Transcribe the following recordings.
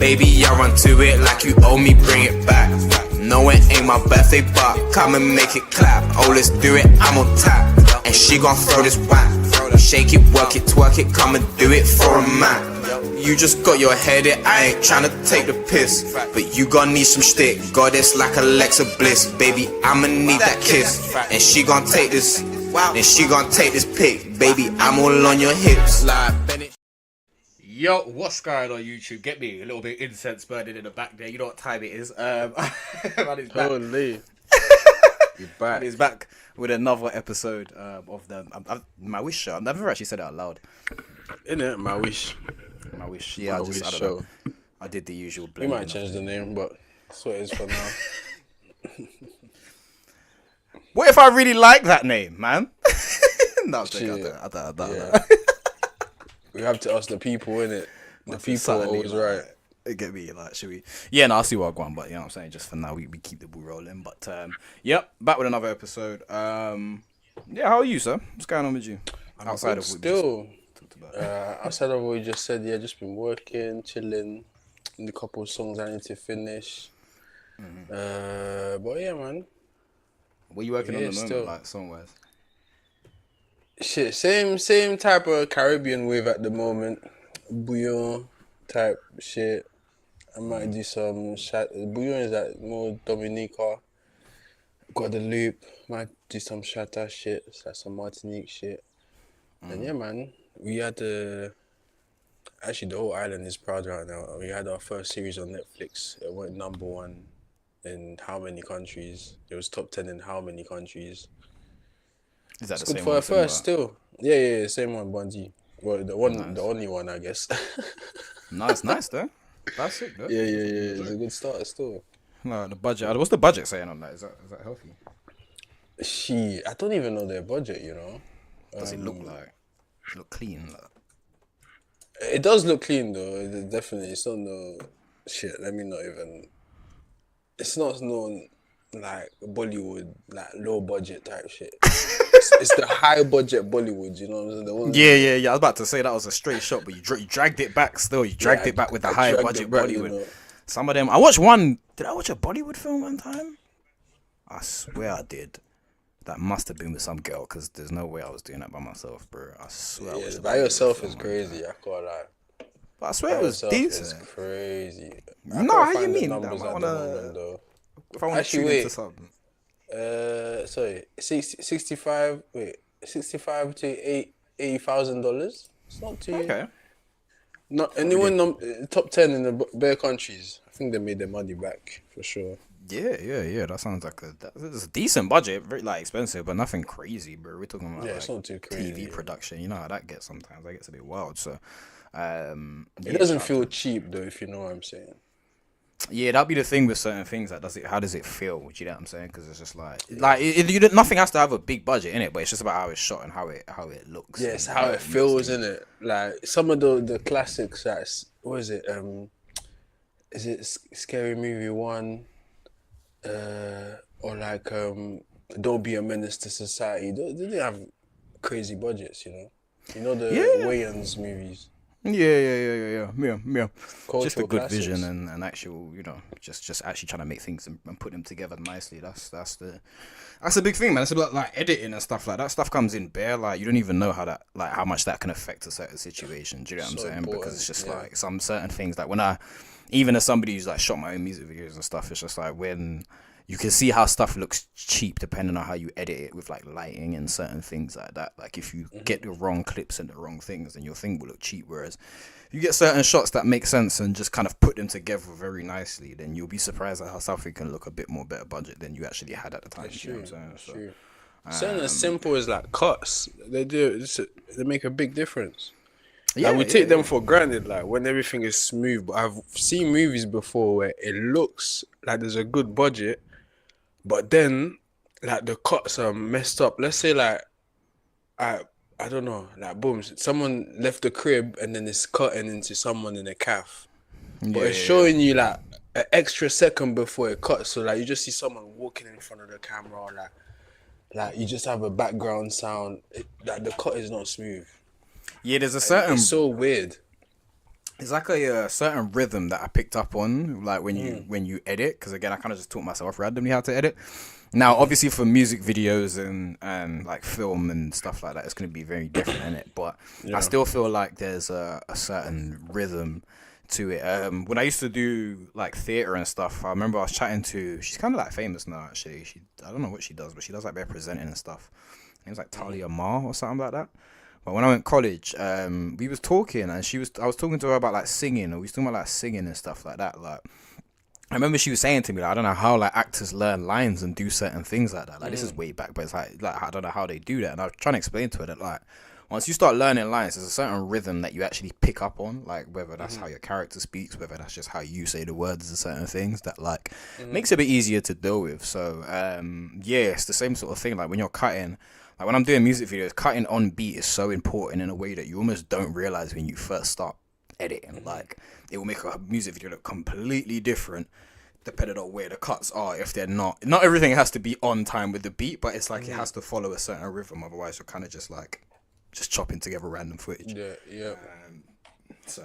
Baby, I run to it like you owe me, bring it back. No, it ain't my birthday, but come and make it clap. Oh, let's do it, I'm on tap. And she gon' throw this whack. Shake it, work it, twerk it, come and do it for a man. You just got your head in, I ain't tryna take the piss. But you gon' need some stick, goddess like Alexa Bliss. Baby, I'ma need that kiss. And she gon' take this, and she gon' take this pic. Baby, I'm all on your hips. Yo, what's going on YouTube? Get me a little bit incense burning in the back there. You know what time it is. Man is back. Holy. You're back. Man is back with another episode of the Mawish show. I've never actually said it out loud. Innit? Mawish. Mawish. Yeah, I don't know. I did the usual. We might change the name, but that's what it is for now. What if I really like that name, man? No, I don't. We have to ask the people, innit? The people are always right. Get me, like, should we? Yeah, no, I'll see what I want, but you know what I'm saying? Just for now, we keep the ball rolling. But, yep, back with another episode. Yeah, how are you, sir? What's going on with you? Outside of what we just talked about. Outside of what we just said, yeah, just been working, chilling, in a couple of songs I need to finish. But yeah, man. What are you working on at the moment, like, song-wise? Shit, same type of Caribbean wave at the moment. Bouillon type shit. I might do some Bouillon is like more Dominica. Got the loop. Might do some shatta shit. It's like some Martinique shit. And yeah, man, we had actually the whole island is proud right now. We had our first series on Netflix. It went #1 in how many countries? It was top 10 in how many countries? Is that it's the good same for one? a first still. Yeah, same one, Bungie. Well, the one, Nice. the only one, I guess. Nice though. That's it though. Yeah. It's a good start still. No, the budget. What's the budget saying on that? Is that healthy? I don't even know their budget, you know. Does it look like? Look clean? Like? It does look clean though. Definitely, it's not no shit. Let me not even. It's not no like Bollywood, like low budget type shit. It's the high budget Bollywood, you know what I'm saying? Yeah. I was about to say that was a straight shot, but you dragged it back still. You dragged it back with the high budget Bollywood. You know. Some of them. I watched one. Did I watch a Bollywood film one time? I swear I did. That must have been with some girl, because there's no way I was doing that by myself, bro. I swear. Yeah, by yourself is crazy. I can't lie. But I swear it was decent. It's crazy. No, how you mean? If I want to tune into something. Sorry, 65 to $80,000. It's not too. Okay. Not anyone top 10 in the bare countries. I think they made their money back for sure. Yeah. That sounds like it's a decent budget, very like expensive, but nothing crazy, bro. We're talking about it's not too crazy. TV production. You know how that gets sometimes. That gets a bit wild. So, it doesn't feel cheap though, if you know what I'm saying. Yeah, that'd be the thing with certain things. Like, how does it feel? Do you know what I'm saying? Because it's just nothing has to have a big budget in it, but it's just about how it's shot and how it looks. Yeah, it's how it feels, isn't it? Like some of the classics. Like, what is it? Is it Scary Movie 1? Or like Don't Be a Menace to Society. They didn't have crazy budgets, you know. You know the Wayans movies. Yeah. Cultural just a good classics. vision and actual, you know, just actually trying to make things and put them together nicely. That's a big thing, man. It's about like editing and stuff like that. Stuff comes in bare, like you don't even know how much that can affect a certain situation. Do you know what I'm saying? Important, because it's just like some certain things, like when even as somebody who's like shot my own music videos and stuff, it's just like when you can see how stuff looks cheap depending on how you edit it with like lighting and certain things like that. Like if you get the wrong clips and the wrong things, then your thing will look cheap. Whereas if you get certain shots that make sense and just kind of put them together very nicely, then you'll be surprised at how something can look a bit more better budget than you actually had at the time. You know what I'm saying? Something as simple as like cuts, they make a big difference. Yeah, we take them for granted, like when everything is smooth. But I've seen movies before where it looks like there's a good budget, but then like the cuts are messed up. Let's say like I don't know, like boom, someone left the crib and then it's cutting into someone in a calf, but it's showing you like an extra second before it cuts. So like you just see someone walking in front of the camera, or like you just have a background sound. Like the cut is not smooth. Yeah, there's a certain. It's so weird. It's like a certain rhythm that I picked up on, like when you edit. Because again, I kind of just taught myself randomly how to edit. Now, obviously, for music videos and like film and stuff like that, it's gonna be very different in it. But I still feel like there's a certain rhythm to it. When I used to do like theater and stuff, I remember I was chatting to. She's kind of like famous now, actually. I don't know what she does, but she does like representing and stuff. It was like Talia Ma or something like that. But when I went to college, we was talking, and I was talking to her about like singing, or we was talking about like singing and stuff like that. Like, I remember she was saying to me, like, I don't know how like actors learn lines and do certain things like that. Like, this is way back, but it's like I don't know how they do that. And I was trying to explain to her that like, once you start learning lines, there's a certain rhythm that you actually pick up on, like whether that's how your character speaks, whether that's just how you say the words and certain things that like makes it a bit easier to deal with. So yeah, it's the same sort of thing. Like when you're cutting. Like when I'm doing music videos, cutting on beat is so important in a way that you almost don't realize when you first start editing. Like it will make a music video look completely different depending on where the cuts are. If they're not everything has to be on time with the beat, but it's like it has to follow a certain rhythm. Otherwise, you're kind of just chopping together random footage. Yeah. So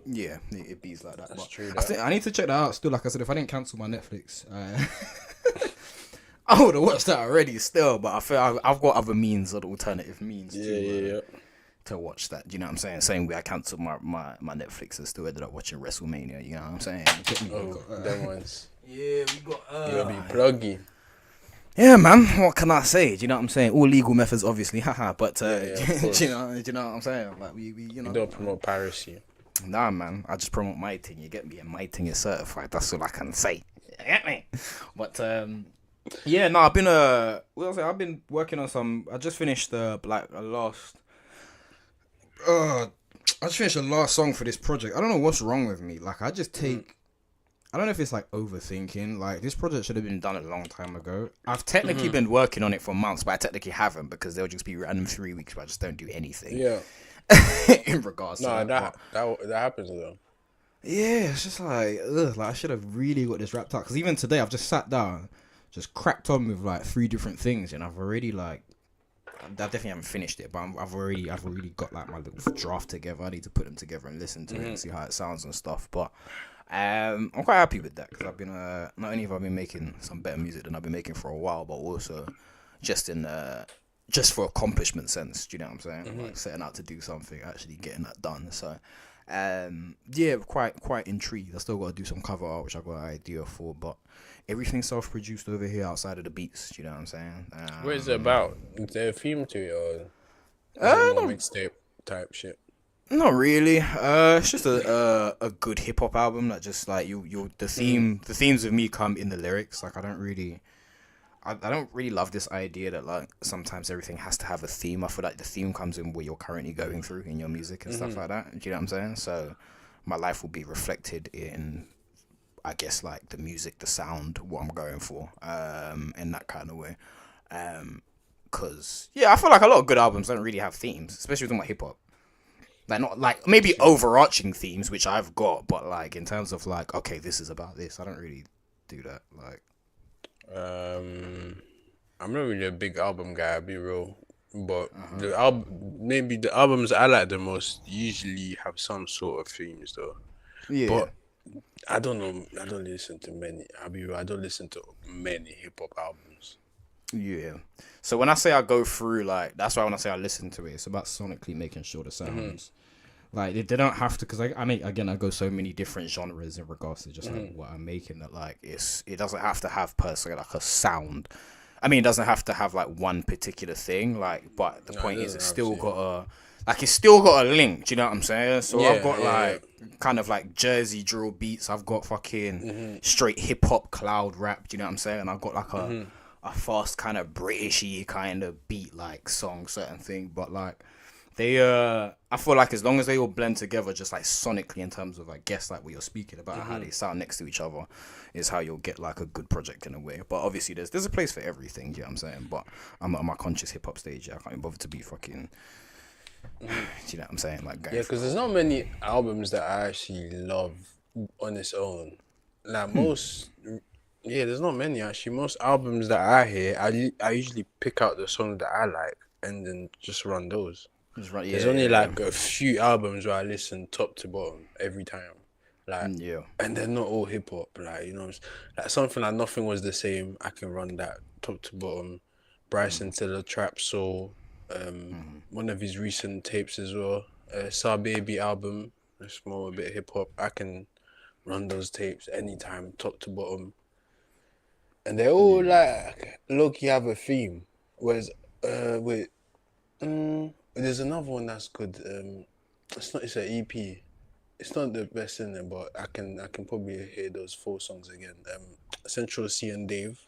yeah, it beats like that. That's but true. I need to check that out. Still, like I said, if I didn't cancel my Netflix. I would have watched that already still, but I feel I've got other means, other alternative means to watch that. You know what I'm saying? Same way I cancelled my Netflix and still ended up watching WrestleMania. You know what I'm saying? Them ones. Yeah, we got. You'll be pluggy. Yeah, man. What can I say? Do you know what I'm saying? All legal methods, obviously. Haha. But do you know what I'm saying? Like we you know. You don't promote piracy. Nah, man. I just promote my thing. You get me? And my thing is certified. That's all I can say. You get me? But yeah, no, I've been working on some. I just finished I just finished the last song for this project. I don't know what's wrong with me. Like, I just take. I don't know if it's like overthinking. Like, this project should have been done a long time ago. I've technically been working on it for months, but I technically haven't because there'll just be random 3 weeks where I just don't do anything. Yeah. In regards to that happens though. Yeah, it's just like, ugh, like I should have really got this wrapped up. Because even today, I've just sat down, just cracked on with like 3 different things, and I've already like, I definitely haven't finished it, but I've already got like my little draft together. I need to put them together and listen to it and see how it sounds and stuff. But I'm quite happy with that because I've been not only have I been making some better music than I've been making for a while, but also just for accomplishment sense. Do you know what I'm saying? Like setting out to do something, actually getting that done. So. Yeah, quite intrigued. I still got to do some cover art, which I got an idea for, but everything's self-produced over here outside of the beats. Do you know what I'm saying? What is it about? Is there a theme to it, or is it more mixtape type shit? Not really. It's just a good hip hop album that just like the themes of me come in the lyrics. Like I don't really love this idea that like sometimes everything has to have a theme. I feel like the theme comes in what you're currently going through in your music and stuff like that. Do you know what I'm saying? So my life will be reflected in, I guess, like the music, the sound, what I'm going for, in that kind of way. Cause yeah, I feel like a lot of good albums don't really have themes, especially with my hip hop. Like not like maybe overarching themes, which I've got, but like in terms of like, okay, this is about this. I don't really do that. Like. I'm not really a big album guy, I'll be real. But the albums I like the most usually have some sort of themes though. Yeah. But I don't know. I don't listen to many. I'll be real. I don't listen to many hip hop albums. Yeah. So when I say I go through, like, that's why when I say I listen to it, it's about sonically making sure the sounds. Like, they don't have to, because I go so many different genres in regards to just like what I'm making that like it doesn't have to have per se like a sound. I mean, it doesn't have to have like one particular thing, like, but the point is it's still got a link. Do you know what I'm saying? So I've got kind of like Jersey drill beats. I've got fucking straight hip hop cloud rap. Do you know what I'm saying? I've got like a fast kind of Britishy kind of beat like song, certain thing, but like. I feel like as long as they all blend together, just like sonically in terms of, I guess, like what you're speaking about, how they sound next to each other, is how you'll get like a good project in a way. But obviously, there's a place for everything. You know what I'm saying? But I'm at my conscious hip hop stage. I can't even bother to be fucking. Do you know what I'm saying? Like, because there's not many albums that I actually love on its own. Like most. Yeah, there's not many actually. Most albums that I hear, I usually pick out the songs that I like and then just run those. Just right, There's only like a few albums where I listen top to bottom every time. Like, and they're not all hip hop. Like, you know, like something like Nothing Was the Same. I can run that top to bottom. Bryson Tiller, Trap Soul. One of his recent tapes as well. Sa Baby album. It's more a bit hip hop. I can run those tapes anytime, top to bottom. And they all like low-key have a theme. Whereas there's another one that's good. It's an EP. It's not the best in there, but I can probably hear those 4 songs again. Central C and Dave.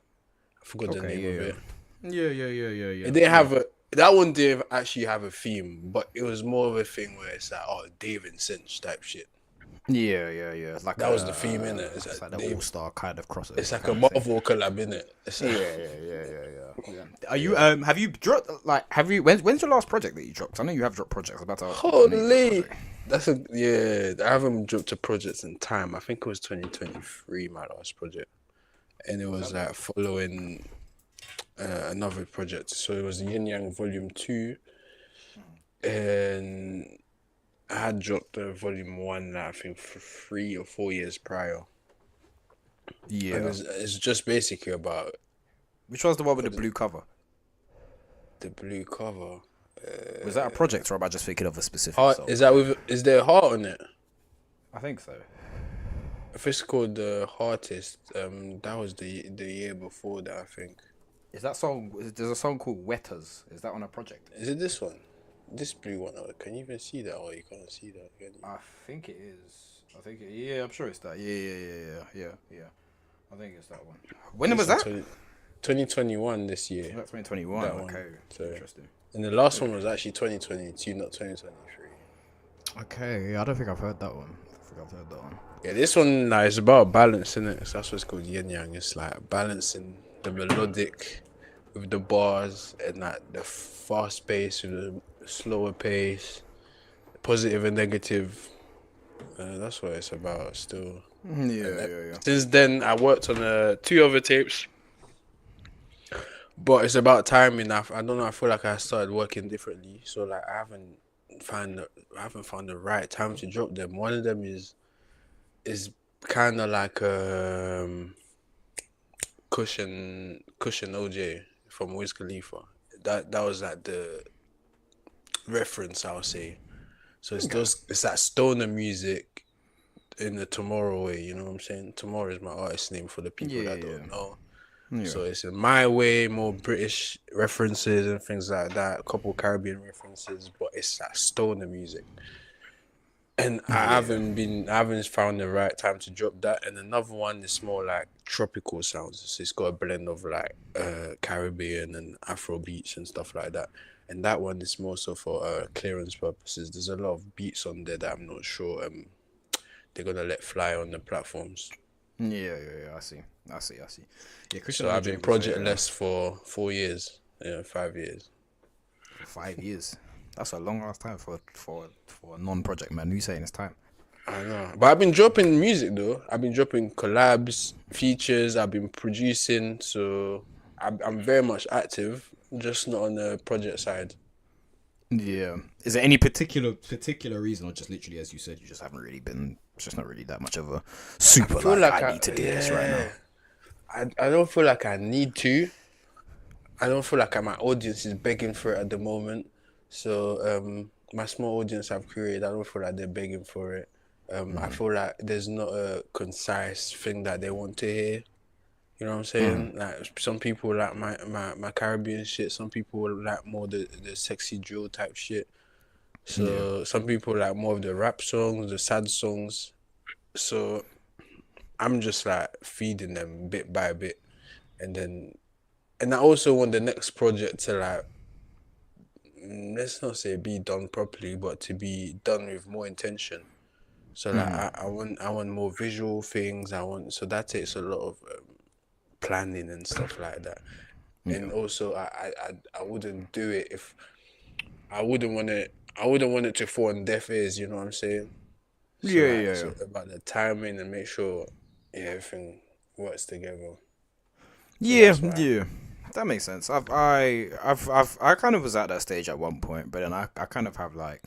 I forgot the name of it. Yeah. It didn't have that one didn't actually have a theme, but it was more of a thing where it's like, oh, Dave and Cinch type shit. Yeah. Like that was the theme, innit? It's like the all-star kind of crossover. It's like a Marvel collab, innit? Yeah. Are you have you dropped when's your last project that you dropped? I know you have dropped projects. Holy, I haven't dropped a project in time. I think it was 2023, my last project, and it was like following another project. So it was Yin Yang Volume 2, and I had dropped Volume 1, I think, for 3 or 4 years prior. Yeah. And it's just basically about... Which was the one with the blue cover? The blue cover. Was that a project, or am I just thinking of a specific song? Is there a heart on it? I think so. If it's called The Heartist, that was the year before that, I think. Is that song... There's a song called Wetters. Is that on a project? Is it this one? This blue one, can you even see that? Or you can't see that? I think it is. Yeah, I'm sure it's that. Yeah. I think it's that one. When was that? 2021 this year. That's 2021. Okay. So interesting. And the last one was actually 2022, not 2023. Okay, I don't think I've heard that one. Yeah, this one is about balance, innit? So that's what's called yin yang. It's like balancing the melodic with the bars and like the fast pace with the slower pace, positive and negative. That's what it's about still. Yeah. Since then, I worked on 2 other tapes, but it's about timing. I don't know. I feel like I started working differently, so like I haven't found the right time to drop them. One of them is kind of like Cushion OJ from Wiz Khalifa. That was like the reference, I'll say. So it's that stoner music in the Tomorrow way, you know what I'm saying? Tomorrow is my artist name for the people that don't know. Yeah. So it's in my way, more British references and things like that, a couple Caribbean references, but it's that stoner music. And I haven't found the right time to drop that. And another one is more like tropical sounds. So it's got a blend of like Caribbean and Afro beats and stuff like that. And that one is more so for clearance purposes. There's a lot of beats on there that I'm not sure they're gonna let fly on the platforms. Yeah. I see. Yeah, so I've been projectless for 4 years. 5 years. 5 years. That's a long ass time for a non-project man. You saying it's time? I know, but I've been dropping music though. I've been dropping collabs, features. I've been producing, so I'm very much active, just not on the project side. Yeah. Is there any particular reason, or just literally, as you said, you just haven't really been? It's just not really that much of a super. I need to do this right now. I don't feel like I need to. I don't feel like my audience is begging for it at the moment. So my small audience I've created, I don't feel like they're begging for it. I feel like there's not a concise thing that they want to hear. You know what I'm saying? Like some people like my Caribbean shit. Some people like more the sexy drill type shit. So some people like more of the rap songs, the sad songs. So I'm just like feeding them bit by bit, and I also want the next project to like, let's not say be done properly, but to be done with more intention. So like I want more visual things. So that takes a lot of planning and stuff like that. And also I wouldn't do it if I wouldn't want it to fall on deaf ears, you know what I'm saying? So so about the timing and make sure everything works together. So That makes sense. I kind of was at that stage at one point, but then I kind of have like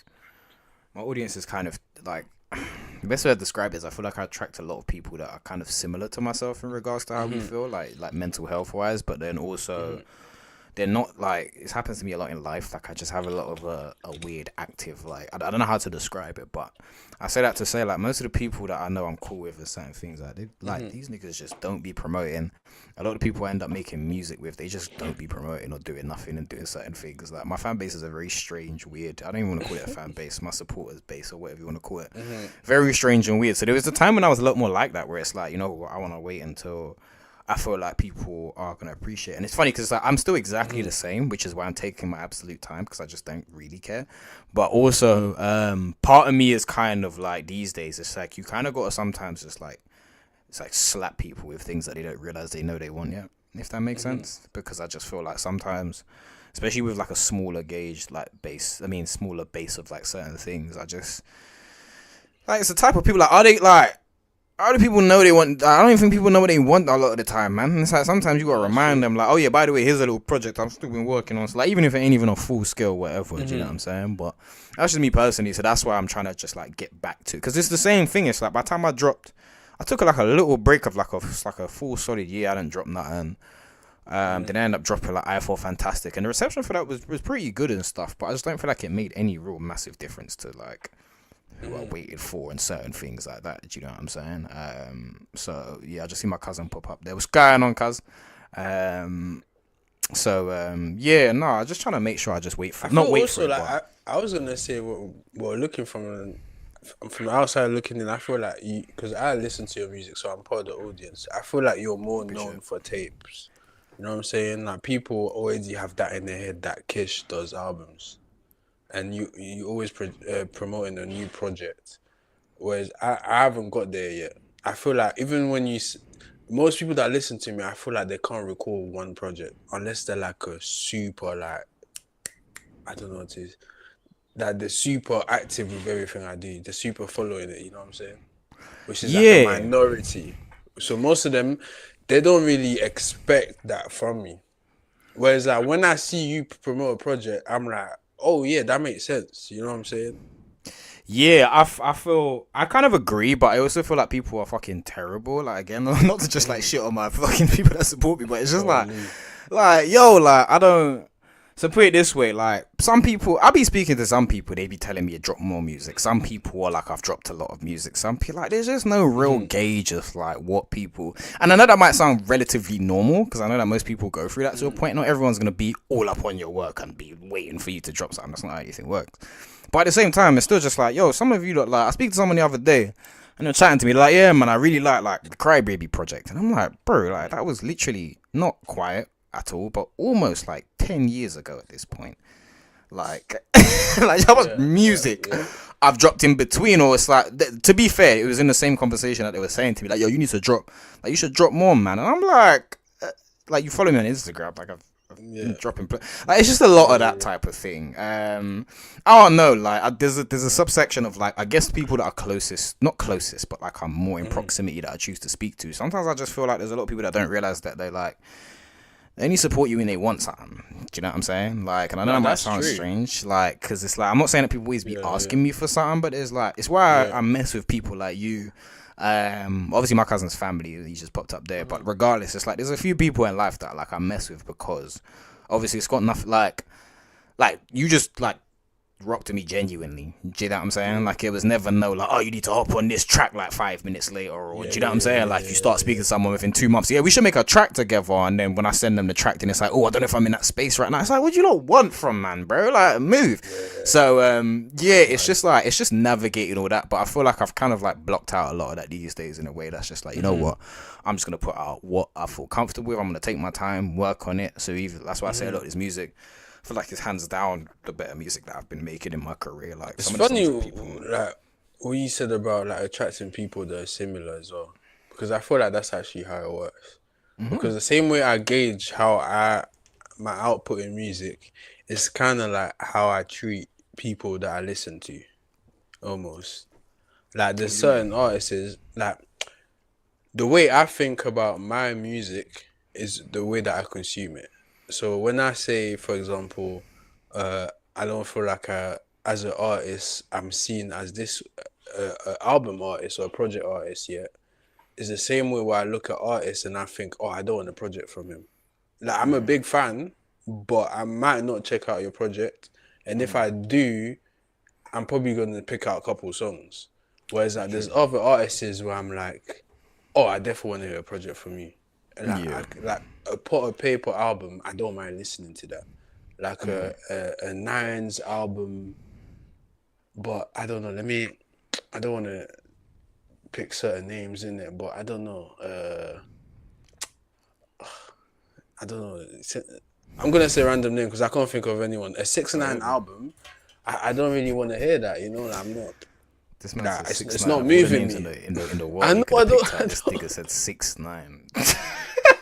my audience is kind of like the best way to describe it is I feel like I attract a lot of people that are kind of similar to myself in regards to how we feel, like mental health wise, but then also they're not like it happens to me a lot in life. Like I just have a lot of a weird active like I don't know how to describe it, but I say that to say like most of the people that I know I'm cool with are certain things like they like these niggas just don't be promoting. A lot of people I end up making music with, they just don't be promoting or doing nothing and doing certain things. Like my fan base is a very strange, weird. I don't even want to call it a fan base. My supporters base or whatever you want to call it. Very strange and weird. So there was a time when I was a lot more like that, where it's like, you know, I want to wait until I feel like people are gonna appreciate it. And it's funny because like, I'm still exactly the same, which is why I'm taking my absolute time because I just don't really care. But also, part of me is kind of like these days, it's like you kind of got to sometimes just like it's like slap people with things that they don't realize they know they want yet, if that makes sense. Because I just feel like sometimes, especially with like a smaller gauge like base, smaller base of like certain things, I just like it's the type of people like are they like. How do people know they want? I don't even think people know what they want a lot of the time, man. It's like sometimes you gotta remind them, like, oh yeah, by the way, here's a little project I've still been working on. So like, even if it ain't even on full scale, whatever, do you know what I'm saying? But that's just me personally. So that's why I'm trying to just like get back to, because it's the same thing. It's like by the time I dropped, I took like a little break of like a full solid year. I didn't drop nothing. Then I ended up dropping like I Fantastic, and the reception for that was pretty good and stuff. But I just don't feel like it made any real massive difference to like who I waited for and certain things like that. Do you know what I'm saying? So yeah, I just see my cousin pop up there. What's going on, cuz? Yeah, no, I'm just trying to make sure I just wait for not wait also, for it. like, But I was gonna say, well, looking from the outside looking in, I feel like you, because I listen to your music, so I'm part of the audience. I feel like you're more known for tapes. You know what I'm saying? Like people already have that in their head that Kish does albums, and you always promoting a new project, whereas I haven't got there yet. I feel like even when most people that listen to me, I feel like they can't recall one project unless they're like a super like, I don't know what it is, that they're super active with everything I do, they're super following it. You know what I'm saying? Which is like a minority. So most of them, they don't really expect that from me. Whereas like when I see you promote a project, I'm like, oh yeah, that makes sense. You know what I'm saying? yeah, I feel I kind of agree, but I also feel like people are fucking terrible. Like again, not to just like shit on my fucking people that support me, but it's just like yo, like I don't. So put it this way, like some people, I be speaking to some people, they be telling me to drop more music. Some people are like, I've dropped a lot of music. Some people like, there's just no real gauge of like what people, and I know that might sound relatively normal because I know that most people go through that to a point. Not everyone's gonna be all up on your work and be waiting for you to drop something. That's not how anything works. But at the same time, it's still just like, yo, some of you look like, I speak to someone the other day and they're chatting to me, they're like, yeah, man, I really like the Crybaby project. And I'm like, bro, like that was literally not quiet at all, but almost like 10 years ago at this point. Like, like that was music I've dropped in between, or it's like, to be fair, it was in the same conversation that they were saying to me, like, yo, you need to drop, like, you should drop more, man. And I'm like, you follow me on Instagram, like, I've been dropping, like, it's just a lot of that type of thing. I don't know, like, there's a subsection of, like, I guess people that are closest, not closest, but, like, I'm more in proximity that I choose to speak to. Sometimes I just feel like there's a lot of people that don't realize that they, like, they only support you when they want something. Do you know what I'm saying? Like, and I know that might sound strange, like, because it's like, I'm not saying that people always be asking me for something, but it's like, it's why I mess with people like you. Obviously my cousin's family, he just popped up there, but regardless, it's like, there's a few people in life that, like, I mess with because, obviously, it's got nothing, like, you just, like, rock to me genuinely. Do you know what I'm saying? Like, it was never no like, oh, you need to hop on this track like 5 minutes later, or do you know what I'm saying? Like, you start speaking to someone within 2 months, yeah, we should make a track together, and then when I send them the track, then it's like, oh, I don't know if I'm in that space right now. It's like, what do you not want from man, bro? Like, move. So it's just like, it's just navigating all that, but I feel like I've kind of like blocked out a lot of that these days in a way that's just like, you know what, I'm just gonna put out what I feel comfortable with. I'm gonna take my time, work on it. So even that's why I say, look, this music, I feel like it's hands down the better music that I've been making in my career. Like, it's funny, like what you said about like attracting people that are similar as well, because I feel like that's actually how it works. Because the same way I gauge how my output in music is kind of like how I treat people that I listen to, almost. Like there's certain artists, like the way I think about my music is the way that I consume it. So when I say, for example, I don't feel like as an artist, I'm seen as this album artist or a project artist yet. It's the same way where I look at artists and I think, oh, I don't want a project from him. Like, I'm a big fan, but I might not check out your project. And if I do, I'm probably going to pick out a couple songs. Whereas like, there's other artists where I'm like, oh, I definitely want to hear a project from you. And like a Pot of Paper album, I don't mind listening to that. Like a Nines album, but I don't know. I don't want to pick certain names in there, but I don't know. I don't know. I'm gonna say a random name because I can't think of anyone. A 6ix9ine album, I don't really want to hear that. You know, like, I'm not. This man It's not moving me. In the world. I know. I don't. This nigga said 6ix9ine.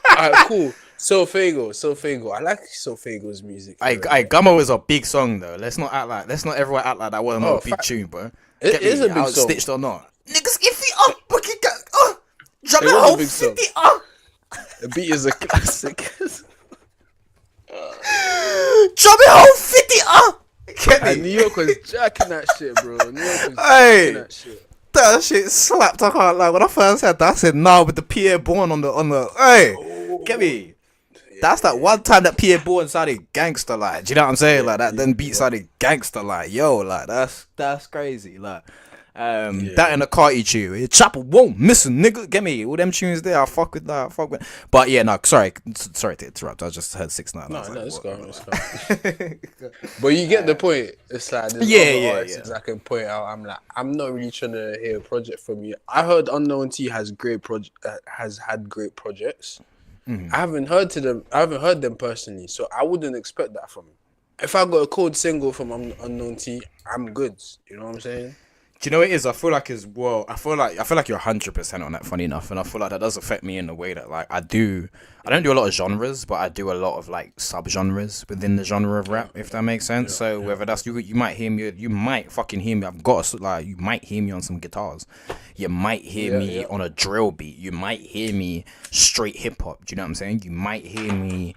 Alright, cool. Sofago. I like Sofago's music. Gummo is a big song though. Let's not everyone act like that wasn't a big tune, bro. It is a big song. Stitched or not? Niggas, if it up, drop it home, 50 up. The beat is a classic. Drop it home, 50 up. And New York was jacking that shit, bro. New York was jacking that shit. That shit slapped. I can't lie. When I first said that, I said nah with the Pierre Bourne on the. Hey, get me. That's that one time that Pierre Bourne sounded gangster like. Do you know what I'm saying? Like that then beat sounded gangster like. Yo, like that's crazy. Like that in the Carti tune. Chopper won't miss a nigga. Get me. All them tunes there. I fuck with that. But yeah, no. Sorry to interrupt. I just heard 6ix9ine. No, it's gone. But you get the point. It's like there's other artists I can point out. I'm like, I'm not really trying to hear a project from you. I heard Unknown T has had great projects. Mm-hmm. I haven't heard them personally, so I wouldn't expect that from him. If I got a cold single from Unknown T, I'm good. You know what I'm saying? Do you know what it is? I feel like as well. I feel like you're 100% on that. Funny enough, and I feel like that does affect me in the way that like I don't do a lot of genres, but I do a lot of like subgenres within the genre of rap. If that makes sense. So whether that's you might hear me. You might fucking hear me. You might hear me on some guitars. You might hear me on a drill beat. You might hear me straight hip hop. Do you know what I'm saying? You might hear me.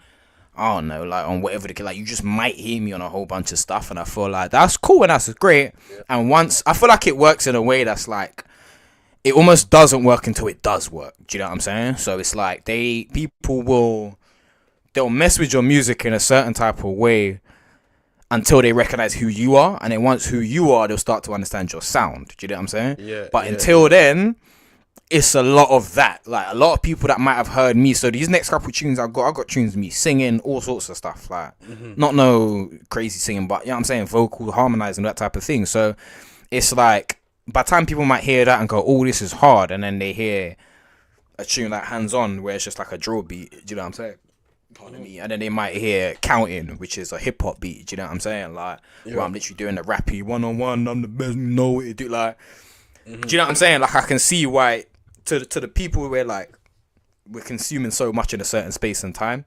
I don't know, like on whatever like you just might hear me on a whole bunch of stuff, and I feel like that's cool and that's great. And once I feel like it works in a way that's like it almost doesn't work until it does work. Do you know what I'm saying? So it's like they'll mess with your music in a certain type of way until they recognize who you are, and then once who you are, they'll start to understand your sound. Do you know what I'm saying? But until then, it's a lot of that. Like a lot of people that might have heard me. So these next couple tunes I got tunes of me singing all sorts of stuff. Like not no crazy singing, but you know what I'm saying, vocal harmonizing, that type of thing. So it's like by the time people might hear that and go, oh, this is hard, and then they hear a tune like Hands On where it's just like a drill beat. Do you know what I'm saying? Pardon me. And then they might hear Counting, which is a hip hop beat. Do you know what I'm saying? Like where I'm literally doing the rappy 1-on-1. I'm the best, you know what you do. Like do you know what I'm saying? Like I can see why. To the people where like we're consuming so much in a certain space and time,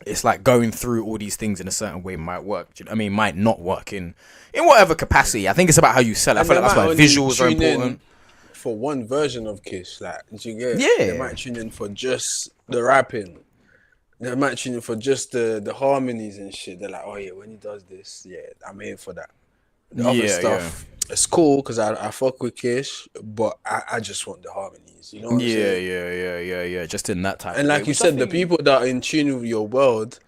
it's like going through all these things in a certain way might work. Do you know what I mean? Might not work in whatever capacity. I think it's about how you sell it. I feel like that's why visuals are important. For one version of Kish, like do you get? Yeah. They might tune in for just the rapping. They might tune in for just the harmonies and shit. They're like, oh yeah, when he does this, yeah, I'm here for that. The other stuff. It's cool because I fuck with Kish, but I just want the harmonies, you know what I'm saying? Yeah. Just in that type. And like you said, the people that are in tune with your world,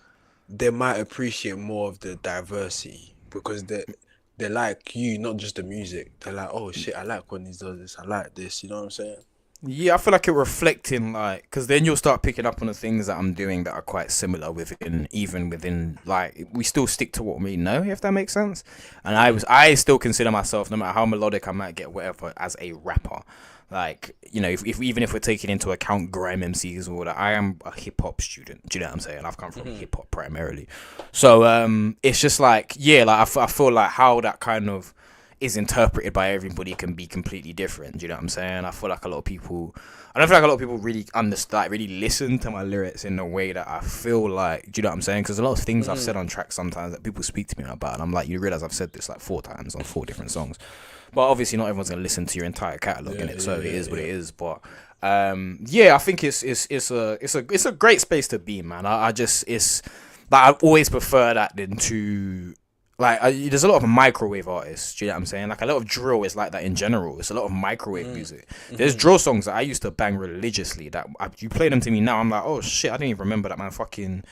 they might appreciate more of the diversity because they're like you, not just the music. They're like, oh shit, I like when he does this. I like this. You know what I'm saying? Yeah, I feel like it reflecting like, because then you'll start picking up on the things that I'm doing that are quite similar within like we still stick to what we know, if that makes sense. And I still consider myself, no matter how melodic I might get, whatever, as a rapper. Like, you know, if even if we're taking into account grime MCs or that, I am a hip hop student. Do you know what I'm saying? I've come from hip hop primarily, so it's just like like I feel like how that kind of is interpreted by everybody can be completely different. Do you know what I'm saying? I don't feel like a lot of people really understand, really listen to my lyrics in the way that I feel like, do you know what I'm saying? Because a lot of things I've said on tracks sometimes that people speak to me about, and I'm like, you realize I've said this like 4 times on 4 different songs. But obviously not everyone's gonna listen to your entire catalog in it, so it is what it is. But I think it's a great space to be, man. Like I always prefer that than to. Like, there's a lot of microwave artists, do you know what I'm saying? Like, a lot of drill is like that in general. It's a lot of microwave music. There's drill songs that I used to bang religiously that you play them to me now, I'm like, oh shit, I didn't even remember that, man. Fucking,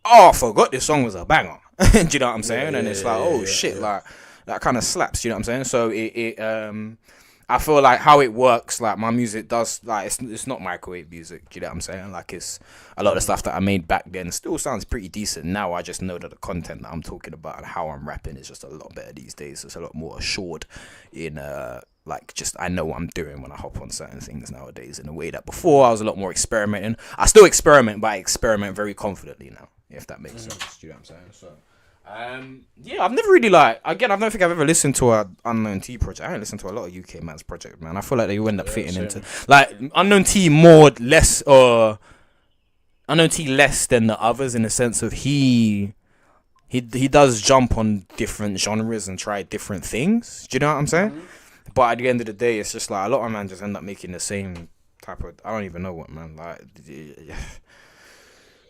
oh, I forgot this song was a banger. Do you know what I'm saying? And it's like, oh shit, like, that kind of slaps, you know what I'm saying? So, I feel like how it works, like my music does, like it's not microwave music. Do you know what I'm saying? Like it's a lot of the stuff that I made back then still sounds pretty decent. Now I just know that the content that I'm talking about and how I'm rapping is just a lot better these days. It's a lot more assured in like just I know what I'm doing when I hop on certain things nowadays in a way that before I was a lot more experimenting. I still experiment, but I experiment very confidently now, if that makes sense. Do you know what I'm saying? So. Yeah, I've never really I've never think I've ever listened to a Unknown T project. I ain't listened to a lot of UK man's project, man. I feel like they end up fitting into like Unknown T less than the others in the sense of he does jump on different genres and try different things. Do you know what I'm saying? But at the end of the day, it's just like a lot of man just end up making the same type of. I don't even know what, man. Like.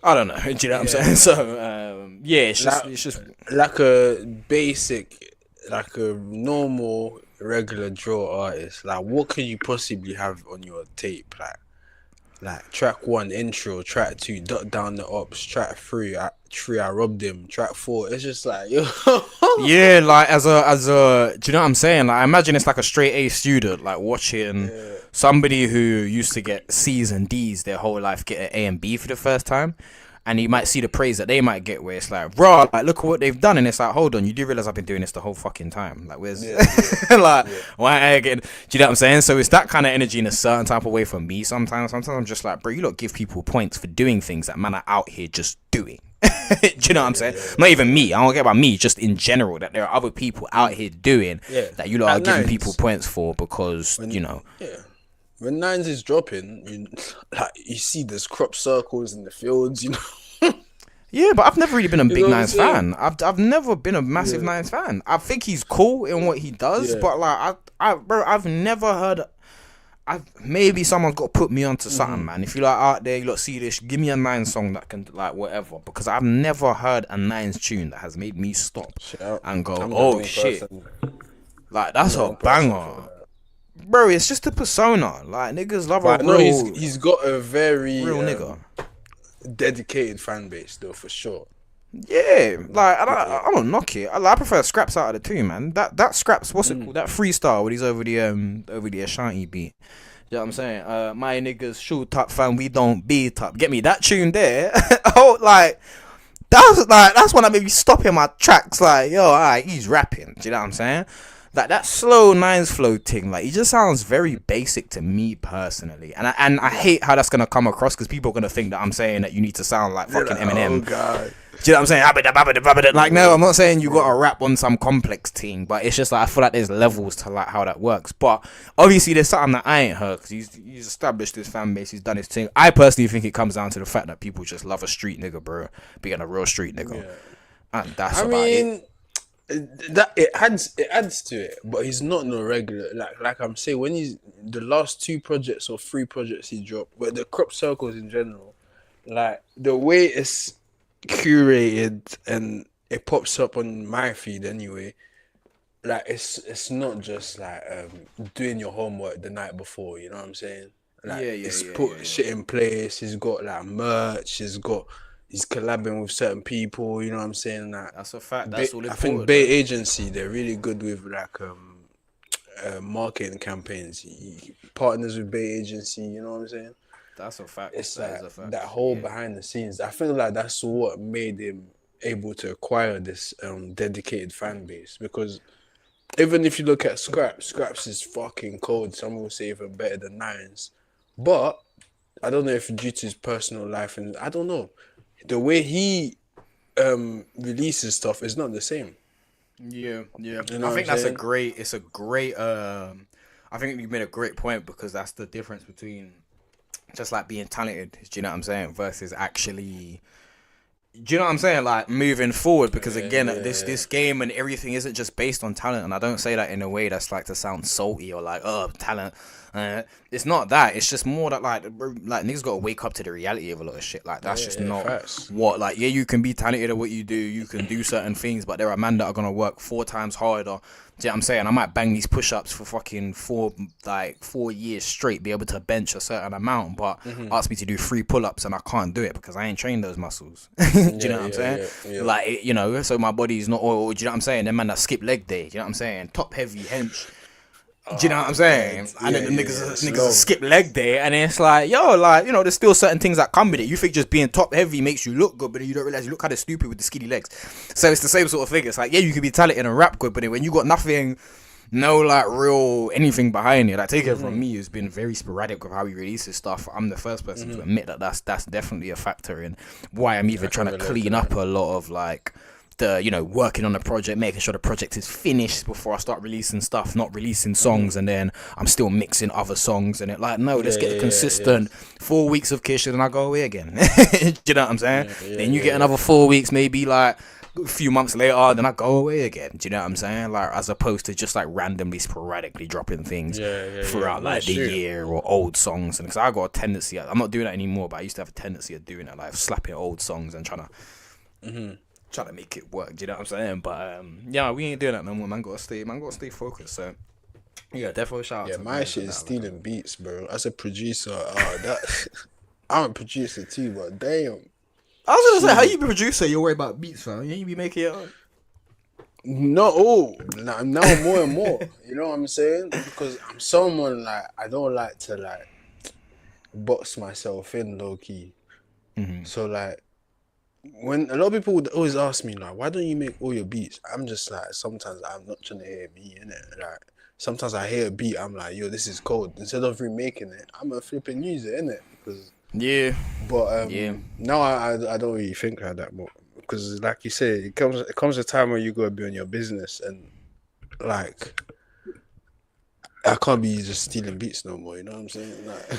I don't know. Do you know what I'm saying? So, it's just like a basic, like a normal, regular drill artist. Like, what could you possibly have on your tape? Like track 1 intro, track 2 duck down the ops, track 3 I robbed him, track 4. It's just like yo. Yeah, like as a. Do you know what I'm saying? Like, I imagine it's like a straight A student, like watching somebody who used to get C's and D's their whole life get an A and B for the first time. And you might see the praise that they might get where it's like, bro, like, look at what they've done. And it's like, hold on, you do realize I've been doing this the whole fucking time. Like, where's, why I get, do you know what I'm saying? So it's that kind of energy in a certain type of way for me sometimes. Sometimes I'm just like, bro, you don't give people points for doing things that man are out here just doing. Do you know what I'm saying? Not even me. I don't care about me, just in general, that there are other people out here doing that you lot are giving people points for because, you know. Yeah. When Nines is dropping, you see there's crop circles in the fields, you know. Yeah, but I've never really been a big Nines fan. I've never been a massive Nines fan. I think he's cool in what he does, but like I've never heard. Maybe someone's got to put me onto something, man. If you like out there, you lot see this, give me a Nines song that can like whatever, because I've never heard a Nines tune that has made me stop and go, oh shit, like that's a banger. Bro, it's just a persona. Like, niggas love a real... He's got a very... real nigga. Dedicated fan base, though, for sure. Yeah. Like, I don't knock it. I prefer Scraps out of the two, man. That Scraps, what's it called? That freestyle when he's over the Ashanti beat. You know what I'm saying? My niggas shoot up, fam, we don't beat up. Get me that tune there. Oh, like... That's when I maybe stop in my tracks. Like, yo, alright, he's rapping. Do you know what I'm saying? Like that slow Nines flow thing, like he just sounds very basic to me personally, and I hate how that's gonna come across because people are gonna think that I'm saying that you need to sound like fucking Eminem. Oh god, do you know what I'm saying? Like no, I'm not saying you gotta rap on some complex thing, but it's just like I feel like there's levels to like how that works. But obviously there's something that I ain't heard because he's established his fan base, he's done his thing. I personally think it comes down to the fact that people just love a street nigga, bro, being a real street nigga, and that's about it. That it adds to it, but he's not no regular. Like I'm saying, when he's the last 2 projects or 3 projects he dropped, but the crop circles in general, like the way it's curated and it pops up on my feed anyway. Like it's not just like doing your homework the night before. You know what I'm saying? Like it's put shit in place. He's got like merch. He's collabing with certain people, you know what I'm saying? Like, that's a fact. That's all important. I think Bay Agency, they're really good with like marketing campaigns. He partners with Bay Agency, you know what I'm saying? That's a fact. It's like that whole behind the scenes. I feel like that's what made him able to acquire this dedicated fan base. Because even if you look at Scraps is fucking cold. Some will say even better than Nines. But I don't know if due to his personal life and I don't know. The way he releases stuff is not the same. Yeah. You know I think that's a great. I think you made a great point because that's the difference between just like being talented. Do you know what I'm saying? Versus actually. Do you know what I'm saying? Like moving forward, because again, this game and everything isn't just based on talent, and I don't say that in a way that's like to sound salty or like, oh, talent. It's not that. It's just more that like niggas gotta wake up to the reality of a lot of shit. Like that's just not facts. what like. Yeah, you can be talented at what you do. You can do certain things, but there are men that are gonna work 4 times harder. Do you know what I'm saying? I might bang these push-ups for fucking 4 years straight, be able to bench a certain amount, but ask me to do 3 pull-ups and I can't do it because I ain't trained those muscles. Do you know what I'm saying? Yeah. Like, you know, so my body's not oil. Do you know what I'm saying? Them man that skip leg day. Do you know what I'm saying? Top heavy hench. Do you know what I'm saying? And then the niggas skip leg day, and it's like, yo, like, you know, there's still certain things that come with it. You think just being top heavy makes you look good, but then you don't realize you look kind of stupid with the skinny legs. So it's the same sort of thing. It's like, yeah, you can be talented and rap good, but then when you got nothing, no like real anything behind it, like take it from me, who's been very sporadic with how he releases stuff. I'm the first person to admit that that's definitely a factor in why I'm even trying to clean up a lot of like the, you know, working on the project, making sure the project is finished before I start releasing stuff, not releasing songs, and then I'm still mixing other songs, and it like, no, let's get a consistent 4 weeks of Kish, and then I go away again. Do you know what I'm saying? Then you get another 4 weeks, maybe like a few months later, then I go away again. Do you know what I'm saying? Like, as opposed to just like randomly, sporadically dropping things throughout like the year or old songs. And because I got a tendency, I'm not doing that anymore, but I used to have a tendency of doing that, like slapping old songs and trying to make it work. Do you know what I'm saying? But yeah, we ain't doing that no more. Man, gotta stay focused. So yeah, definitely shout out. Yeah, to my shit is stealing beats, bro. As a producer, I'm a producer too, but damn. I was gonna say, how you be a producer? You're worried about beats, fam. You be making it up. No, now more and more. You know what I'm saying? Because I'm someone like, I don't like to like box myself in low key. So like, when a lot of people would always ask me like, why don't you make all your beats? I'm just like, sometimes I'm not trying to hear me, innit? Like, sometimes I hear a beat, I'm like, yo, this is cold. Instead of remaking it, I'm gonna flip and use it, innit? Because but now I don't really think like that more, because like you said, it comes a time where you gotta be on your business, and like I can't be just stealing beats no more. You know what I'm saying? Like,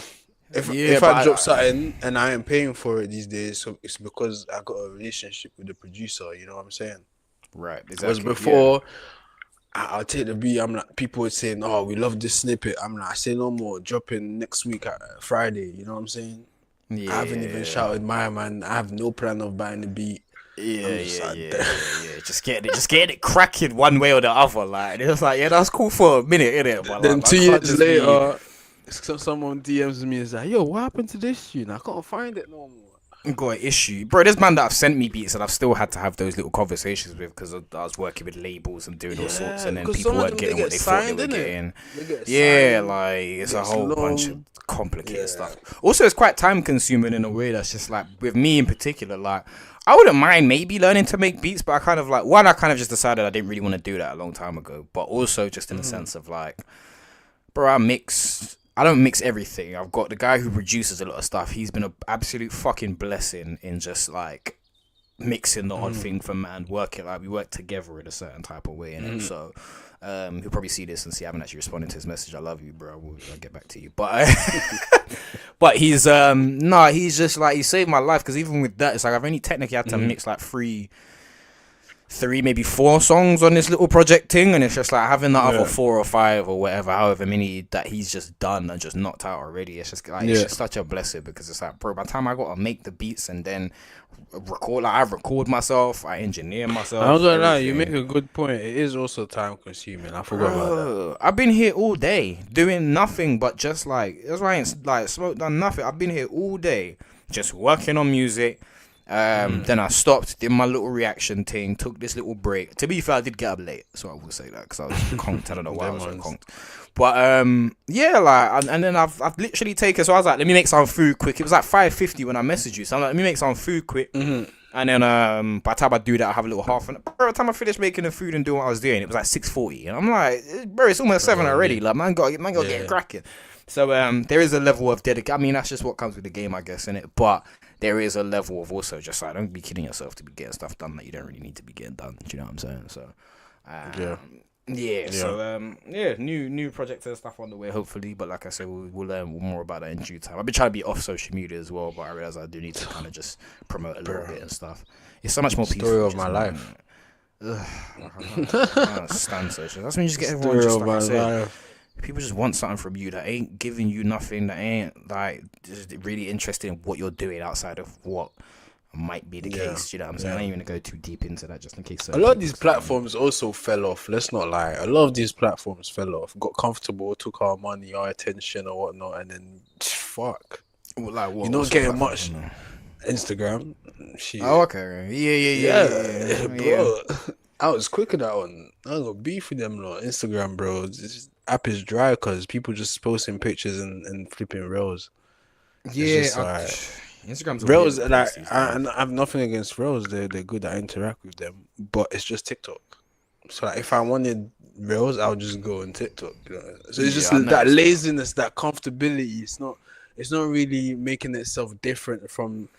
if I drop something and I ain't paying for it these days, so it's because I got a relationship with the producer. You know what I'm saying? Right. Exactly. Because before, I'll take the beat. I'm like, people would saying, "Oh, we love this snippet." I'm like, I say no more. Dropping next week at Friday. You know what I'm saying? Yeah. I haven't even shouted my man. I have no plan of buying the beat. Yeah. Just getting it cracking one way or the other. Like, it's like, yeah, that's cool for a minute, innit? But then like, 2 years later, someone DMs me and is like, "Yo, what happened to this tune? I can't find it no more." Got an issue, bro. There's man that have sent me beats and I've still had to have those little conversations with, because I was working with labels and doing all sorts, and then people weren't getting what they thought they were getting. Like, it's a whole bunch of complicated stuff. Also, it's quite time consuming in a way that's just like, with me in particular, like, I wouldn't mind maybe learning to make beats, but I kind of like, one, I kind of just decided I didn't really want to do that a long time ago, but also just in the sense of like, bro, I don't mix everything. I've got the guy who produces a lot of stuff. He's been an absolute fucking blessing in just like mixing the odd thing for man, working like we work together in a certain type of way. And so he'll probably see this and see I haven't actually responded to his message. I love you, bro. I'll get back to you. But but he's he's just like, he saved my life, because even with that, it's like I've only technically had to mix like three, maybe 4 songs on this little project thing, and it's just like having that other 4 or 5 or whatever, however many that he's just done and just knocked out already. It's just like it's just such a blessing, because it's like, bro, by the time I got to make the beats and then record, like I record myself, I engineer myself. I'm gonna lie, you make a good point. It is also time consuming. I forgot about that. I've been here all day doing nothing but just like, that's why I ain't like done nothing. I've been here all day just working on music. Then I stopped, did my little reaction thing, took this little break. To be fair, I did get up late, so I will say that, because I was conked. I don't know why I was so conked. But yeah, like, and then I've literally taken, so I was like, let me make some food quick. It was like 5:50 when I messaged you, so I'm like, let me make some food quick. And then by the time I do that, I have a little half an hour. By the time I finished making the food and doing what I was doing, it was like 6:40, and I'm like, bro, it's almost 7 already. Like, man, got get cracking. So there is a level of dedication. I mean, that's just what comes with the game, I guess, innit? But there is a level of also just like, don't be kidding yourself to be getting stuff done that you don't really need to be getting done. Do you know what I'm saying? So so new projects and stuff on the way, hopefully. But like I said, we'll learn more about that in due time. I've been trying to be off social media as well, but I realize I do need to kind of just promote a little bit and stuff. It's so much more peaceful. Story of my life. I can't stand social. That's when you just get everyone just like I said, people just want something from you that ain't giving you nothing, that ain't like just really interested in what you're doing outside of what might be the case. You know what I'm saying? I ain't even gonna go too deep into that just in case. A lot of these platforms also fell off. Let's not lie. A lot of these platforms fell off, got comfortable, took our money, our attention, or whatnot, and then fuck. Like what? You're not getting much. Instagram. Shit. Oh, okay. Yeah. Bro. I was quick at that one. I got beef with them lot. Instagram, bro. This app is dry because people just posting pictures and flipping reels. Yeah, Instagram's reels. Like, I have nothing against reels. They're good. I interact with them, but it's just TikTok. So like, if I wanted reels, I'll just go on TikTok. You know? So it's just that laziness, that comfortability. It's not really making itself different from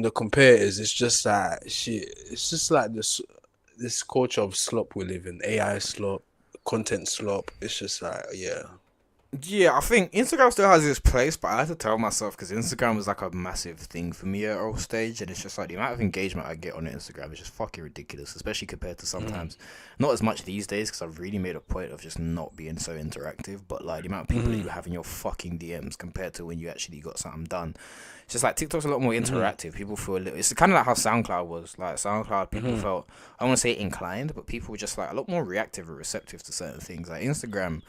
the competitors. It's just that shit. It's just like this culture of slop we live in. AI slop, content slop. It's just like, yeah, I think Instagram still has its place, but I had to tell myself because Instagram was like a massive thing for me at all stage, and it's just like the amount of engagement I get on Instagram is just fucking ridiculous, especially compared to sometimes not as much these days because I've really made a point of just not being so interactive, but like the amount of people that you have in your fucking DMs compared to when you actually got something done. It's just like TikTok's a lot more interactive. People feel a little. It's kind of like how SoundCloud was. Like SoundCloud, people felt, I don't want to say inclined, but people were just like a lot more reactive or receptive to certain things. Like Instagram,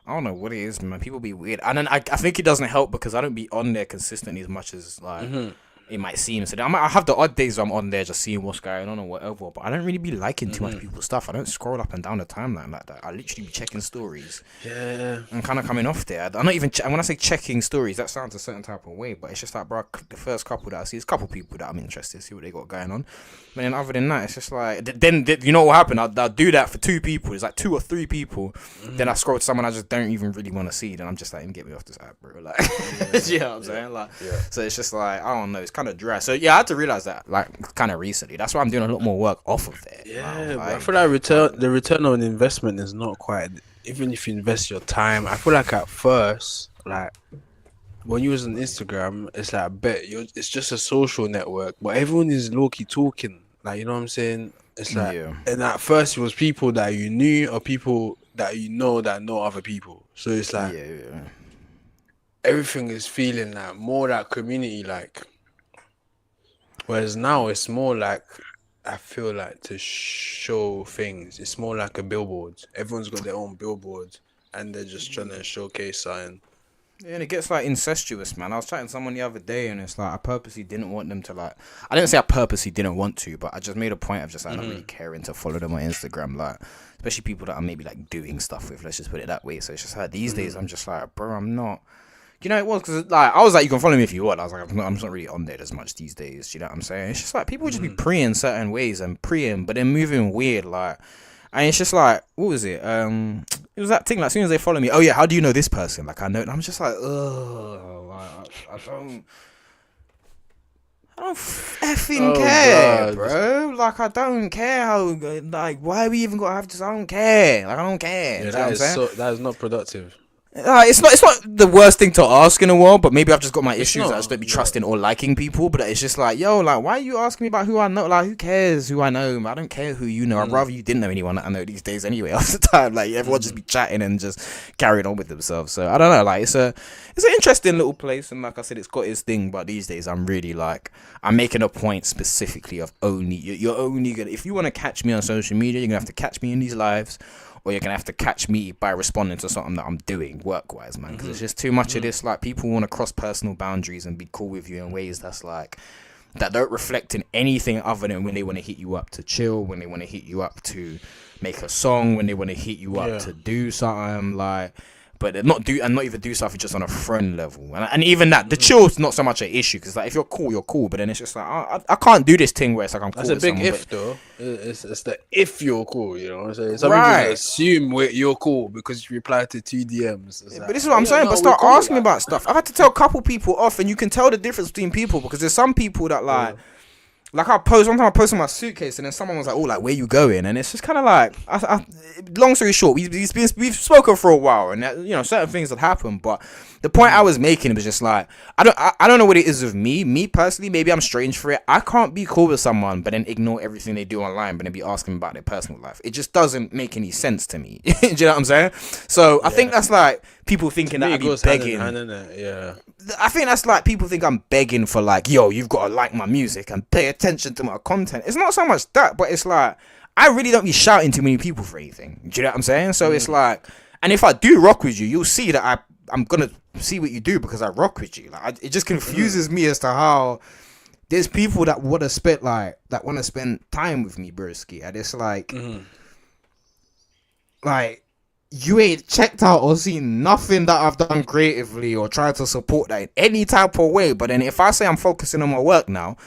I don't know what it is, man. People be weird, and then I think it doesn't help because I don't be on there consistently as much as like it might seem. So I have the odd days where I'm on there just seeing what's going on or whatever, but I don't really be liking too much people's stuff. I don't scroll up and down the timeline like that. I literally be checking stories. Yeah. I'm kind of coming off there. I'm not even. When I say checking stories, that sounds a certain type of way, but it's just like, bro, the first couple that I see, there's a couple people that I'm interested to see what they got going on. But then other than that, it's just like, then you know what happened? I'll do that for 2 people. It's like 2 or 3 people. Then I scroll to someone I just don't even really want to see. Then I'm just like, get me off this app, bro. Like, you know what I'm saying? Like, so it's just like, I don't know. It's kind of dry. So yeah, I had to realize that like kind of recently. That's why I'm doing a lot more work off of there. Yeah, like, I feel like the return on investment is not quite. Even if you invest your time, I feel like at first, like when you was on Instagram, it's like it's just a social network, but everyone is low key talking. Like, you know what I'm saying? It's like, and at first it was people that you knew or people that you know that know other people. So it's like everything is feeling like more like community like. Whereas now it's more like, I feel like to show things. It's more like a billboard. Everyone's got their own billboard and they're just trying to showcase something. Yeah, and it gets like incestuous, man. I was chatting to someone the other day and it's like I purposely didn't want them to like, I didn't say I purposely didn't want to, but I just made a point of just like not really caring to follow them on Instagram, like especially people that I'm maybe like doing stuff with, let's just put it that way. So it's just like these days I'm just like, bro, I'm not. You know, it was because like I was like, you can follow me if you want. I was like, I'm just not really on there as much these days. You know what I'm saying? It's just like people just be preying certain ways and preying, but then moving weird. Like, and it's just like, what was it? It was that thing. Like, as soon as they follow me, oh yeah, how do you know this person? Like, I know. And I'm just like, ugh, like, I don't effing care, God, bro. Like, I don't care how. Like, why we even gotta have this? I don't care. Like, I don't care. Yeah, that is not productive. It's not the worst thing to ask in the world, but maybe I've just got my issues that I just don't be trusting or liking people. But it's just like, yo, like, why are you asking me about who I know? Like, who cares who I know? I don't care who you know. I'd rather you didn't know anyone that I know these days anyway. Half the time, like, everyone just be chatting and just carrying on with themselves. So I don't know. Like, it's an interesting little place, and like I said, it's got its thing. But these days, I'm really like, I'm making a point specifically of you're only gonna, if you want to catch me on social media, you're gonna have to catch me in these lives. Or you're going to have to catch me by responding to something that I'm doing work-wise, man. Because it's just too much of this. Like, people want to cross personal boundaries and be cool with you in ways that's like, that don't reflect in anything other than when they want to hit you up to chill, when they want to hit you up to make a song, when they want to hit you up to do something, like... But not even do stuff just on a friend level, and even that the chill's not so much an issue because like if you're cool, you're cool. But then it's just like I can't do this thing where it's like I'm cool. That's a big if though. It's the if you're cool, you know. So some people assume you're cool because you reply to 2 DMs. Like, but this is what I'm saying. But start asking me about stuff. I've had to tell a couple people off, and you can tell the difference between people because there's some people that like. like one time I posted my suitcase and then someone was like, "Oh, like where you going?" And it's just kind of like, long story short, we've spoken for a while, and you know certain things have happened. But the point I was making was just like, I don't know what it is with me personally. Maybe I'm strange for it. I can't be cool with someone but then ignore everything they do online, but then be asking about their personal life. It just doesn't make any sense to me. Do you know what I'm saying? So I think that's like people thinking that I be begging. Yeah. I think that's like people think I'm begging for like, yo, you've got to like my music and pay attention to my content. It's not so much that, but it's like I really don't be shouting too many people for anything. Do you know what I'm saying? So it's like, and if I do rock with you, you'll see that I'm gonna see what you do because I rock with you. Like it just confuses me as to how there's people that want to spend time with me, broski, and it's like, like. You ain't checked out or seen nothing that I've done creatively or tried to support that in any type of way. But then if I say I'm focusing on my work now,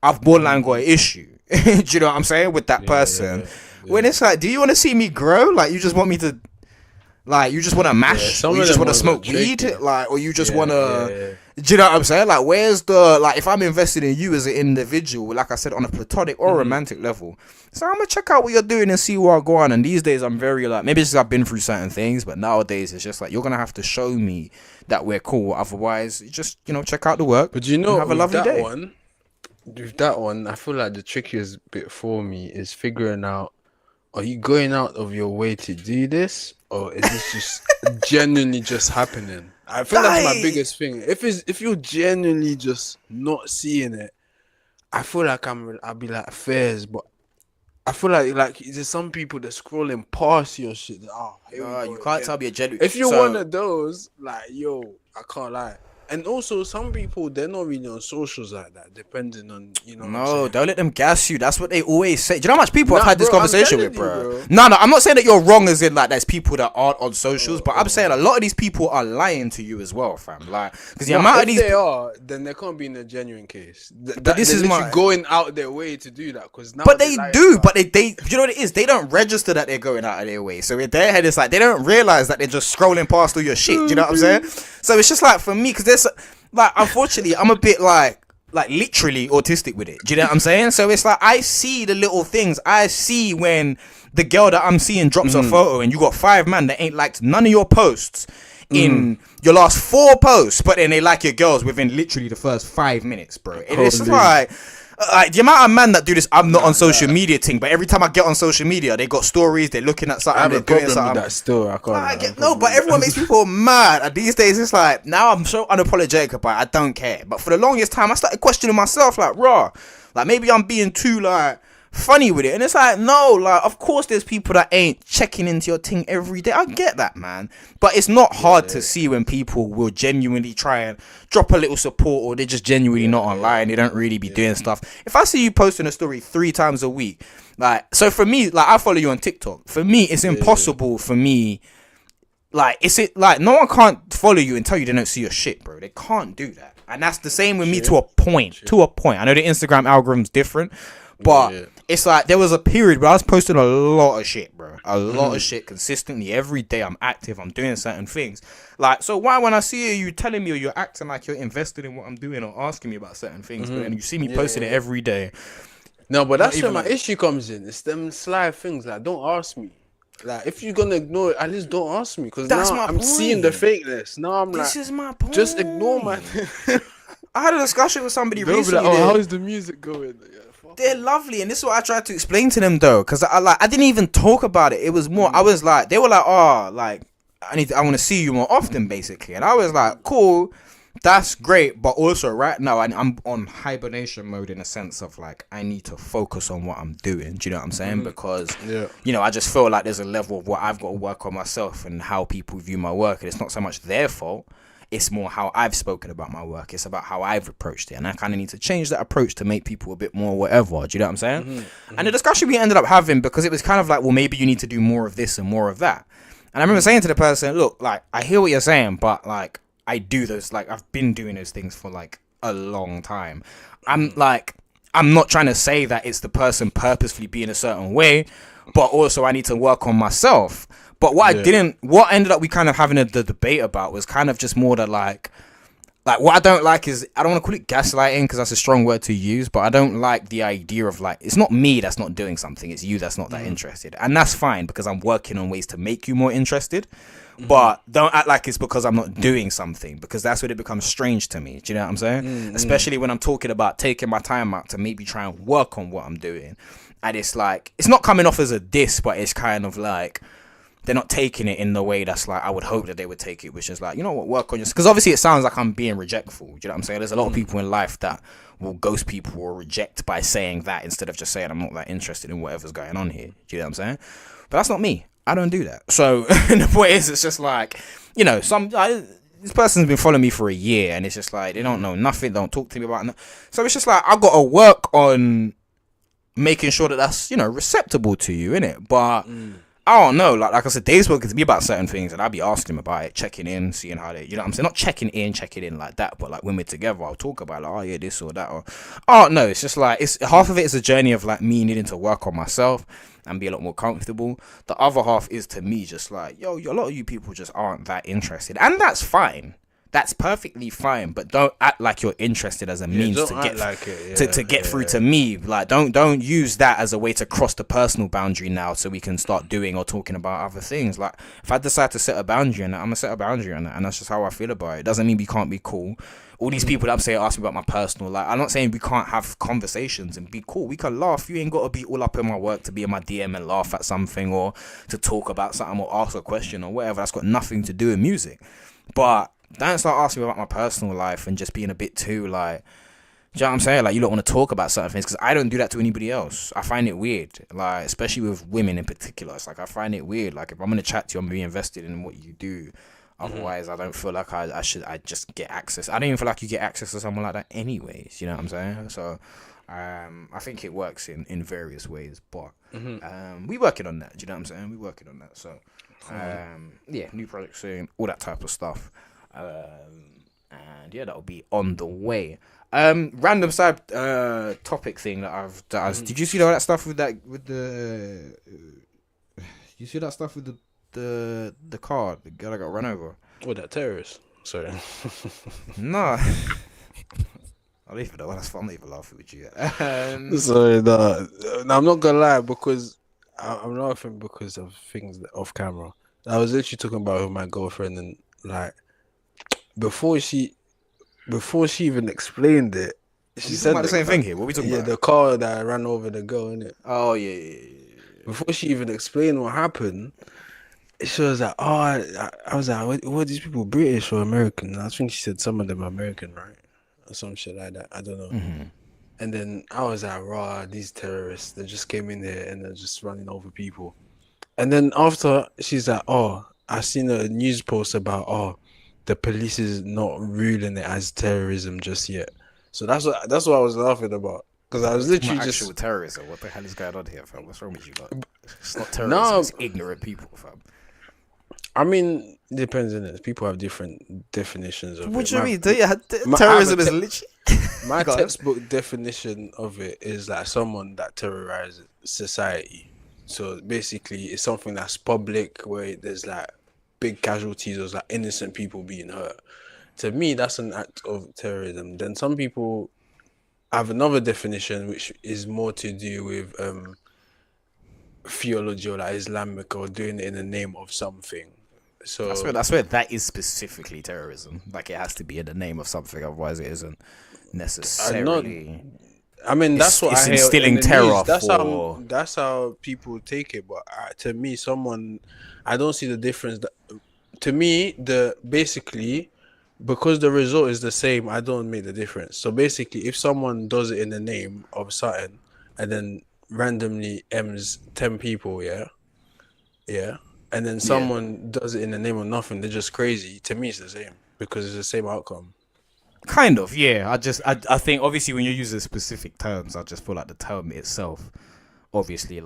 I've borderline got an issue. Do you know what I'm saying? With that person. Yeah. When it's like, do you want to see me grow? Like, you just want me to, like, you just want to mash? Or you just want to smoke weed? Like, or you just want to... Do you know what I'm saying? Like, where's the... Like, if I'm invested in you as an individual, like I said, on a platonic or romantic level, so I'm going to check out what you're doing and see where I go on. And these days, I'm very, like... Maybe it's just I've been through certain things, but nowadays, it's just like, you're going to have to show me that we're cool. Otherwise, just, you know, check out the work. But you know, have a lovely day. With that one, I feel like the trickiest bit for me is figuring out, are you going out of your way to do this? Or is this just genuinely just happening? I feel that's my biggest thing. If you're genuinely just not seeing it, I feel like I'll be like fairs, but I feel like there's some people that scrolling past your shit. You can't tell me a genuine. If you're one of those, like, yo, I can't lie. And also, some people, they're not really on socials like that, depending on, you know. No, don't let them gas you. That's what they always say. Do you know how much people I've had this conversation with, bro? No, I'm not saying that you're wrong as in, like, there's people that aren't on socials, but I'm saying a lot of these people are lying to you as well, fam. Like, because the amount of these... If they are, then they can't be in a genuine case. But this is going out their way to do that, because now... But they do, but they... You know what it is? They don't register that they're going out of their way. So in their head, it's like, they don't realize that they're just scrolling past all your shit. Do you know what I'm saying? So it's just like, for me, because there's... Like, unfortunately, I'm a bit like literally autistic with it. Do you know what I'm saying? So it's like, I see the little things. I see when the girl that I'm seeing drops a photo and you got 5 man that ain't liked none of your posts in your last 4 posts, but then they like your girls within literally the first 5 minutes, bro. And it's just like the amount of man that do this, I'm not on social media thing, but every time I get on social media, they got stories, they're looking at something, they're doing something. With that still, I can't. But everyone makes people mad. And these days, it's like, now I'm so unapologetic about it, I don't care. But for the longest time, I started questioning myself, like, raw, like maybe I'm being too like funny with it. And it's like, no, like, of course there's people that ain't checking into your thing every day. I get that, man, but it's not hard to see when people will genuinely try and drop a little support, or they're just genuinely not online, they don't really be doing stuff. If I see you posting a story 3 times a week, like, so for me, like, I follow you on TikTok, for me it's impossible for me, like, no one can't follow you and tell you they don't see your shit, bro. They can't do that. And that's the same with me to a point. I know the Instagram algorithm's different, but it's like, there was a period where I was posting a lot of shit, bro. A lot of shit consistently. Every day I'm active. I'm doing certain things. Like, so why when I see you telling me, or you're acting like you're invested in what I'm doing or asking me about certain things, but then you see me posting it every day. No, but that's where my issue comes in. It's them sly things. Like, don't ask me. Like, if you're gonna ignore it, at least don't ask me. Because now I'm seeing the fakeness. Now I'm like, this is my point. Just ignore my... I had a discussion with somebody recently. Like, how's the music going? They're lovely, and this is what I tried to explain to them though, because I didn't even talk about it. It was more, I was like, they were like, oh, like, I want to see you more often, basically. And I was like, cool, that's great, but also right now I'm on hibernation mode, in a sense of like, I need to focus on what I'm doing. Do you know what I'm saying? Because you know, I just feel like there's a level of what I've got to work on myself and how people view my work, and it's not so much their fault. It's more how I've spoken about my work. It's about how I've approached it. And I kind of need to change that approach to make people a bit more whatever. Do you know what I'm saying? And the discussion we ended up having, because it was kind of like, well, maybe you need to do more of this and more of that. And I remember saying to the person, look, like, I hear what you're saying, but like, I do those, like, I've been doing those things for like a long time. I'm not trying to say that it's the person purposefully being a certain way, but also I need to work on myself. But what ended up we kind of having the debate about was kind of just more that, like, like, what I don't like is, I don't want to call it gaslighting because that's a strong word to use, but I don't like the idea of like, it's not me that's not doing something, it's you that's not that interested. And that's fine because I'm working on ways to make you more interested. But don't act like it's because I'm not doing something, because that's when it becomes strange to me. Do you know what I'm saying? Especially when I'm talking about taking my time out to maybe try and work on what I'm doing. And it's like, it's not coming off as a diss, but it's kind of like, they're not taking it in the way that's like I would hope that they would take it, which is like, you know what, work on yourself. Because obviously it sounds like I'm being rejectful. Do you know what I'm saying? There's a lot of people in life that will ghost people or reject by saying that instead of just saying I'm not that interested in whatever's going on here. Do you know what I'm saying? But that's not me. I don't do that. So the point is, it's just like, you know, this person's been following me for a year and it's just like, they don't know nothing, don't talk to me about nothing. So it's just like, I've got to work on making sure that that's, you know, receptible to you, innit? But I don't know, like I said, Dave's spoken to me about certain things and I'll be asking him about it, checking in, seeing how they, you know what I'm saying? Not checking in like that, but like when we're together, I'll talk about like, oh yeah, this or that, or, oh no, it's just like, it's half of it is a journey of like me needing to work on myself and be a lot more comfortable. The other half is to me just like, yo, a lot of you people just aren't that interested, and that's fine. That's perfectly fine, but don't act like you're interested as a means to get to get through to me. Like, don't use that as a way to cross the personal boundary now, so we can start doing or talking about other things. Like, if I decide to set a boundary on that, I'm gonna set a boundary on that, and that's just how I feel about it. Doesn't mean we can't be cool. All these people that I'm saying ask me about my personal, like, I'm not saying we can't have conversations and be cool. We can laugh. You ain't got to be all up in my work to be in my DM and laugh at something or to talk about something or ask a question or whatever. That's got nothing to do with music. But don't start asking me about my personal life and just being a bit too like, do you know what I'm saying? Like, you don't want to talk about certain things, because I don't do that to anybody else. I find it weird, like, especially with women in particular. It's like, I find it weird. Like, if I'm going to chat to you, I'm going to be invested in what you do. Otherwise, I don't feel like I just get access. I don't even feel like you get access to someone like that anyways. You know what I'm saying? So, I think it works in various ways, but we working on that. Do you know what I'm saying? We working on that. So, yeah, new project soon, all that type of stuff. And yeah, that'll be on the way. Random side topic thing that I've did you see all that stuff with the you see that stuff with the car, the girl that got run over? Oh, that terrorist. Sorry. No. I'll leave it though. That's fun. I'm not even laughing with you. Sorry, no, I'm not gonna lie, because I'm laughing because of things that off camera. I was literally talking about with my girlfriend, and like, before she even explained it, she said the same thing here. What are we talking about? Yeah, the car that ran over the girl, innit? Oh yeah. Before she even explained what happened, she was like, "Oh," I was like, "What are these people, British or American?" I think she said some of them are American, right, or some shit like that. I don't know. And then I was like, "Raw, these terrorists, they just came in here and they're just running over people." And then after, she's like, "Oh, I seen a news post about the police is not ruling it as terrorism just yet." So that's what I was laughing about, because I was literally not just actual terrorism. What the hell is going on here, fam? What's wrong with you, lot? It's not terrorism. It's ignorant people, fam. I mean, it depends on it. People have different definitions of what it. Do you mean? Terrorism is literally my textbook definition of it is like someone that terrorizes society. So basically, it's something that's public, where there's like big casualties, or like innocent people being hurt. To me, that's an act of terrorism. Then some people have another definition, which is more to do with theology or like Islamic, or doing it in the name of something. So that's where that is specifically terrorism. Like, it has to be in the name of something, otherwise it isn't necessarily. I mean, that's what I hear. Instilling terror. That's how people take it. But to me, I don't see the difference. To me, basically, because the result is the same, I don't make the difference. So basically, if someone does it in the name of something and then randomly M's 10 people, yeah, and then someone does it in the name of nothing, they're just crazy. To me, it's the same, because it's the same outcome. Kind of, yeah. I think obviously when you're using specific terms, I just feel like the term itself, obviously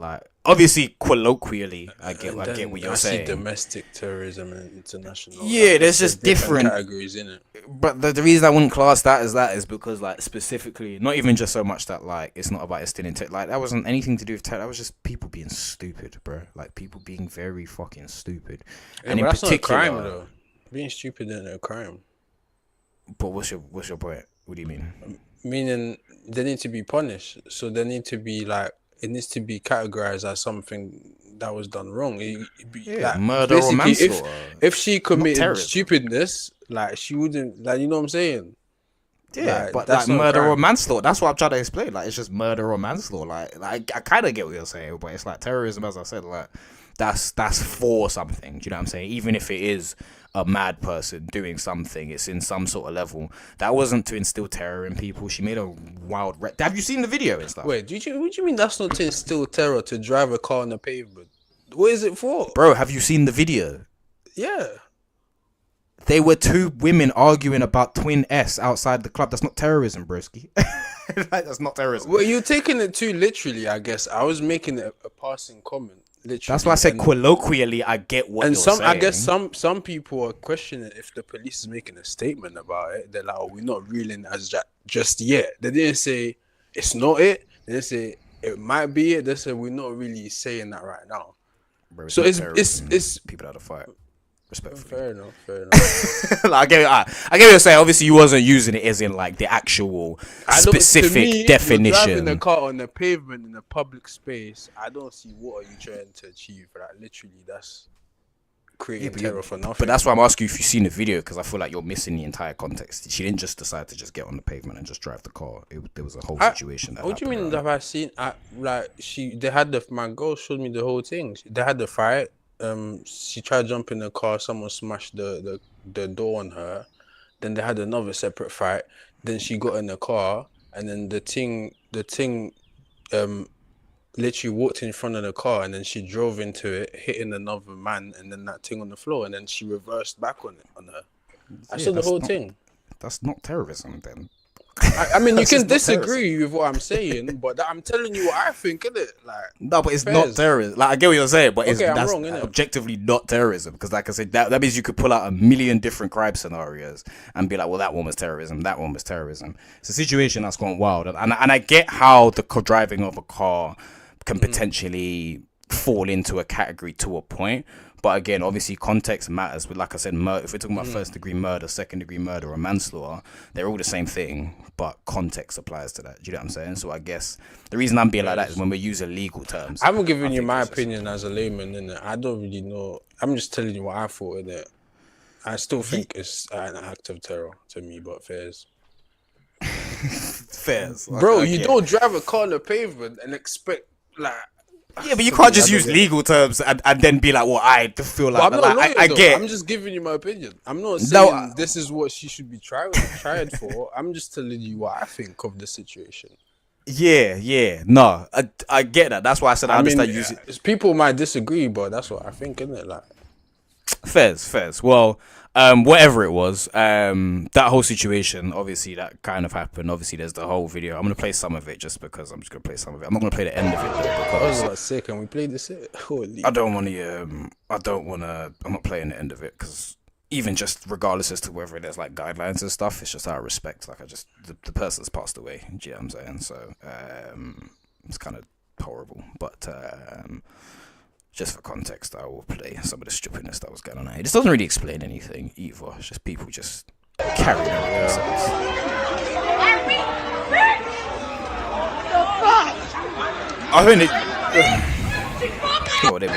colloquially, I get what you're saying. I see domestic terrorism and international. Yeah, there's just different categories in it. But the reason I wouldn't class that is because, like, specifically, not even just so much that, like, it's not about instilling terror. Like, that wasn't anything to do with terror. That was just people being stupid, bro. Like, people being very fucking stupid. Yeah, and in particular, not a crime though. Being stupid isn't a crime. But But what's your point? What do you mean? Meaning they need to be punished. So they need to be like, it needs to be categorized as something that was done wrong. Like, murder or manslaughter. If she committed stupidness, like she wouldn't, like, you know what I'm saying? Yeah, like, but that's like murder crime. or manslaughter. That's what I'm trying to explain. Like, it's just murder or manslaughter. Like I kind of get what you're saying, but it's like terrorism, as I said. Like, that's for something. Do you know what I'm saying? Even if it is a mad person doing something, it's in some sort of level. That wasn't to instill terror in people. She made a wild. Have you seen the video and stuff? Wait, what do you mean that's not to instill terror, to drive a car on the pavement? What is it for? Bro, have you seen the video? Yeah. They were two women arguing about twin S outside the club. That's not terrorism, broski. That's not terrorism. Well, you're taking it too literally, I guess. I was making it a passing comment. Literally. That's why I said colloquially. I get what you're saying. I guess some people are questioning if the police is making a statement about it. They're like, "Oh, we're not reeling as just yet." They didn't say it's not it. They didn't say it might be it. They said we're not really saying that right now. Bro, so it's people out of fight. Respectfully. Fair enough. Like, I get what you're saying. Obviously, you wasn't using it as in like the actual specific definition. Driving a car on the pavement in a public space, I don't see what are you trying to achieve. Like, literally, that's creating terror for nothing. But that's why I'm asking you if you've seen the video, because I feel like you're missing the entire context. She didn't just decide to just get on the pavement and just drive the car. There was a whole situation. What do you mean? Have I seen? They had my girl showed me the whole thing. They had the fight. She tried to jump in the car. Someone smashed the door on her. Then they had another separate fight. Then she got in the car, and then the thing literally walked in front of the car, and then she drove into it, hitting another man, and then that thing on the floor, and then she reversed back on her. I saw the whole thing. That's not terrorism, then. I mean, you can disagree with what I'm saying, but I'm telling you what I think, innit? Like, no, but it's not terrorism. Like, I get what you're saying, but that's wrong, objectively not terrorism. Because, like I said, that means you could pull out a million different crime scenarios and be like, well, that one was terrorism, that one was terrorism. It's a situation that's gone wild, and I get how the driving of a car can potentially fall into a category to a point. But again, obviously, context matters. But like I said, if we're talking about first-degree murder, second-degree murder, or manslaughter, they're all the same thing, but context applies to that. Do you know what I'm saying? So I guess the reason I'm being like that is when we use legal terms. I'm giving you my opinion as a layman, innit? I don't really know. I'm just telling you what I thought, innit? I still think it's an act of terror to me, but fairs. Fairs. Bro, you don't drive a car on the pavement and expect, like... Yeah, but you can't just use legal terms and then be like, well, I feel like... Well, I'm not I get... I'm just giving you my opinion. I'm not saying this is what she should be tried for. I'm just telling you what I think of the situation. Yeah. No, I get that. That's why I said I understand using... People might disagree, but that's what I think, isn't it? Like... Fairs. Well, whatever it was, that whole situation, obviously that kind of happened. Obviously there's the whole video. I'm going to play some of it just because I'm just going to play some of it. I'm not going to play the end of it though, because... I was sick and we played this it. Holy. I'm not playing the end of it because even just regardless as to whether there's like guidelines and stuff, it's just out of respect. Like the person's passed away. Do you know what I'm saying? So, it's kind of horrible, but, just for context, I will play some of the stupidness that was going on here. This doesn't really explain anything either. It's just people just carrying on themselves. I think there we go.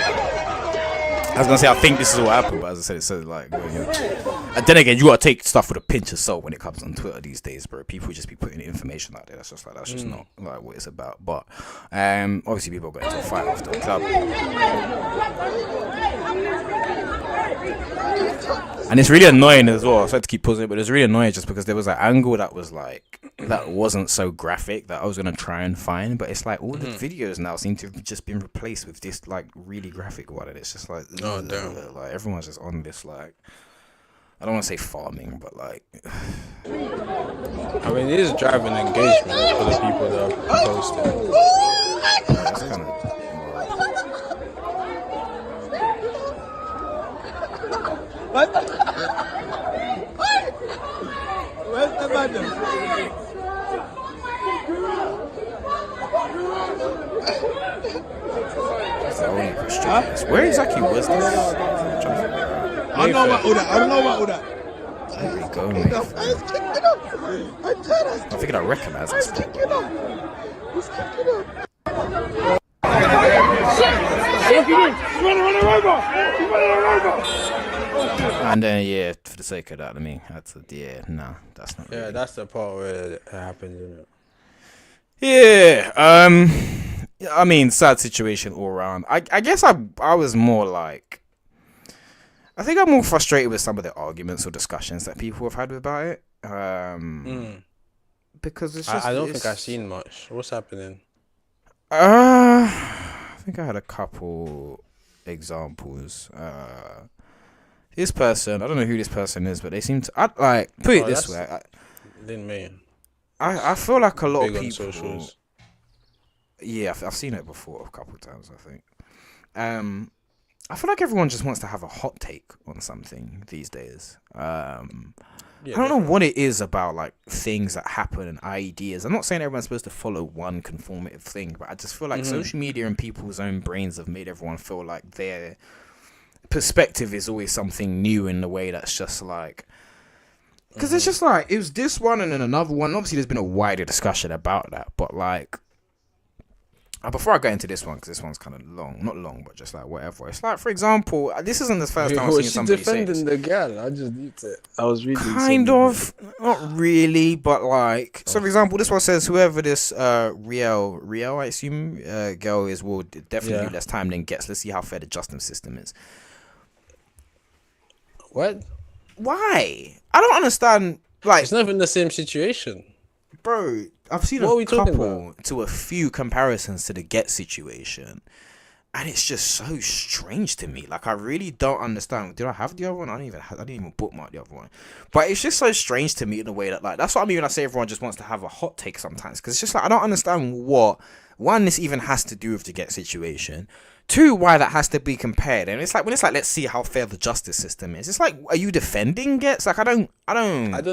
I was gonna say I think this is what happened, but as I said, it says like, and then again, you gotta take stuff with a pinch of salt when it comes on Twitter these days, bro. People just be putting information out there. That's just not like what it's about. But obviously, people got into a fight after the club, and it's really annoying as well. I tried to keep pausing it, but it's really annoying just because there was an angle that was like that wasn't so graphic that I was gonna try and find, but it's like all the videos now seem to have just been replaced with this like really graphic one, and it's just like, like everyone's just on this like, I don't want to say farming, but like, I mean, it is driving engagement for the people that are posting. It's kind of. What? Where's the madam? That's the only question. Where exactly was this? I don't know about that. go, mate. He's kicking up. I tell us. I think I recognise that He's spot. kicking up. He's kicking up. And then yeah, for the sake of that, I mean, that's not. Yeah, Really. that's the part where it happens, isn't it? Yeah. I mean, sad situation all around. I guess I was more like, I think I'm more frustrated with some of the arguments or discussions that people have had about it. Because it's just, I don't think I've seen much. What's happening? I think I had a couple examples. This person, I don't know who this person is, but they seem to put it this way. Didn't mean. I feel like a lot Big of on people. socials. Yeah, I've seen it before a couple of times, I think. I feel like everyone just wants to have a hot take on something these days. I don't know what it is about like things that happen and ideas. I'm not saying everyone's supposed to follow one conformative thing, but I just feel like social media and people's own brains have made everyone feel like their perspective is always something new in the way that's just like, because it's just like, it was this one and then another one. Obviously there's been a wider discussion about that, but like, before I go into this one, because this one's kind of long, not long, but just like whatever. It's like, for example, this isn't the first time I've seen somebody say this. Was she defending the girl? I just need it. I was reading. Kind of, not really, but like, so for example, this one says whoever this Rielle, I assume, girl is, will definitely do less time than gets. Let's see how fair the justice system is. What? Why? I don't understand. Like, It's not even the same situation. bro, I've seen What are we a talking couple to a few comparisons to the Get situation, and it's just so strange to me. Like, I really don't understand. Did I have the other one? I didn't even bookmark the other one. But it's just so strange to me in a way that, like, that's what I mean when I say everyone just wants to have a hot take sometimes. Because it's just like, I don't understand what, one, this even has to do with the Get situation. Two, why that has to be compared. And it's like, when it's like, let's see how fair the justice system is. It's like, are you defending Gets? Like, I don't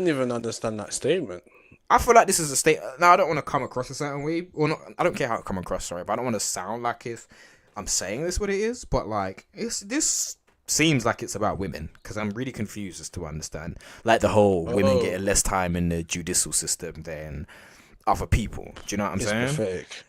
even understand that statement. I feel like this is a state. Now, I don't want to come across a certain way, or not. I don't care how it come across. Sorry, but I don't want to sound like if I'm saying this what it is. But like, this seems like it's about women, because I'm really confused as to understand like the whole women getting less time in the judicial system than other people. Do you know what I'm saying? Pathetic.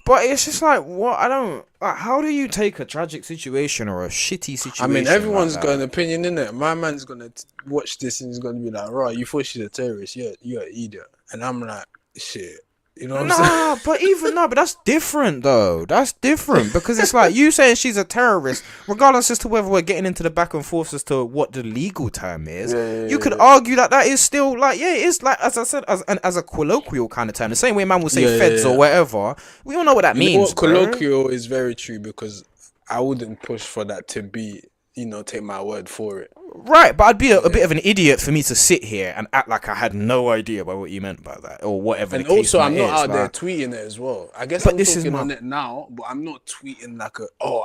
But it's just like, what? I don't. Like, how do you take a tragic situation or a shitty situation? I mean, everyone's like got an opinion in it. My man's gonna watch this and he's gonna be like, "Right, you thought she's a terrorist? Yeah, you're an idiot." And I'm like, "Shit." You know what I'm saying? But that's different though. That's different, because it's like you saying she's a terrorist, regardless as to whether we're getting into the back and forth as to what the legal term is. You could argue that is still like, it is like, as I said, as a colloquial kind of term, the same way man will say feds or whatever. We all know what that means. Colloquial is very true, because I wouldn't push for that to be, take my word for it. Right, but I'd be a bit of an idiot for me to sit here and act like I had no idea about what you meant by that, or whatever. And the case also, I'm not is, out there like, tweeting it as well. I guess but I'm this talking is on it now, but I'm not tweeting like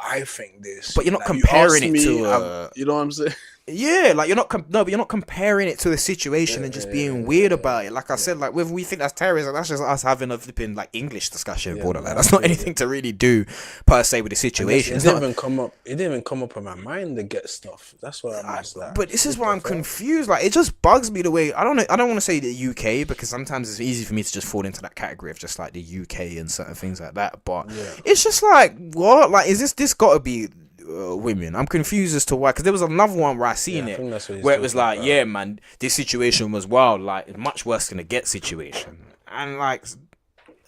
I think this. But you're not like, comparing it to you know what I'm saying? Yeah, like you're not but you're not comparing it to the situation and just being weird about it. Like I said, like whether we think that's terrorism, that's just us having a flipping like English discussion. That's not anything to really do per se with the situation. It didn't even come up. It didn't even come up in my mind to get stuff. That's what I'm just like. But this is why I'm confused. Like, it just bugs me the way I don't want to say the UK, because sometimes it's easy for me to just fall into that category of just like the UK and certain things like that. But it's just like, what? Like, is this got to be women? I'm confused as to why, because there was another one where I seen it where it was like, yeah man, this situation was wild, like much worse than a Get situation, and like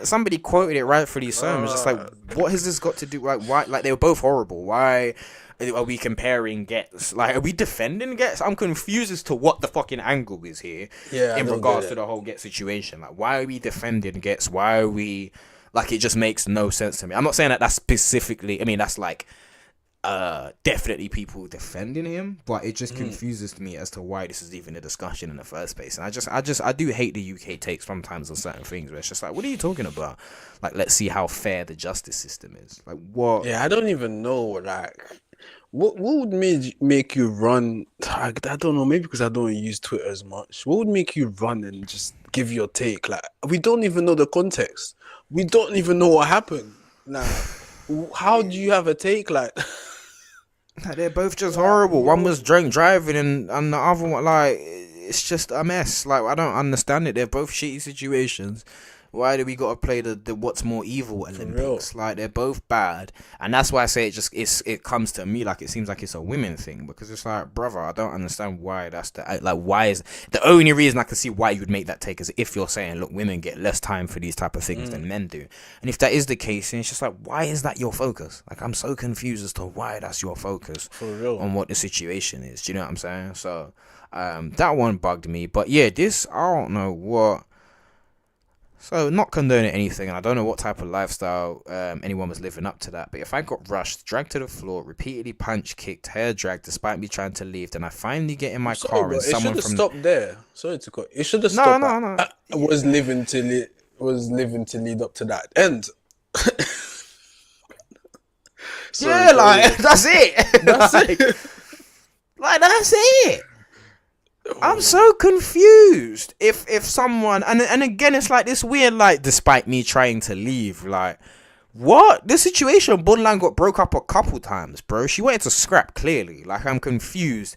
somebody quoted it rightfully so. It was just like, what has this got to do? Like, why? Like, they were both horrible. Why are we comparing Gets? Like, are we defending Gets? I'm confused as to what the fucking angle is here in regards to the whole Get situation. Like, why are we defending Gets? Why are we, like, it just makes no sense to me. I'm not saying that that's specifically, I mean, that's like definitely people defending him, but it just confuses me as to why this is even a discussion in the first place. And I do hate the UK takes sometimes on certain things where it's just like, what are you talking about? Like, let's see how fair the justice system is. Like, what? Yeah, I don't even know, like, what would make you run? I don't know, maybe because I don't use Twitter as much. What would make you run and just give your take? Like, we don't even know the context. We don't even know what happened. Like, how do you have a take like? They're both just horrible. One was drunk driving, and the other one, like, it's just a mess. Like, I don't understand it. They're both shitty situations. Why do we gotta play the what's more evil Olympics? Like, they're both bad, and that's why I say it comes to me like it seems like it's a women thing, because it's like, brother, I don't understand why that's why is the only reason I can see why you would make that take is if you're saying, look, women get less time for these type of things than men do, and if that is the case, then it's just like, why is that your focus? Like, I'm so confused as to why that's your focus on what the situation is. Do you know what I'm saying? So that one bugged me, but yeah, this, I don't know what. So, not condoning anything, and I don't know what type of lifestyle anyone was living up to that, but if I got rushed, dragged to the floor, repeatedly punch kicked, hair dragged despite me trying to leave, then I finally get in my car and someone from... It should have stopped there. Sorry to cut. It should have stopped. No. Was living to lead up to that end. Yeah, like, that's it. That's it. Like, that's it. I'm so confused. If someone and again, it's like this weird, like, despite me trying to leave, like, what? This situation, Borderline got broke up a couple times, bro. She wanted to scrap, clearly. Like, I'm confused.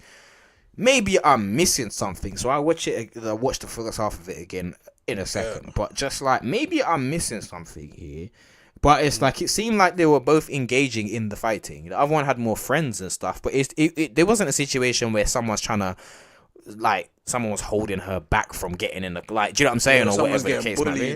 Maybe I'm missing something, so I'll watch the first half of it again in a second. But just like, maybe I'm missing something here. But it's like, it seemed like they were both engaging in the fighting. The other one had more friends and stuff, but there wasn't a situation where someone's trying to, like, someone was holding her back from getting in the, like, do you know what I'm saying, or whatever the case might be.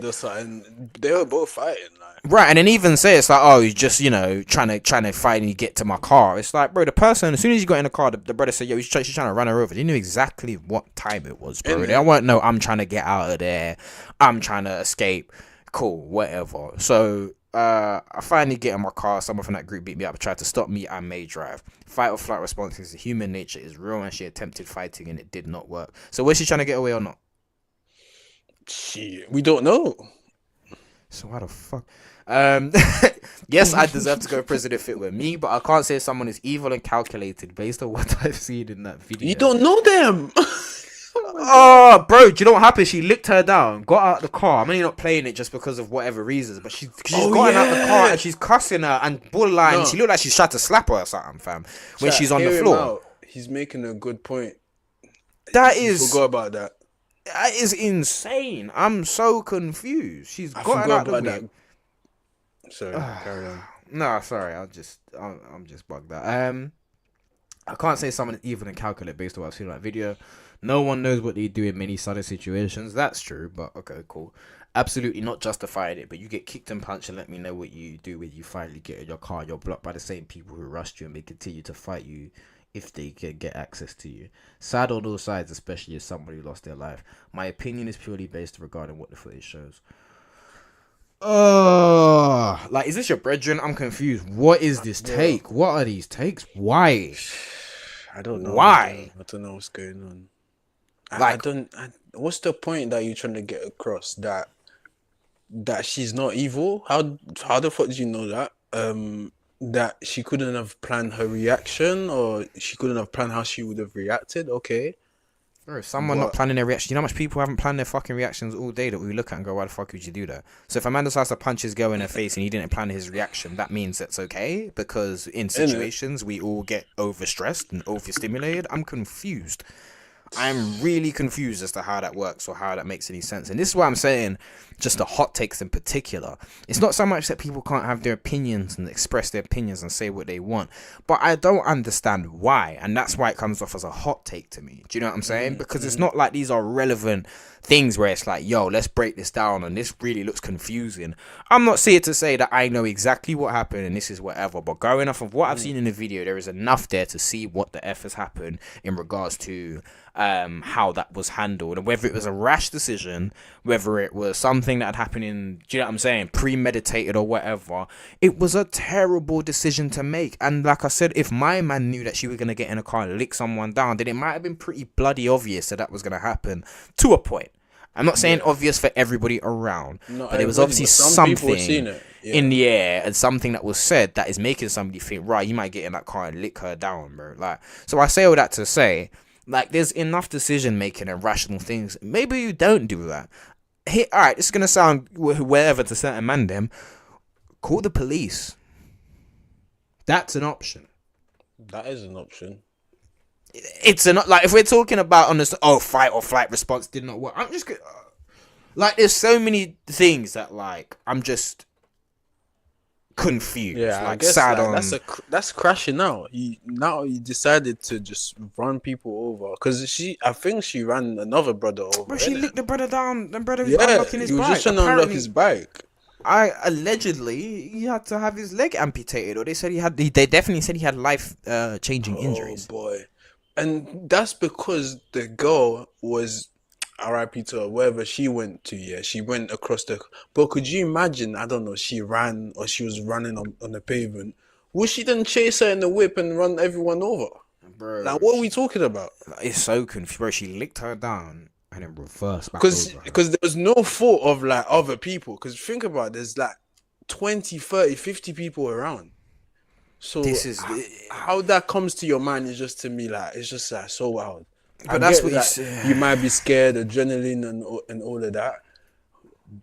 They were both fighting, like. Right, and then even say it's like, oh, you just, you know, trying to fight and you get to my car. It's like, bro, the person, as soon as you got in the car, the brother said, yo, she's trying to run her over. They knew exactly what time it was, bro. They weren't, no, I'm trying to get out of there, I'm trying to escape, cool, whatever. So I finally get in my car. Someone from that group beat me up, tried to stop me. I may drive. Fight or flight response is human nature, is real, and she attempted fighting and it did not work. So was she trying to get away or not? Shit, we don't know. So why the fuck? Yes, I deserve to go to prison if it were me, but I can't say someone is evil and calculated based on what I've seen in that video. You don't know them. Oh, bro, do you know what happened? She licked her down, got out the car. I'm only not playing it just because of whatever reasons, but she's gotten out the car and she's cussing her and borderline. No. She looked like she's trying to slap her or something, fam, when she's on the floor. He's making a good point. That you forgot about that. That is insane. I'm so confused. She's gotten out the way. Sorry, carry on. No, sorry. I'm just bugged out. I can't say someone is evil and calculate based on what I've seen in that video. No one knows what they do in many sudden situations. That's true, but okay, cool. Absolutely not justifying it, but you get kicked and punched and let me know what you do when you finally get in your car. You're blocked by the same people who rushed you and they continue to fight you if they can get access to you. Sad on all sides, especially as somebody who lost their life. My opinion is purely based regarding what the footage shows. Like, is this your brethren? I'm confused. What is this take? What are these takes? Why? I don't know. Why? I don't know what's going on. Like, what's the point that you're trying to get across? That she's not evil? How the fuck did you know that? That she couldn't have planned her reaction, or she couldn't have planned how she would have reacted? Okay. Bro, someone not planning their reaction. You know how much people haven't planned their fucking reactions all day that we look at and go, why the fuck would you do that? So if a man decides to punch his girl in her face and he didn't plan his reaction, that means that's okay? Because in situations we all get overstressed and overstimulated. I'm confused. I'm really confused as to how that works or how that makes any sense. And this is why I'm saying, just the hot takes in particular. It's not so much that people can't have their opinions and express their opinions and say what they want, but I don't understand why. And that's why it comes off as a hot take to me. Do you know what I'm saying? Because it's not like these are relevant things where it's like, yo, let's break this down and this really looks confusing. I'm not here to say that I know exactly what happened and this is whatever, but going off of what I've seen in the video, there is enough there to see what the F has happened in regards to how that was handled, and whether it was a rash decision, whether it was something that had happened in, do you know what I'm saying, premeditated or whatever. It was a terrible decision to make. And like I said, if my man knew that she was going to get in a car and lick someone down, then it might have been pretty bloody obvious that was going to happen to a point. I'm not saying obvious for everybody around, but there was obviously something in the air and something that was said that is making somebody think, right, you might get in that car and lick her down, bro. Like, so I say all that to say, like, there's enough decision making and rational things. Maybe you don't do that. Hey, all right, this is gonna sound whatever to certain man them. Call the police. That's an option. That is an option. it's not like if we're talking about on this fight or flight response did not work. I'm just like there's so many things that like I'm just confused. Yeah, I like guess sad like, on. that's crashing out. You decided to just run people over because I think she ran another brother over. Bro, she licked the brother down. The brother was Yeah, unlocking his he was bike. just trying to unlock his bike. Allegedly he had to have his leg amputated, or they said they definitely said he had life changing injuries. Oh boy, and that's because the girl was R.I.P. to her, wherever she went to. Yeah, she went across the. But could you imagine? I don't know. She ran or she was running on the pavement. Would she then chase her in the whip and run everyone over? Bro, Like, what are we talking about? it's so confused. Bro, she licked her down and then reversed back Because over. there was no thought of like other people. Because think about it, there's like 20, 30, 50 people around. So This is how that comes to your mind is just to me like it's just like so wild. But that's what you say. You might be scared, adrenaline and all of that,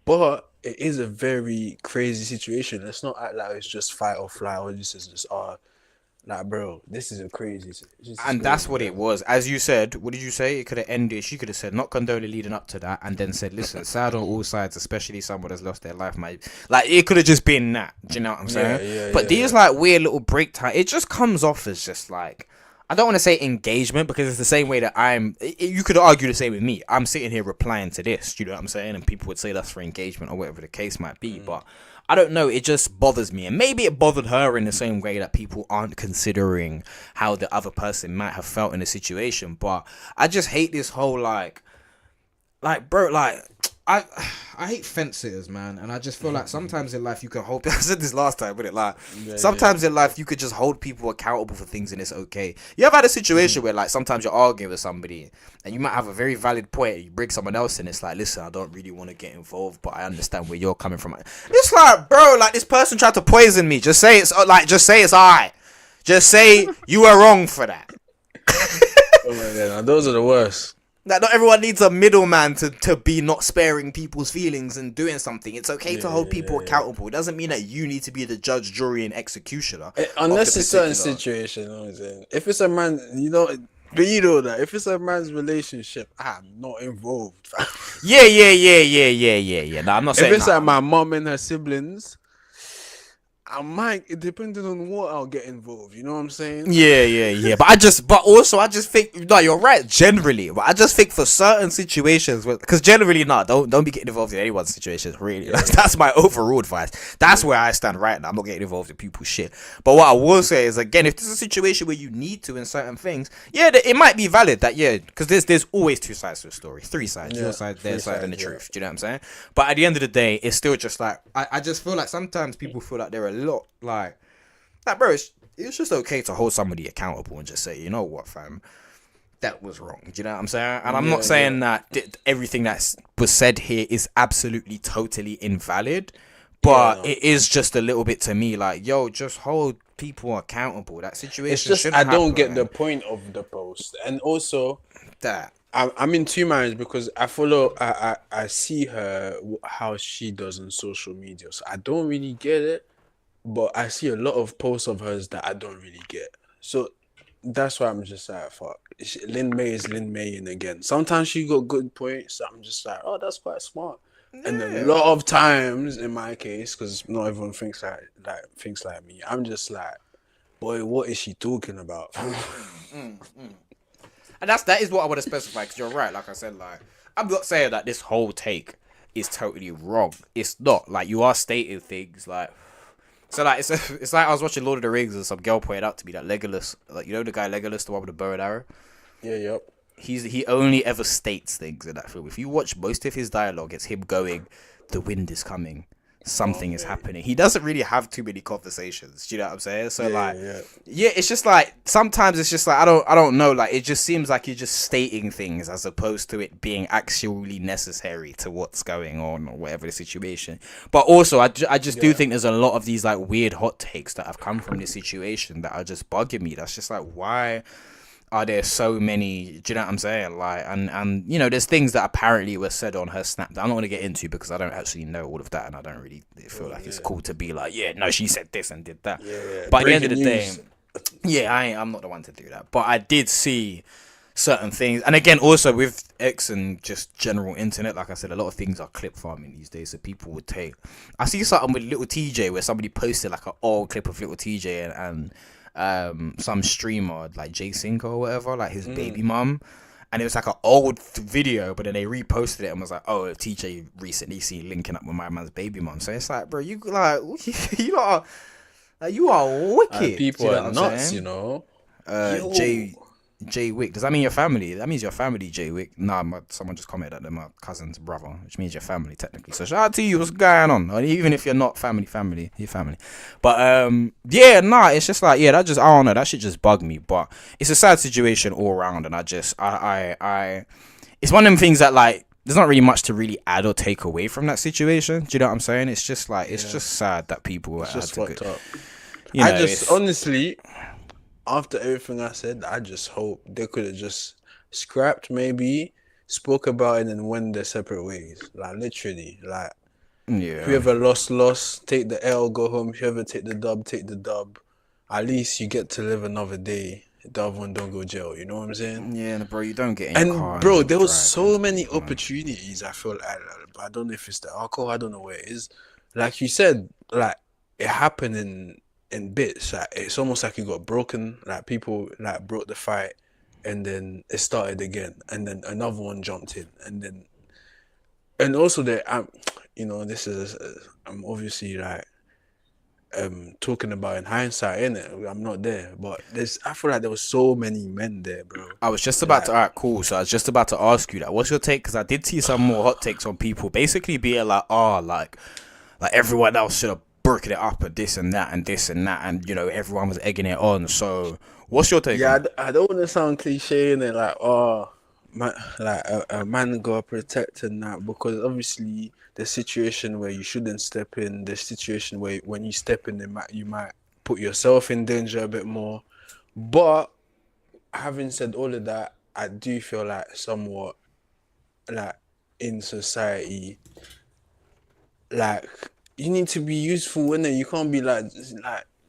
but it is a very crazy situation. Let's not act like it's just fight or flight or this is just like bro, this is a crazy. And that's what it was. As you said, what did you say? It could have ended. She could have said, not condoled leading up to that, and then said, listen, sad on all sides, especially someone that's lost their life. Like, it could have just been that. Do you know what I'm saying? Yeah, but these, like, weird little break time, it just comes off as just, like, I don't want to say engagement because it's the same way that you could argue the same with me. I'm sitting here replying to this, do you know what I'm saying? And people would say that's for engagement or whatever the case might be. But I don't know. It just bothers me. And maybe it bothered her in the same way that people aren't considering how the other person might have felt in the situation. But I just hate this whole like bro, like I hate fence sitters, man, and I just feel like sometimes in life you can hold. I said this last time, but sometimes in life you could just hold people accountable for things, and it's okay. You ever had a situation where like sometimes you're arguing with somebody, and you might have a very valid point, you bring someone else in, it's like, listen, I don't really want to get involved, but I understand where you're coming from. It's like, bro, like this person tried to poison me. Just say it's I. Just say you were wrong for that. Oh my god, those are the worst. That not everyone needs a middleman to be not sparing people's feelings and doing something. It's okay to hold people accountable. It doesn't mean that you need to be the judge, jury, and executioner. Unless it's certain situation, you know what I'm saying? If it's a man, but you know that. If it's a man's relationship, I'm not involved. Yeah. No, I'm not saying if it's that. like my mom and her siblings, I might, depending on what, I'll get involved. You know what I'm saying? Yeah. But I just think, no, you're right, generally. But I just think for certain situations, because generally, don't be getting involved in anyone's situations, really. That's my overall advice. That's where I stand right now. I'm not getting involved in people's shit. But what I will say is, again, if there's a situation where you need to in certain things, it might be valid that, because there's always two sides to a story. Three sides. Your side, their side, and the truth. Do you know what I'm saying? But at the end of the day, it's still just like, I just feel like sometimes people feel like they're a lot like bro, it's just okay to hold somebody accountable and just say, you know what, fam, that was wrong. Do you know what I'm saying? And I'm not saying that everything that was said here is absolutely totally invalid, but it is just a little bit to me like, just hold people accountable. That situation, it's just I don't get the point of the post, and also that I'm in two minds because I follow, I see her how she does on social media, so I don't really get it. But I see a lot of posts of hers that I don't really get. So that's why I'm just like, fuck. Lin May is Lin May and again. Sometimes she got good points. So I'm just like, oh, that's quite smart. Yeah. And a lot of times, in my case, because not everyone thinks like me, I'm just like, boy, what is she talking about? And that is what I want to specify, because you're right. Like I said, like, I'm not saying that this whole take is totally wrong. It's not. Like, you are stating things like... So like it's like I was watching Lord of the Rings and some girl pointed out to me that Legolas, like, you know the guy Legolas, the one with the bow and arrow. Yeah, yep. He only ever states things in that film. If you watch most of his dialogue, it's him going, "The wind is coming, something is happening." He doesn't really have too many conversations. Do you know what I'm saying? So it's just like sometimes it's just like I don't know. Like it just seems like you're just stating things as opposed to it being actually necessary to what's going on or whatever the situation. But also I just do think there's a lot of these like weird hot takes that have come from this situation that are just bugging me. That's just like, why are there so many? Do you know what I'm saying? Like, and there's things that apparently were said on her snap that I'm not going to get into because I don't actually know all of that, and I don't really feel like it's cool to be like, no, she said this and did that. But at the end of the day, Yeah, I'm not the one to do that. But I did see certain things, and again, also with X and just general internet, like I said, a lot of things are clip farming these days. So people would take. I see something with Lil Tjay where somebody posted like an old clip of Lil Tjay and some streamer like J Cinco or whatever, like his baby mum. And it was like an old video, but then they reposted it and was like, "Oh, TJ recently seen linking up with my man's baby mum." So it's like, bro, you like you are wicked. People Do you know are what I'm nuts, saying? you know. J Wick. Does that mean your family? That means your family, J Wick. Nah, someone just commented that they're my cousin's brother, which means your family technically. So shout out to you. What's going on? Or even if you're not family, your family. But yeah, nah. It's just like, yeah, that just, I don't know. That shit just bugged me. But it's a sad situation all around, and I it's one of them things that like there's not really much to really add or take away from that situation. Do you know what I'm saying? It's just like it's just sad that people It's just fucked up. You know, I just honestly, after everything I said, I just hope they could have just scrapped, maybe spoke about it and went their separate ways. Like literally, like whoever lost, take the L, go home. Whoever take the dub, take the dub. At least you get to live another day. The other one don't go jail. You know what I'm saying? Yeah, bro, you don't get in your car. And bro, there was so many opportunities. I feel like I don't know if it's the alcohol. I don't know where it is. Like you said, like it happened in bits. Like it's almost like it got broken. Like people like broke the fight, and then it started again, and then another one jumped in, and also you know, this is I'm obviously like talking about in hindsight, innit? I'm not there, but I feel like there was so many men there, bro. I was just about to, alright, cool. So I was just about to ask you that. What's your take? Because I did see some more hot takes on people basically being like, oh, like everyone else should have broken it up and this and that and this and that, and you know everyone was egging it on. So what's your take? Yeah, I don't want to sound cliche in it, like man, like a man gotta protect and that, because obviously the situation where you shouldn't step in, the situation where when you step in, you might put yourself in danger a bit more. But having said all of that, I do feel like somewhat like in society, like you need to be useful, innit? You can't be like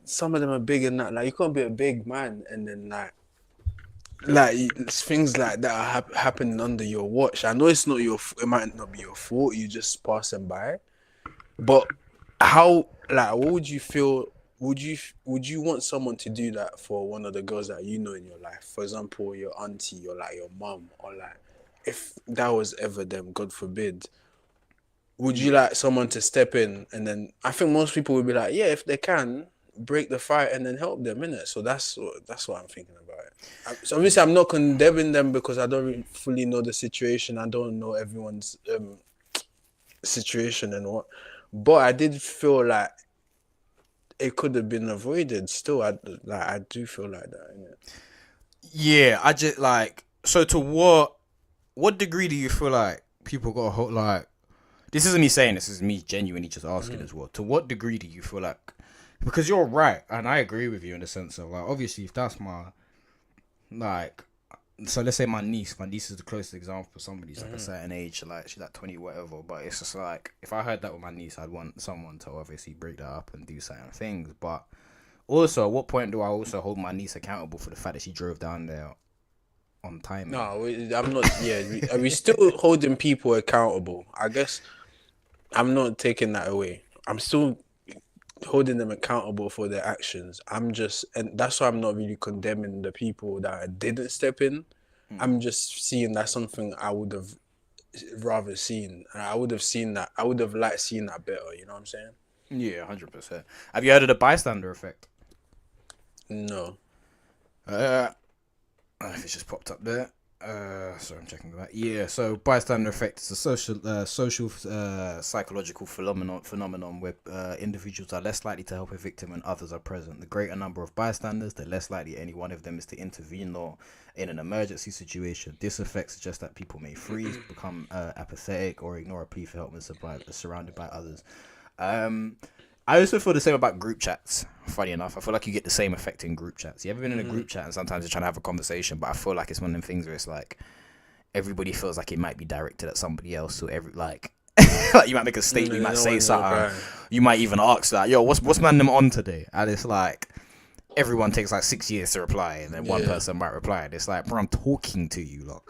some of them are big and that. Like you can't be a big man and then like things like that are happening under your watch. I know it's not it might not be your fault. You just passing by, but how? Like, what would you feel? Would you want someone to do that for one of the girls that you know in your life? For example, your auntie or like your mom, or like if that was ever them, God forbid. Would you like someone to step in? And then I think most people would be like, yeah, if they can break the fight and then help them, innit? So that's what I'm thinking about it. So obviously I'm not condemning them because I don't really fully know the situation. I don't know everyone's situation and what, but I did feel like it could have been avoided. Still, I do feel like that, innit? Yeah, I just like, so to what degree do you feel like people got a whole, like, this isn't me saying this is me genuinely just asking as well. To what degree do you feel like, because you're right, and I agree with you in the sense of like, obviously if that's my, like, so let's say my niece is the closest example for somebody who's like a certain age, like she's like 20 whatever, but it's just like, if I heard that with my niece, I'd want someone to obviously break that up and do certain things. But also, at what point do I also hold my niece accountable for the fact that she drove down there on time? No, I'm not. Yeah, we still holding people accountable. I guess I'm not taking that away. I'm still holding them accountable for their actions. And that's why I'm not really condemning the people that didn't step in. I'm just seeing that's something I would have rather seen. I would have seen that. I would have liked seeing that better. You know what I'm saying? Yeah, 100%. Have you heard of the bystander effect? No. I don't know if it's just popped up there. Sorry, I'm checking that. Yeah, so bystander effect is a social psychological phenomenon where individuals are less likely to help a victim when others are present. The greater number of bystanders, the less likely any one of them is to intervene or in an emergency situation. This effect suggests that people may freeze, become apathetic, or ignore a plea for help when surrounded by others. I also feel the same about group chats. Funny enough, I feel like you get the same effect in group chats. You ever been in a group chat and sometimes you're trying to have a conversation, but I feel like it's one of them things where it's like everybody feels like it might be directed at somebody else. So like you might make a statement, you might say something, you might even ask like, "Yo, what's man them on today?" And it's like, everyone takes like 6 years to reply, and then one person might reply. And it's like, bro, I'm talking to you lot.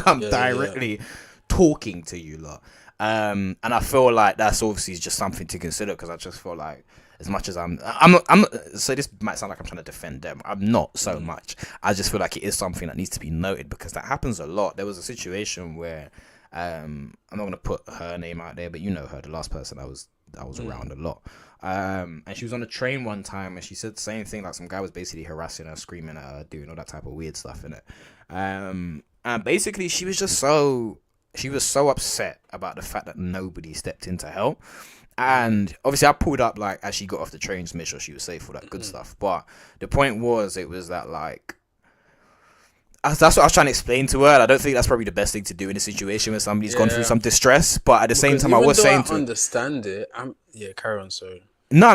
I'm directly talking to you lot. And I feel like that's obviously just something to consider, because I just feel like, as much as I'm not, so this might sound like I'm trying to defend them. I'm not so much. I just feel like it is something that needs to be noted, because that happens a lot. There was a situation where, I'm not going to put her name out there, but you know her, the last person that was around a lot. And she was on a train one time, and she said the same thing, like some guy was basically harassing her, screaming at her, doing all that type of weird stuff in it. And basically she was so upset about the fact that nobody stepped in to help. And obviously I pulled up like as she got off the train to make sure she was safe, all that good stuff. But the point was, it was that like, that's what I was trying to explain to her. And I don't think that's probably the best thing to do in a situation where somebody's gone through some distress. But at the same time, I was saying to understand it. Carry on. Sorry. No.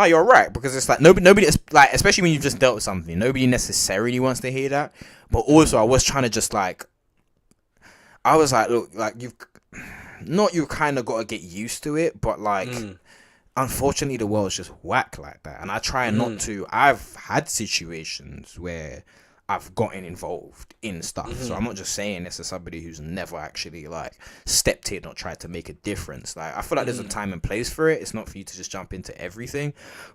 You're right, because it's like nobody, like, especially when you've just dealt with something, nobody necessarily wants to hear that. But also, I was trying to just like, I was like, look, like you kind of got to get used to it, but like, unfortunately, the world's just whack like that. And I try not to. I've had situations where I've gotten involved in stuff, so I'm not just saying this as somebody who's never actually like stepped in or tried to make a difference. Like, I feel like there's a time and place for it. It's not for you to just jump into everything,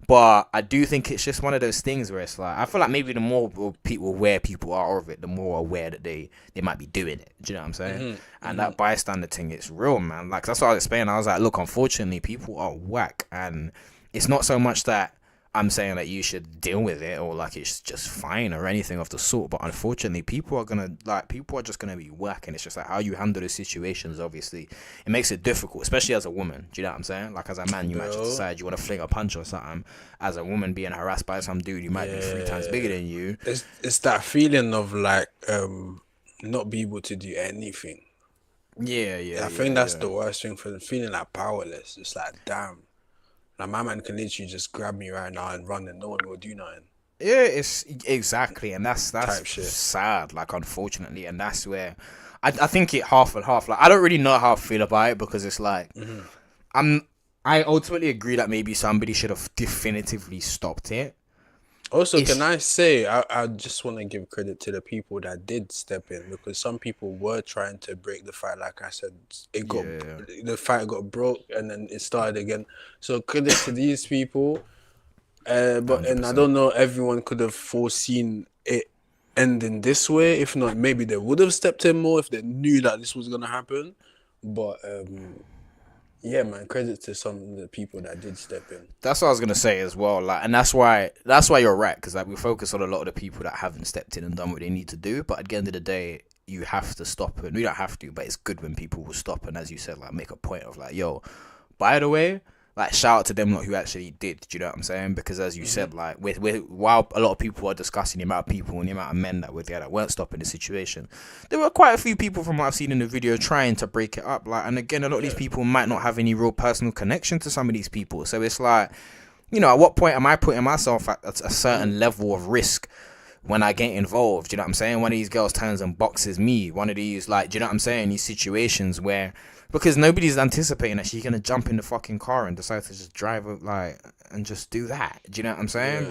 but I do think it's just one of those things where it's like, I feel like maybe the more people are of it, the more aware that they might be doing it. Do you know what I'm saying? And that bystander thing, it's real, man. Like, that's what I was explaining. I was like, look, unfortunately, people are whack, and it's not so much that I'm saying that you should deal with it or like it's just fine or anything of the sort, but unfortunately people are just gonna be whack, and it's just like how you handle the situations. Obviously it makes it difficult, especially as a woman. Do you know what I'm saying? Like, as a man, you might just decide you want to fling a punch or something. As a woman, being harassed by some dude who might be 3 times bigger than you, it's that feeling of like not be able to do anything. I think that's the worst thing, for feeling like powerless. It's like, damn, like, my man can literally just grab me right now and run, and no one will do nothing. Yeah, it's exactly, and that's sad. Like, unfortunately, and that's where I think it half and half. Like, I don't really know how I feel about it, because it's like, I ultimately agree that maybe somebody should have definitively stopped it. Also, can I say, I just want to give credit to the people that did step in, because some people were trying to break the fight. Like I said, the fight got broke and then it started again. So credit to these people. And I don't know, everyone could have foreseen it ending this way. If not, maybe they would have stepped in more if they knew that this was gonna happen. But yeah, man, credit to some of the people that did step in. That's what I was gonna say as well. Like, and that's why you're right, because like, we focus on a lot of the people that haven't stepped in and done what they need to do. But at the end of the day, you have to stop it. We don't have to, but it's good when people will stop and, as you said, like, make a point of like, yo, by the way, like, shout out to them who actually did. Do you know what I'm saying? Because as you said, like, while a lot of people are discussing the amount of people and the amount of men that were there that weren't stopping the situation, there were quite a few people, from what I've seen in the video, trying to break it up. Like, and again, a lot of these people might not have any real personal connection to some of these people. So it's like, you know, at what point am I putting myself at a certain level of risk when I get involved? Do you know what I'm saying? One of these girls turns and boxes me. One of these, like, do you know what I'm saying? These situations where, because nobody's anticipating that she's gonna jump in the fucking car and decide to just drive it, like, and just do that. Do you know what I'm saying?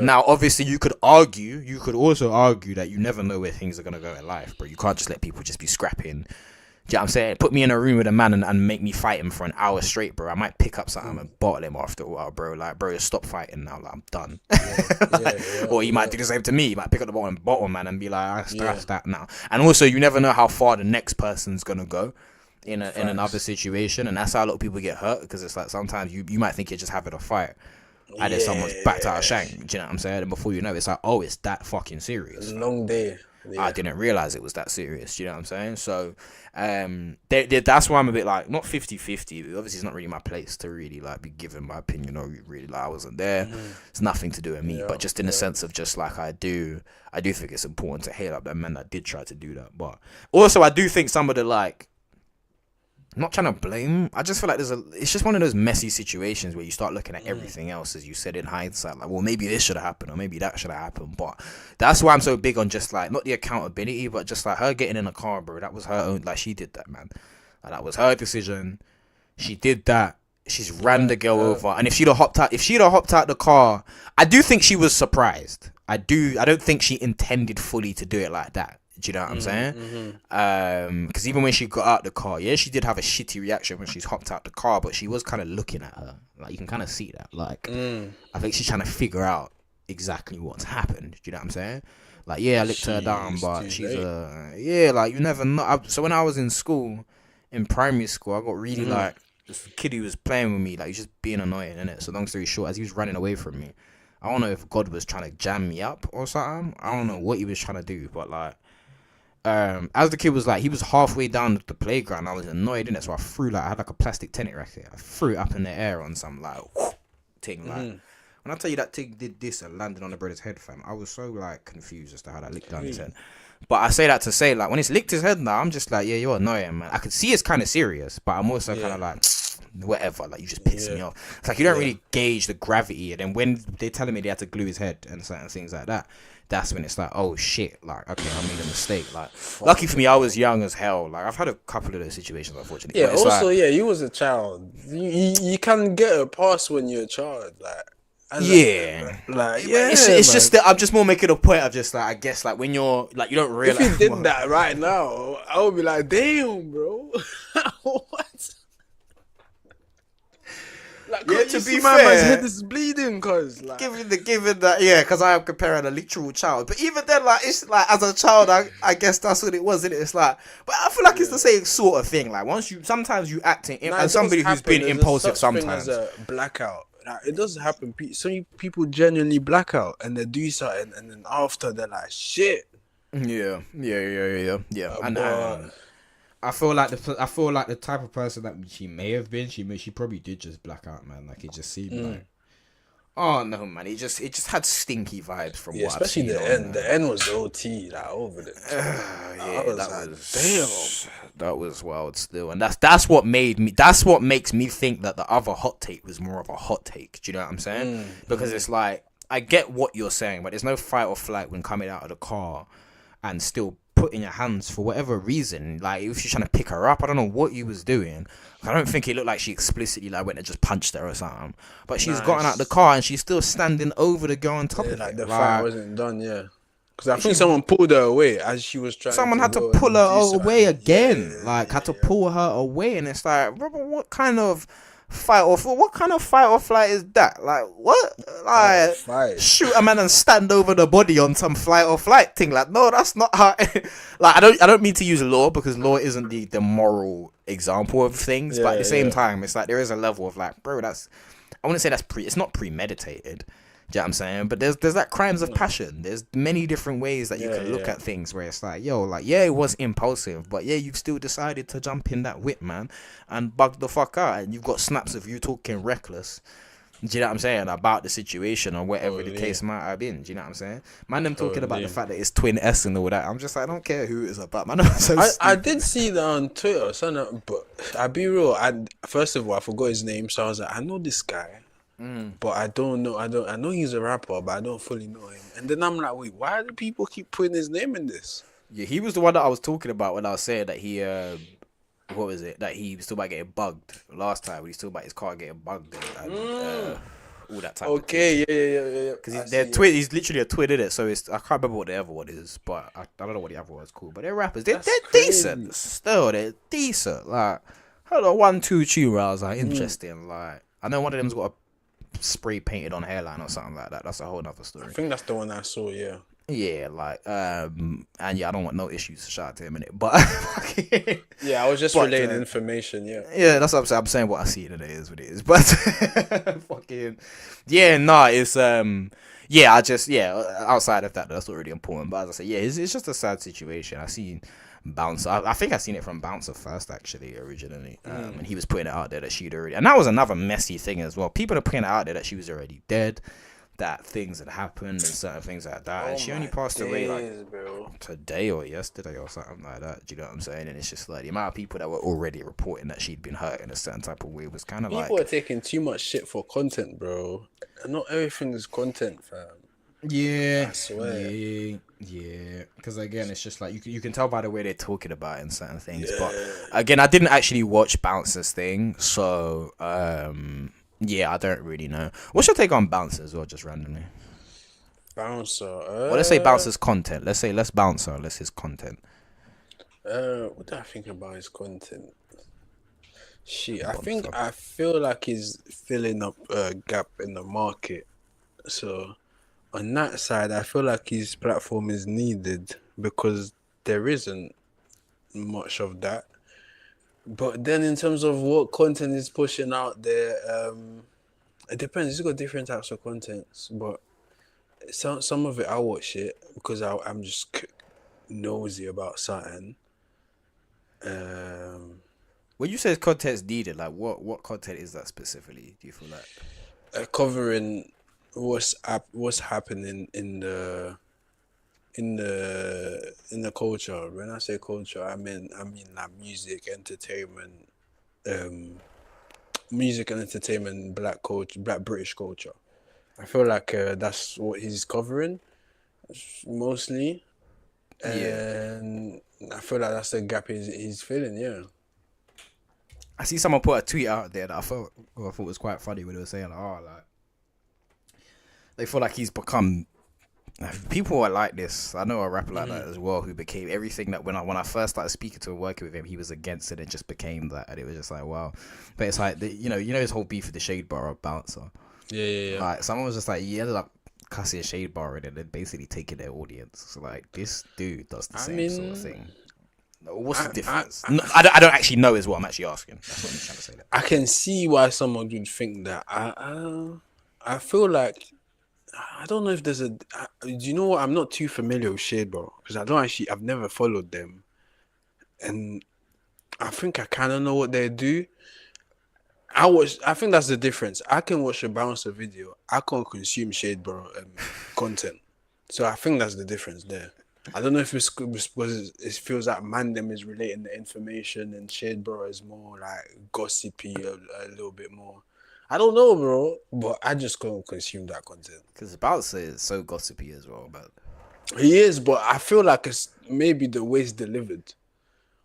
Now, obviously, you could also argue that you never know where things are gonna go in life, bro. You can't just let people just be scrapping. Do you know what I'm saying? Put me in a room with a man and make me fight him for an hour straight, bro. I might pick up something and bottle him after a while, bro. Like, bro, stop fighting now. Like, I'm done. Or he might do the same to me. He might pick up the bottle and bottle, man, and be like, that's that now. And also, you never know how far the next person's gonna go in another situation, and that's how a lot of people get hurt, because it's like, sometimes you might think you're just having a fight, and then someone's backed out a shank. Do you know what I'm saying? And before you know it, it's like, oh, it's that fucking serious. It's a long day. I didn't realize it was that serious. Do you know what I'm saying? So that's why I'm a bit like, not 50-50. Obviously, it's not really my place to really like be giving my opinion, or really, like, I wasn't there. It's nothing to do with me, but just in the sense of just like, I do think it's important to hail up that men that did try to do that. But also, I do think some of the, like, I'm not trying to blame. I just feel like it's just one of those messy situations where you start looking at everything else, as you said, in hindsight. Like, well, maybe this should have happened, or maybe that should have happened. But that's why I'm so big on just like, not the accountability, but just like her getting in a car, bro. That was her own. Like, she did that, man. Like, that was her decision. She did that. she's ran the girl over, and if she'd have hopped out the car, I do think she was surprised. I don't think she intended fully to do it like that. Do you know what I'm saying? Because even when she got out the car, yeah, she did have a shitty reaction when she's hopped out the car, but she was kind of looking at her. Like, you can kind of see that. Like, I think she's trying to figure out exactly what's happened. Do you know what I'm saying? Like, yeah, I licked her down, but she's like, you never know. So when I was in school, in primary school, I got really like, this kid who was playing with me, like, he's just being annoying, innit? So long story short, as he was running away from me, I don't know if God was trying to jam me up or something. I don't know what he was trying to do, but like, as the kid was like, he was halfway down the playground, I was annoyed, innit? So I had like a plastic tennis racket. I threw it up in the air on some like thing, like. When I tell you that thing did this and landed on the brother's head, fam, I was so like confused as to how that licked down his head. But I say that to say, like, when it's licked his head now, I'm just like, yeah, you're annoying, man. I could see it's kind of serious, but I'm also kind of like, whatever, like, you just piss me off. It's like, you don't really gauge the gravity, and then when they're telling me they had to glue his head and certain things like that, that's when it's like, oh shit, like, okay, I made a mistake. Like, lucky for me, I was young as hell. Like, I've had a couple of those situations, unfortunately. Yeah, also, like, you was a child. You can get a pass when you're a child, like. It's just that I'm just more making a point of just like, I guess, like, when you're like, you don't realize. If you did that right now, I would be like, damn, bro. What? Like, yeah, to be my fair, man's head is bleeding, cause like, given that, yeah, because I am comparing a literal child. But even then, like, it's like, as a child, I guess that's what it was, isn't it? It's like, but I feel like it's the same sort of thing. Like, sometimes you acting as somebody who's been impulsive sometimes. There's a blackout. Like, it does happen. Some people genuinely black out and they do something, and then after they're like, shit. Yeah. And I feel like the type of person that she may have been, she probably did just black out, man. Like, it just seemed like, oh no, man, it just had stinky vibes from what I've seen. Especially the end. The end was OT, like, over the. That was wild still, and that's what makes me think that the other hot take was more of a hot take. Do you know what I'm saying? Because it's like, I get what you're saying, but there's no fight or flight when coming out of the car and still putting your hands for whatever reason. Like, if she's trying to pick her up, I don't know what you was doing. I don't think it looked like she explicitly like went and just punched her or something. But she's gotten out the car and she's still standing over the girl on top of it. The fight wasn't done, yeah. Because I think someone pulled her away as she was trying. Someone had to pull her away again. Had to pull her away, and it's like, Robert, what kind of fight or flight is that? Like, what? Like, shoot a man and stand over the body on some fight or flight thing? Like, no, that's not how. Like, I don't mean to use law, because law isn't the moral example of things, but at the same time, it's like, there is a level of like, bro, I wouldn't say it's not premeditated. Do you know what I'm saying? But there's that crimes of passion. There's many different ways that you can look at things where it's like, yo, like, yeah, it was impulsive, but yeah, you've still decided to jump in that whip, man, and bug the fuck out, and you've got snaps of you talking reckless. Do you know what I'm saying? About the situation or whatever the case might have been. Do you know what I'm saying? Man, them talking about the fact that it's twin S and all that. I'm just like, I don't care who it's about, man. I did see that on Twitter, but I'll be real. First of all, I forgot his name, so I was like, I know this guy. But I don't know. I know he's a rapper, but I don't fully know him. And then I'm like, wait, why do people keep putting his name in this? Yeah, he was the one that I was talking about when I was saying that he, what was it? That he was still about getting bugged last time. When he still about his car getting bugged and all that type of thing. Okay, yeah. Because he's literally a twin, innit? So I can't remember what the other one is, but I don't know what the other one's called. But they're rappers. They're decent. Still, they're decent. Like, I don't know, 1-2 tune where I was like, interesting. Like, I know one of them's got a spray painted on hairline or something like that. That's a whole nother story. I think that's the one I saw, yeah. Yeah, like, and yeah, I don't want no issues to shout out to him in it, but yeah, I was just relaying information, yeah, that's what I'm saying. I'm saying what I see today is what it is, but fucking yeah, nah, it's yeah, outside of that, that's not really important. But as I say, yeah, it's just a sad situation. I seen Bouncer. I think I seen it from Bouncer first, actually, originally, and he was putting it out there that she'd already, and that was another messy thing as well. People are putting it out there that she was already dead, that things had happened and certain things like that, and she only passed away like today or yesterday or something like that. Do you know what I'm saying? And it's just like the amount of people that were already reporting that she'd been hurt in a certain type of way was kind of like, people are taking too much shit for content, bro. And not everything is content, fam. Yeah, I swear. yeah. Because again, it's just like you can tell by the way they're talking about it and certain things. But Yeah. again, I didn't actually watch Bouncer's thing, so yeah, I don't really know. What's your take on Bouncer as well, just randomly? Bouncer. Well, let's say Bouncer's content. Let's say less Bouncer, less his content. What do I think about his content? Shit, Bouncer. I feel like he's filling up a gap in the market. So on that side, I feel like his platform is needed because there isn't much of that. But then in terms of what content is pushing out there, it depends. He's got different types of contents, but some of it I watch it because I'm just nosy about something. When you say content's needed, like what content is that specifically? Do you feel like? Covering what's happening in the culture. When I say culture, I mean like music and entertainment, black culture, black British culture. I feel like that's what he's covering mostly, Yeah. and I feel like that's the gap he's filling. Yeah. I see someone put a tweet out there that I thought was quite funny when they were saying like, oh, like they feel like he's become. People are like this. I know a rapper like that as well who became everything that when I first started speaking to him, working with him, he was against it and just became that, and it was just like wow. But it's like you know his whole beef with the Shade Bar Bouncer. Yeah. Like someone was just like he ended up cussing Shade Bar and then basically taking their audience. So like this dude does the same sort of thing. What's the difference? I don't actually know is what I'm actually asking. That's what I'm trying to say. That. I can see why someone would think that. I feel like I don't know if there's do you know what? I'm not too familiar with Shade Bro because I've never followed them, and I think I kind of know what they do. I think that's the difference. I can watch a bouncer video. I can't consume Shade Bro content. So I think that's the difference there. I don't know if it feels like Mandem is relating the information and Shade Bro is more like gossipy a little bit more. I don't know, bro, but I just can't consume that content. Because Bouncer is so gossipy as well, but He is, but I feel like it's maybe the way it's delivered.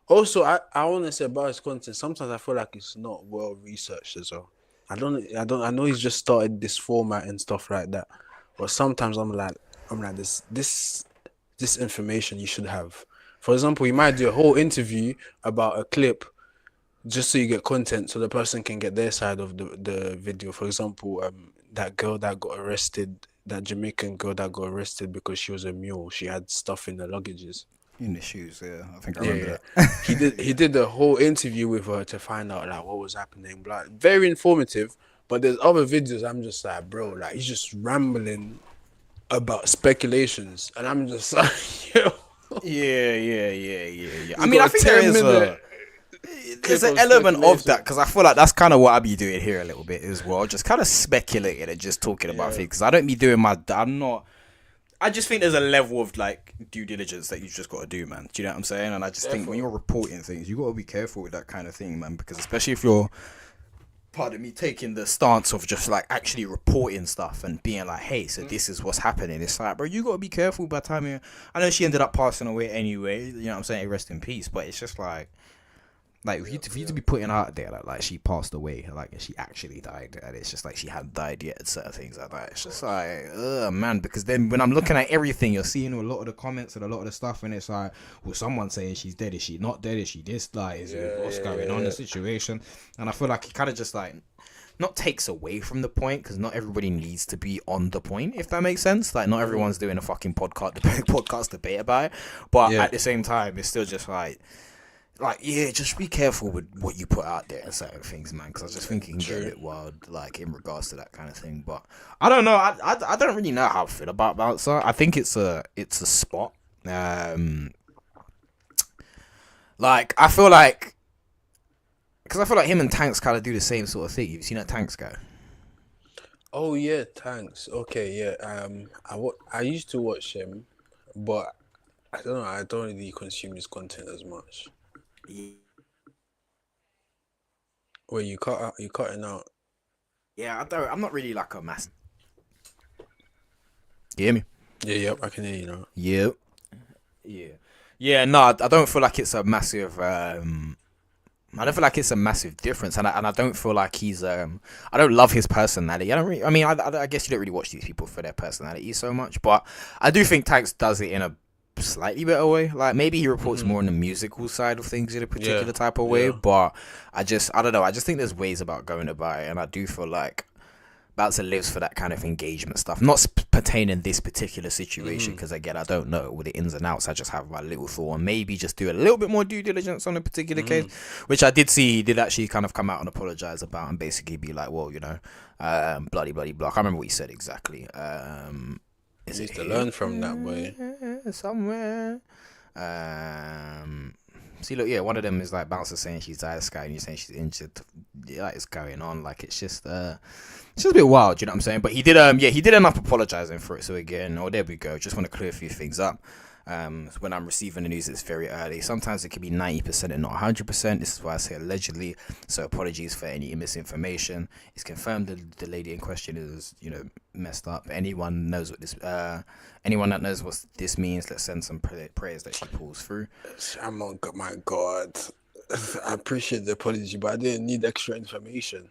Also, I want to say about his content. Sometimes I feel like it's not well researched as well. I know he's just started this format and stuff like that, but sometimes I'm like this information you should have. For example, you might do a whole interview about a clip just so you get content so the person can get their side of the video. For example, that girl that got arrested, that Jamaican girl that got arrested because she was a mule. She had stuff in the luggages. in the shoes, yeah. I think I remember Yeah. that. He did a whole interview with her to find out like what was happening. Like very informative. But there's other videos I'm just like, bro, like he's just rambling about speculations, and I'm just like, yo. Yeah. I You mean, got I a think there 10 is minute there's an clip of element of speculation. that because I feel like that's kind of what I be doing here a little bit as well, just kind of speculating and just talking about things. Because I don't be doing I'm not. I just think there's a level of like due diligence that you just got to do, man. Do you know what I'm saying? And I just think when you're reporting things, you got to be careful with that kind of thing, man. Because especially if you're, pardon me, taking the stance of just like actually reporting stuff and being like, hey, so this is what's happening. It's like, bro, you got to be careful by the time you. I know she ended up passing away anyway. You know what I'm saying? Rest in peace. But it's just like for you to be putting out there like she passed away, like she actually died, and it's just like she hadn't died yet, and certain things like that. It's just like, man, because then when I'm looking at everything, you're seeing a lot of the comments and a lot of the stuff, and it's like, well, someone saying she's dead, is she not dead? Is she this? Like, what's going on in the situation? And I feel like it kind of just like not takes away from the point because not everybody needs to be on the point, if that makes sense. Like, not everyone's doing a fucking podcast debate about it, but at the same time, it's still just like, yeah, just be careful with what you put out there and certain things, man. Because I just think it can get a bit wild, like in regards to that kind of thing. But I don't know. I don't really know how I feel about Bouncer. I think it's a spot. Like I feel like him and Tanks kind of do the same sort of thing. You've seen that Tanks guy? Oh yeah, thanks. Okay, yeah. I used to watch him, but I don't know. I don't really consume his content as much. Wait, you cutting out. Yeah, I'm not really like a massive. You hear me? Yeah, yep, I can hear you now. Yep. Yeah. No, I don't feel like it's a massive. I don't feel like it's a massive difference, and I don't feel like he's. I don't love his personality. I don't really. I mean, I guess you don't really watch these people for their personality so much, but I do think Tax does it in a slightly better way. Like maybe he reports more on the musical side of things in a particular type of way, but I don't know. I just think there's ways about going about it, and I do feel like Bouncer lives for that kind of engagement stuff, not pertaining this particular situation, because again, I don't know with the ins and outs. I just have my little thought, and maybe just do a little bit more due diligence on a particular case, which I did see he did actually kind of come out and apologize about, and basically be like, well, you know, bloody blah. I can't remember what he said exactly. Is it to learn from that way somewhere? See, look, yeah, one of them is like Bouncer saying she's died sky, and you're saying she's injured. Yeah, like, it's going on. Like it's just a bit wild. You know what I'm saying? But he did, he did end up apologizing for it. So again, there we go. Just want to clear a few things up. When I'm receiving the news, it's very early. Sometimes it can be 90% and not 100%. This is why I say allegedly. So apologies for any misinformation. It's confirmed that the lady in question is, you know, messed up. Anyone knows what this, anyone that knows what this means, let's send some prayers that she pulls through. my God. I appreciate the apology, but I didn't need extra information.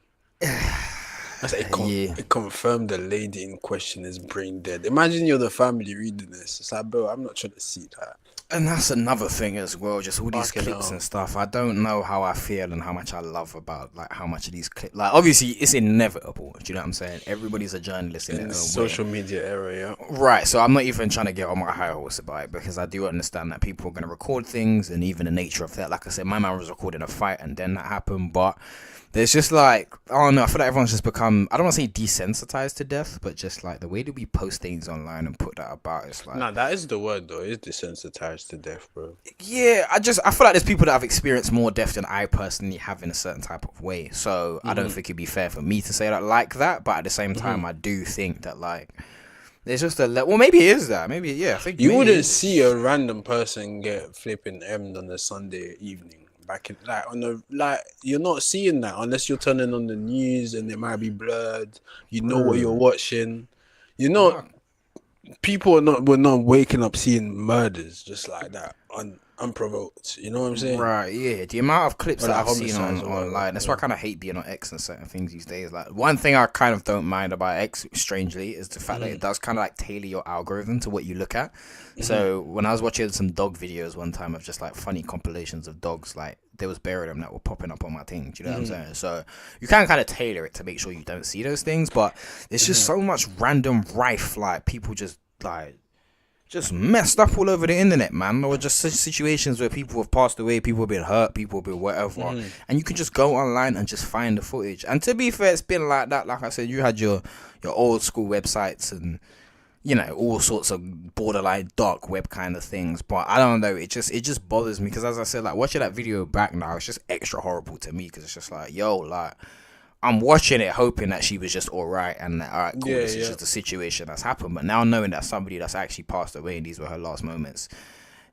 It confirmed the lady in question is brain dead. Imagine you're the family reading this. It's like, bro, I'm not trying to see that. And that's another thing as well, just all these clips and stuff. I don't know how I feel and how much I love about like how much of these clips. Like obviously it's inevitable. Do you know what I'm saying? Everybody's a journalist in their own social way. Media era, yeah. Right. So I'm not even trying to get on my high horse about it, because I do understand that people are going to record things, and even the nature of that. Like I said, my man was recording a fight and then that happened, but there's just like, I don't know, I feel like everyone's just become, I don't want to say desensitized to death, but just like the way that we post things online and put that about, it's like... No, that is the word though, it's desensitized to death, bro. Yeah, I feel like there's people that have experienced more death than I personally have in a certain type of way, so I don't think it'd be fair for me to say that like that, but at the same time, I do think that like, there's just a, well, maybe it is that, maybe, yeah, I think you wouldn't see a random person get flipping M'd on a Sunday evening. Back in you're not seeing that unless you're turning on the news and it might be blurred. You know what you're watching. You know, people were not waking up seeing murders just like that unprovoked. You know what I'm saying? Right, yeah. The amount of clips that I've seen online, that's why I kind of hate being on X and certain things these days. Like, one thing I kind of don't mind about X, strangely, is the fact that it does kind of like tailor your algorithm to what you look at. So when I was watching some dog videos one time of just like funny compilations of dogs, like there was bare of them that were popping up on my thing. Do you know what I'm saying? So you can kind of tailor it to make sure you don't see those things, but there's just so much random rife, like people just messed up all over the internet, man. Or just such situations where people have passed away, people have been hurt, people have been whatever, and you can just go online and just find the footage. And to be fair, it's been like that. Like I said, you had your old school websites and, you know, all sorts of borderline dark web kind of things. But I don't know, it just bothers me, because as I said, like watching that video back now, it's just extra horrible to me, because it's just like, yo, like, I'm watching it hoping that she was just all right, and all right, cool, this is just a situation that's happened. But now knowing that somebody that's actually passed away and these were her last moments,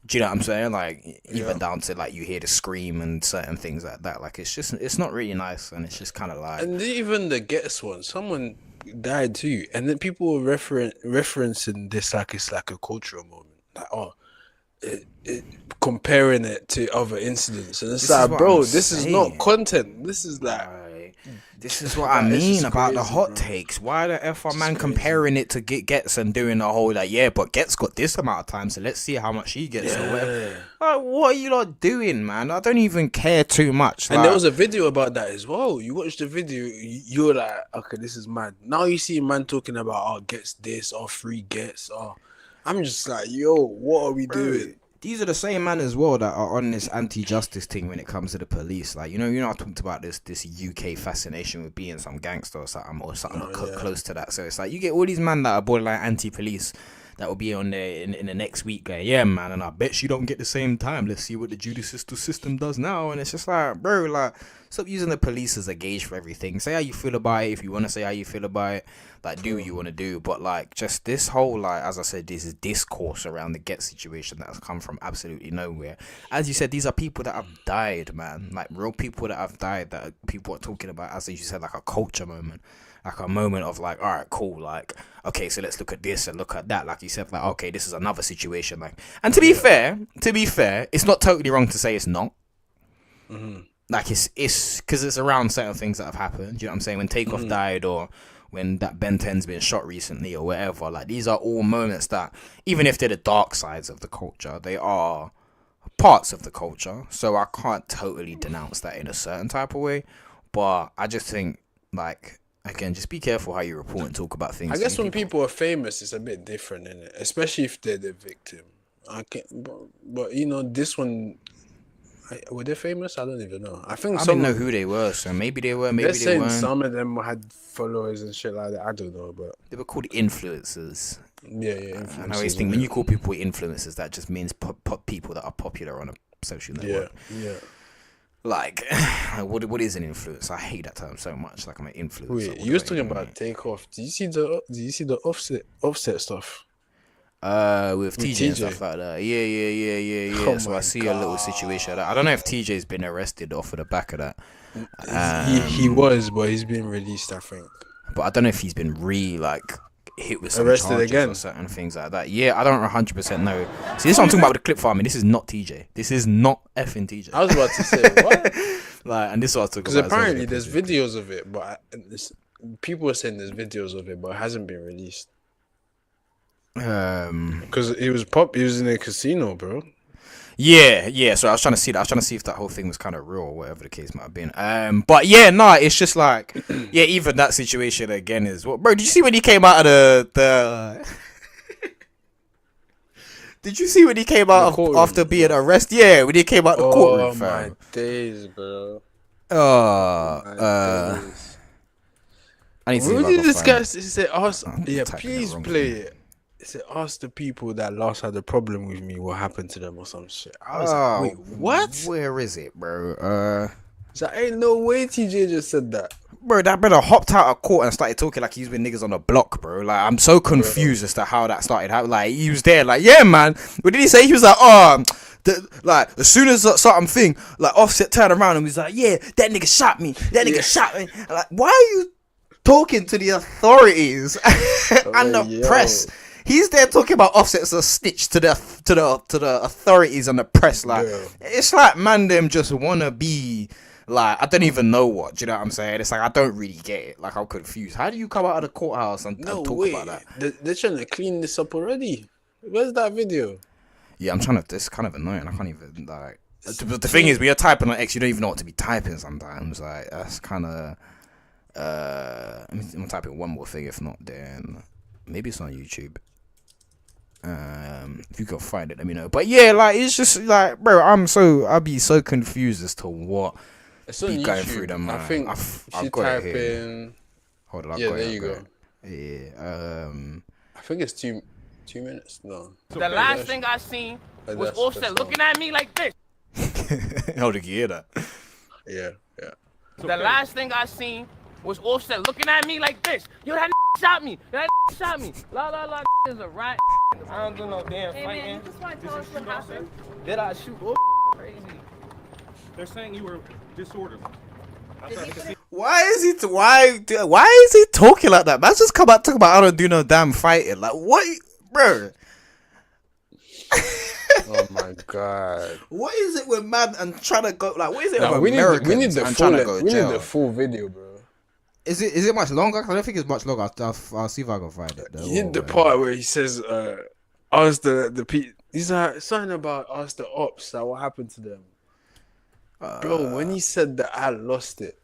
do you know what I'm saying? Like, even down to like you hear the scream and certain things like that. Like, it's not really nice, and it's just kind of like. And even the Gets one, someone died too, and then people were referencing this like it's like a cultural moment, like comparing it to other incidents, and it's like, bro, this is not content. This is like. This is what I mean about crazy, the hot takes. Why the F are man comparing it to Gets and doing the whole like, yeah, but Gets got this amount of time, so let's see how much she gets or whatever. Like, what are you lot doing, man? I don't even care too much. And there was a video about that as well. You watched the video, you were like, okay, this is mad. Now you see man talking about, Gets this, or free Gets, or I'm just like, yo, what are we doing? These are the same man as well that are on this anti-justice thing when it comes to the police. Like, you know, I talked about this UK fascination with being some gangster or something close to that. So it's like you get all these men that are borderline anti-police that will be on there in the next week going, yeah, man, and I bet you don't get the same time. Let's see what the judicial system does now. And it's just like, bro, like, Stop using the police as a gauge for everything. Say how you feel about it if you want to say how you feel about it. Like, do what you want to do. But, like, just this whole, like, as I said, this is discourse around the Get situation that has come from absolutely nowhere. As you said, these are people that have died, man. Like, real people that have died that people are talking about, as you said, like a culture moment. Like a moment of like, all right, cool. Like, okay, so let's look at this and look at that. Like you said, like, okay, this is another situation. Like, and to be fair, it's not totally wrong to say it's not. Like it's because it's around certain things that have happened. You know what I'm saying? When Takeoff died, or when that Ben 10's been shot recently, or whatever. Like, these are all moments that, even if they're the dark sides of the culture, they are parts of the culture. So I can't totally denounce that in a certain type of way. But I just think, like, again, just be careful how you report and talk about things. I guess when people are famous, it's a bit different, isn't it? Especially if they're the victim. But you know, this one, were they famous? I don't even know. I think I didn't know who they were, so maybe they were, maybe they weren't. Some of them had followers and shit like that. I don't know, but they were called influencers. Yeah, influencers. And I always think when you call people influencers, that just means people that are popular on a social network. Yeah. Like, what is an influence? I hate that term so much. Like, I'm an influencer. Wait, you was talking about Takeoff. Did you see the offset stuff? With TJ and stuff like that. Yeah. Oh so I see a little situation. I don't know if TJ's been arrested off of the back of that. He was, but he's been released, I think. But I don't know if he's been hit with some arrested charges again or certain things like that. Yeah, I don't 100% know. See, this is what I'm talking about with the clip farming. This is not TJ. This is not effing TJ. I was about to say, what? Like, and this is what I was talking about. Because apparently there's videos of it, but people are saying there's videos of it, but it hasn't been released. Because it was he was in a casino, bro. Yeah. So I was trying to see that. I was trying to see if that whole thing was kind of real or whatever the case might have been. But yeah, it's just like, yeah, even that situation again is what, bro. Did you see when he came out of the Did you see when he came out after being arrested? Yeah, when he came out the courtroom. Oh my days, bro. I need to see what if I did can this find guy it. say? Please play it. He said, ask the people that last had a problem with me what happened to them or some shit. I was like, wait, what? Where is it, bro? So ain't no way TJ just said that. Bro, that brother hopped out of court and started talking like he's with niggas on the block, bro. Like, I'm so confused as to how that started. Like, he was there, like, yeah, man. What did he say? He was like, like, as soon as something thing, like, Offset turned around and was like, yeah, that nigga shot me. That nigga shot me. Like, why are you talking to the authorities and the press? He's there talking about Offset as a snitch to the authorities and the press. Like, it's like, man, them just wanna be like, I don't even know what. Do you know what I'm saying? It's like, I don't really get it. Like, I'm confused. How do you come out of the courthouse and talk about that? They're trying to clean this up already. Where's that video? Yeah, I'm trying to. This is kind of annoying. I can't even like. The thing is, when you're typing on X, you don't even know what to be typing sometimes. Like, that's kind of. I'm gonna type in one more thing. If not, then maybe it's on YouTube. If you can find it, let me know. But yeah, like, it's just like, bro, I'll be so confused as to what be going through them. I think I've got type it here. in. Hold on, There you go. Yeah. I think it's 2 minutes. No. The last thing I seen was Offset looking at me like this. How did you hear that? Yeah. The last thing I seen was Offset looking at me like this. Yo, that shot me. That shot me. La is a rat. I don't do no damn fighting. Man, you just want to tell us what happened? Did I shoot? Crazy. They're saying you were disorderly. Why is he talking like that? Man, just come out talking about I don't do no damn fighting. Like, what, bro? Oh my god. What is it with man and trying to go, like, what is it with we Americans need the and full trying to go jail? need the full video, bro. Is it much longer? I don't think it's much longer. I'll see if I can find it. You hit the part where he says, ask the people. He's like, something about ask the ops, that what happened to them. Bro, when he said that, I lost it.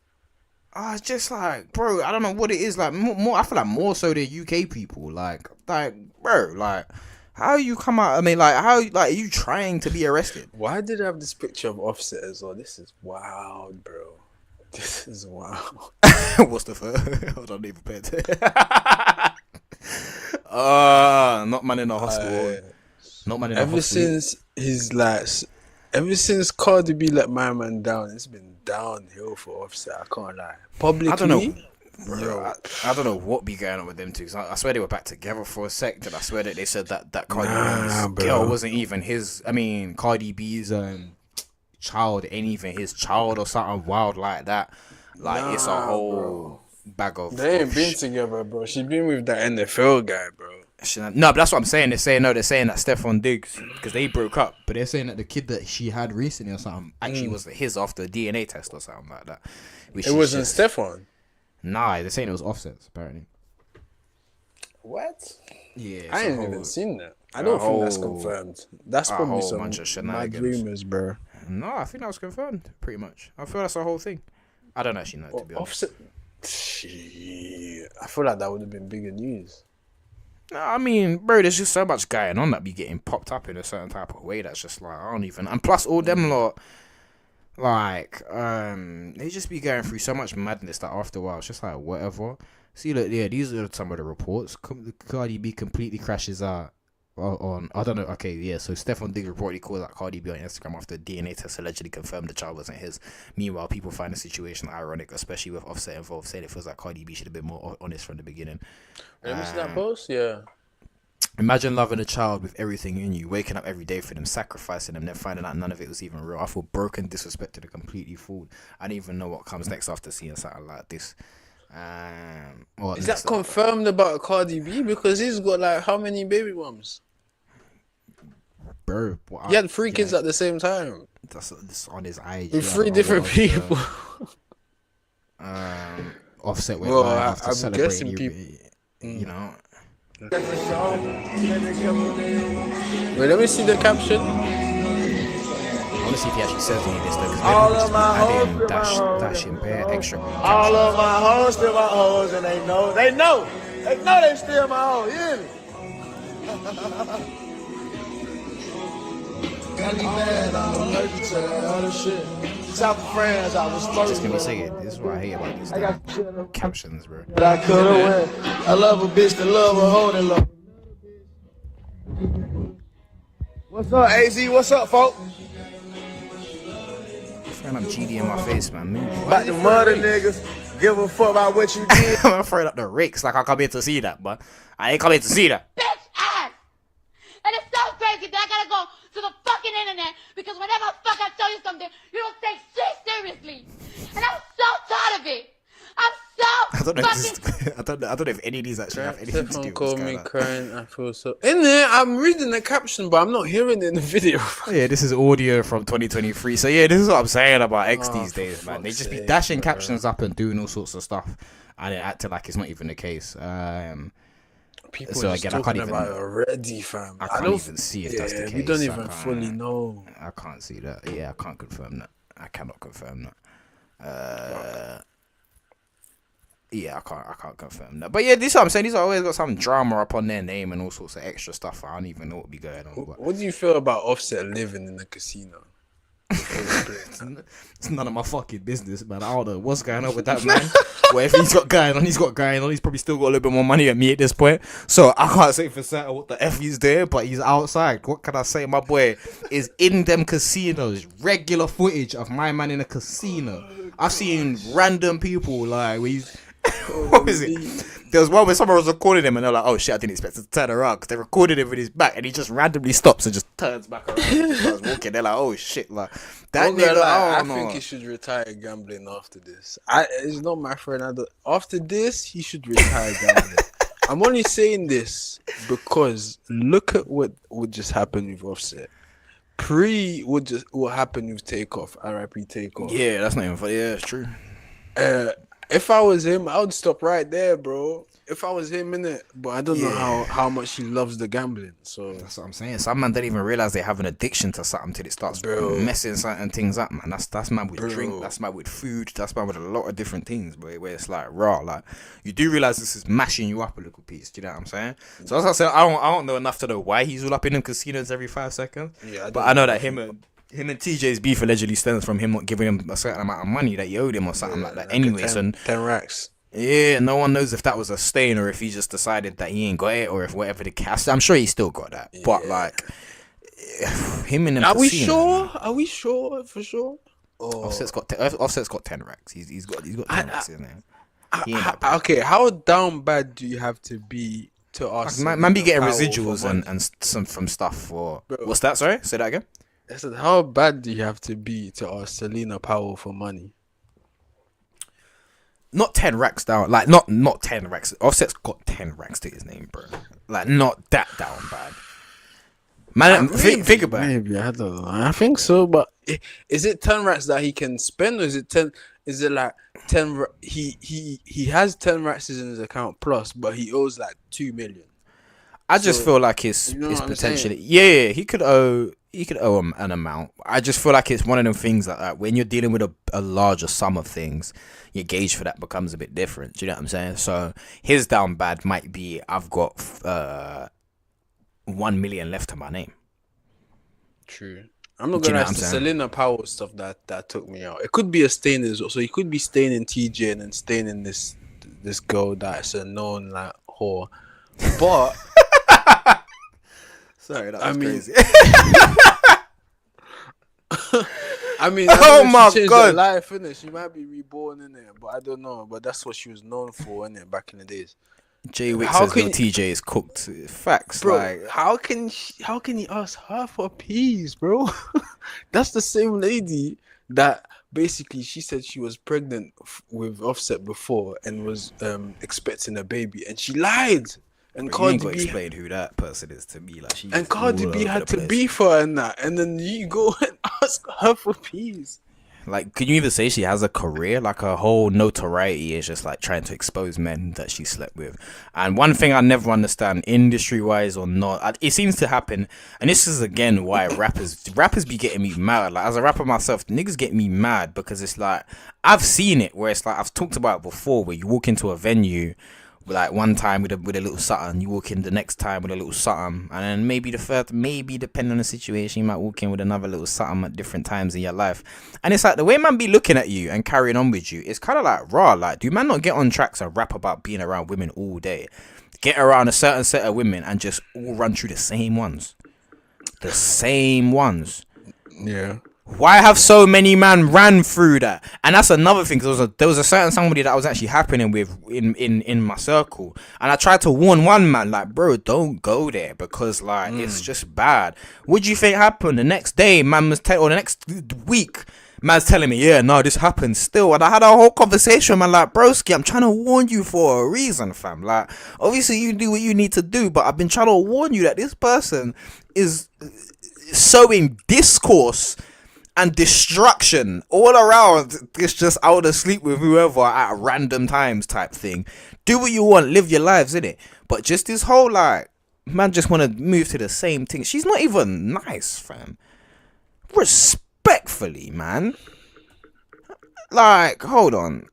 It's just like, bro, I don't know what it is. Like, more I feel like more so the UK people. Like, bro, like, how you come out? I mean, like, how, like, are you trying to be arrested? Why did I have this picture of Offset as well? This is wild, bro. This is wild. What's the first? Hold on, even prepared. Not man in the hospital. Not man in the hospital. Ever since his like Ever since Cardi B let my man down, it's been downhill for Offset. I can't lie. Publicly, I don't know. Bro, I don't know what be going on with them two. 'Cause I swear they were back together for a sec. And I swear that they said that Cardi B's girl wasn't even his. I mean, Cardi B's child ain't even his child or something wild like that. Like it's a whole bag of. They ain't been together, bro. She been with that NFL guy, bro. No, but that's what I'm saying. They're saying that Stephon Diggs, because they broke up, but they're saying that the kid that she had recently or something actually was his after a DNA test or something like that. It wasn't Stephon. Nah, they're saying it was Offset's apparently. What? Yeah, I ain't even seen that. I don't think that's confirmed. That's probably some bunch of mad shenanigans. rumors, bro. No, I think that was confirmed pretty much. I feel that's the whole thing. I don't actually know, to be honest. Offset. Shit. I feel like that would have been bigger news. No, I mean, bro, there's just so much going on that be getting popped up in a certain type of way that's just like, I don't even. And plus, all them lot, like, they just be going through so much madness that after a while, it's just like, whatever. See, look, yeah, these are some of the reports. Cardi B completely crashes out on, I don't know, okay, yeah, so Stephon Diggs reportedly called out Cardi B on Instagram after the DNA test allegedly confirmed the child wasn't his. Meanwhile, people find the situation ironic, especially with Offset involved, saying it feels like Cardi B should have been more honest from the beginning. Let me see that post? Yeah. Imagine loving a child with everything in you, waking up every day for them, sacrificing them, then finding out none of it was even real. I feel broken, disrespected, and completely fooled. I don't even know what comes next after seeing something like this. Is that confirmed about Cardi B? Because he's got like how many baby moms? Bro, he had 3 kids at the same time. That's on his IG. With 3 different people. Offset with I'm celebrating guessing people. You know. Wait, let me see the caption. I want to see if he actually says any of this though, because all of my hoes dashing bare extra. All of my hoes still my hoes, and they know they still my hoes. You hear me? South friends, I was just gonna say it. This is what I hate about these captions, bro. I could've went. I love a bitch to love a hoe to love. What's up, AZ? What's up, folk? Man, I'm GD in my face, man. About the mother niggas. Give a fuck about what you did. I'm afraid of the rakes. Like I come here to see that, but I ain't come here to see that. Bitch ass! And it's so crazy that I gotta go to the fucking internet because whenever the fuck I tell you something, you don't take shit seriously. And I'm so tired of it. I'm so I don't know if any of these actually have anything to do with call me crying. I feel so. In there, I'm reading the caption, but I'm not hearing it in the video. Yeah, this is audio from 2023. So yeah, this is what I'm saying about X these days, man. They just be dashing captions up and doing all sorts of stuff, and it acting like it's not even the case. People so are again, talking I can't even about it already, fam. I can't even see if that's the case. We don't even fully know. I can't see that. Yeah, I can't confirm that. I cannot confirm that. Yeah, I can't confirm that. But yeah, this is what I'm saying. These are always got some drama up on their name and all sorts of extra stuff. I don't even know what be going on. What do you feel about Offset living in the casino? It's none of my fucking business, man. I don't know what's going on with that man. Well, if he's got going on, he's probably still got a little bit more money than me at this point. So I can't say for certain what the F he's doing, but he's outside. What can I say? My boy is in them casinos. Regular footage of my man in a casino. I've seen random people like where he's what was it? There was one where someone was recording him and they're like, oh shit, I didn't expect to turn around because they recorded him with his back and he just randomly stops and just turns back around and starts walking. They're like, oh shit, like that nigga. I think he should retire gambling after this. It's not my friend. After this, he should retire gambling. I'm only saying this because look at what would just happen with Offset. What happened with Takeoff, RIP Takeoff. Yeah, that's not even funny. Yeah, it's true. If I was him, I would stop right there, bro. If I was him, innit? But I don't know how much he loves the gambling. So that's what I'm saying. Some man don't even realize they have an addiction to something till it starts messing certain things up, man. That's man with drink. That's man with food. That's man with a lot of different things, boy. Where it's like raw. Like you do realize this is mashing you up a little piece. Do you know what I'm saying? So as I said, I don't know enough to know why he's all up in them casinos every 5 seconds. Yeah, but I know that him and TJ's beef allegedly stems from him not giving him a certain amount of money that he owed him or something like that. Anyway, so 10 racks. Yeah, no one knows if that was a stain or if he just decided that he ain't got it or if whatever the cast. I'm sure he still got that, but like, him in them. Are we casinos, sure? man. Are we sure for sure? Oh. Offset's got 10 racks. He's got 10 racks in there. He ain't that bad. Okay, how down bad do you have to be to ask? Man be getting power residuals for money? and some from stuff for. Bro. What's that? Sorry, say that again. I said, how bad do you have to be to ask Selena Powell for money? Not 10 racks down. Like not 10 racks. Offset's got 10 racks to his name, bro. Like not that down bad. Man, think about it. Maybe I don't know. I think so, but is it 10 racks that he can spend, or is it 10? Is it like 10? He has 10 racks in his account plus, but he owes like 2 million. I just feel like it's you know what I'm potentially saying? he could owe an amount. I just feel like it's one of them things that when you're dealing with a larger sum of things, your gauge for that becomes a bit different. Do you know what I'm saying? So his down bad might be I've got 1 million left to my name. True. I'm not Do you gonna know what ask I'm the saying? Selena Powell stuff that took me out. It could be a stain as well. So he could be staining TJ and then staining this girl that's a known like whore. But Sorry, that I was mean, crazy. I mean, Oh my she changed God. her life, innit? She might be reborn in it, but I don't know. But that's what she was known for, innit? Back in the days, Jay Wick How says can Lil TJ is cooked. Facts, bro. like How can he ask her for peas, bro? That's the same lady that basically she said she was pregnant with Offset before and was expecting a baby, and she lied. And you ain't got Cardi to B explain who that person is to me. Like she and Cardi B had to beef her and that, and then you go and ask her for peas. Like, can you even say she has a career? Like, her whole notoriety is just like trying to expose men that she slept with. And one thing I never understand, industry wise or not, it seems to happen. And this is again why rappers be getting me mad. Like, as a rapper myself, niggas get me mad because it's like I've seen it where it's like I've talked about it before, where you walk into a venue. Like one time with a little something, you walk in the next time with a little something, and then maybe depending on the situation, you might walk in with another little something at different times in your life. And it's like the way man be looking at you and carrying on with you, it's kind of like raw. Like, do man not get on tracks and rap about being around women all day? Get around a certain set of women and just all run through the same ones. The same ones. Yeah. Why have so many man ran through that? And that's another thing. There was a certain somebody that I was actually happening with in my circle, and I tried to warn one man, like, bro, don't go there because like it's just bad. What do you think happened the next day? Man was or the next week, man's telling me, yeah, no, this happened still. And I had a whole conversation, man, like, broski, I'm trying to warn you for a reason, fam. Like, obviously you do what you need to do, but I've been trying to warn you that this person is sowing discourse and destruction all around. It's just out to sleep with whoever at random times type thing. Do what you want, live your lives, innit? But just this whole like, man just want to move to the same thing. She's not even nice, fam. Respectfully, man. Like, hold on.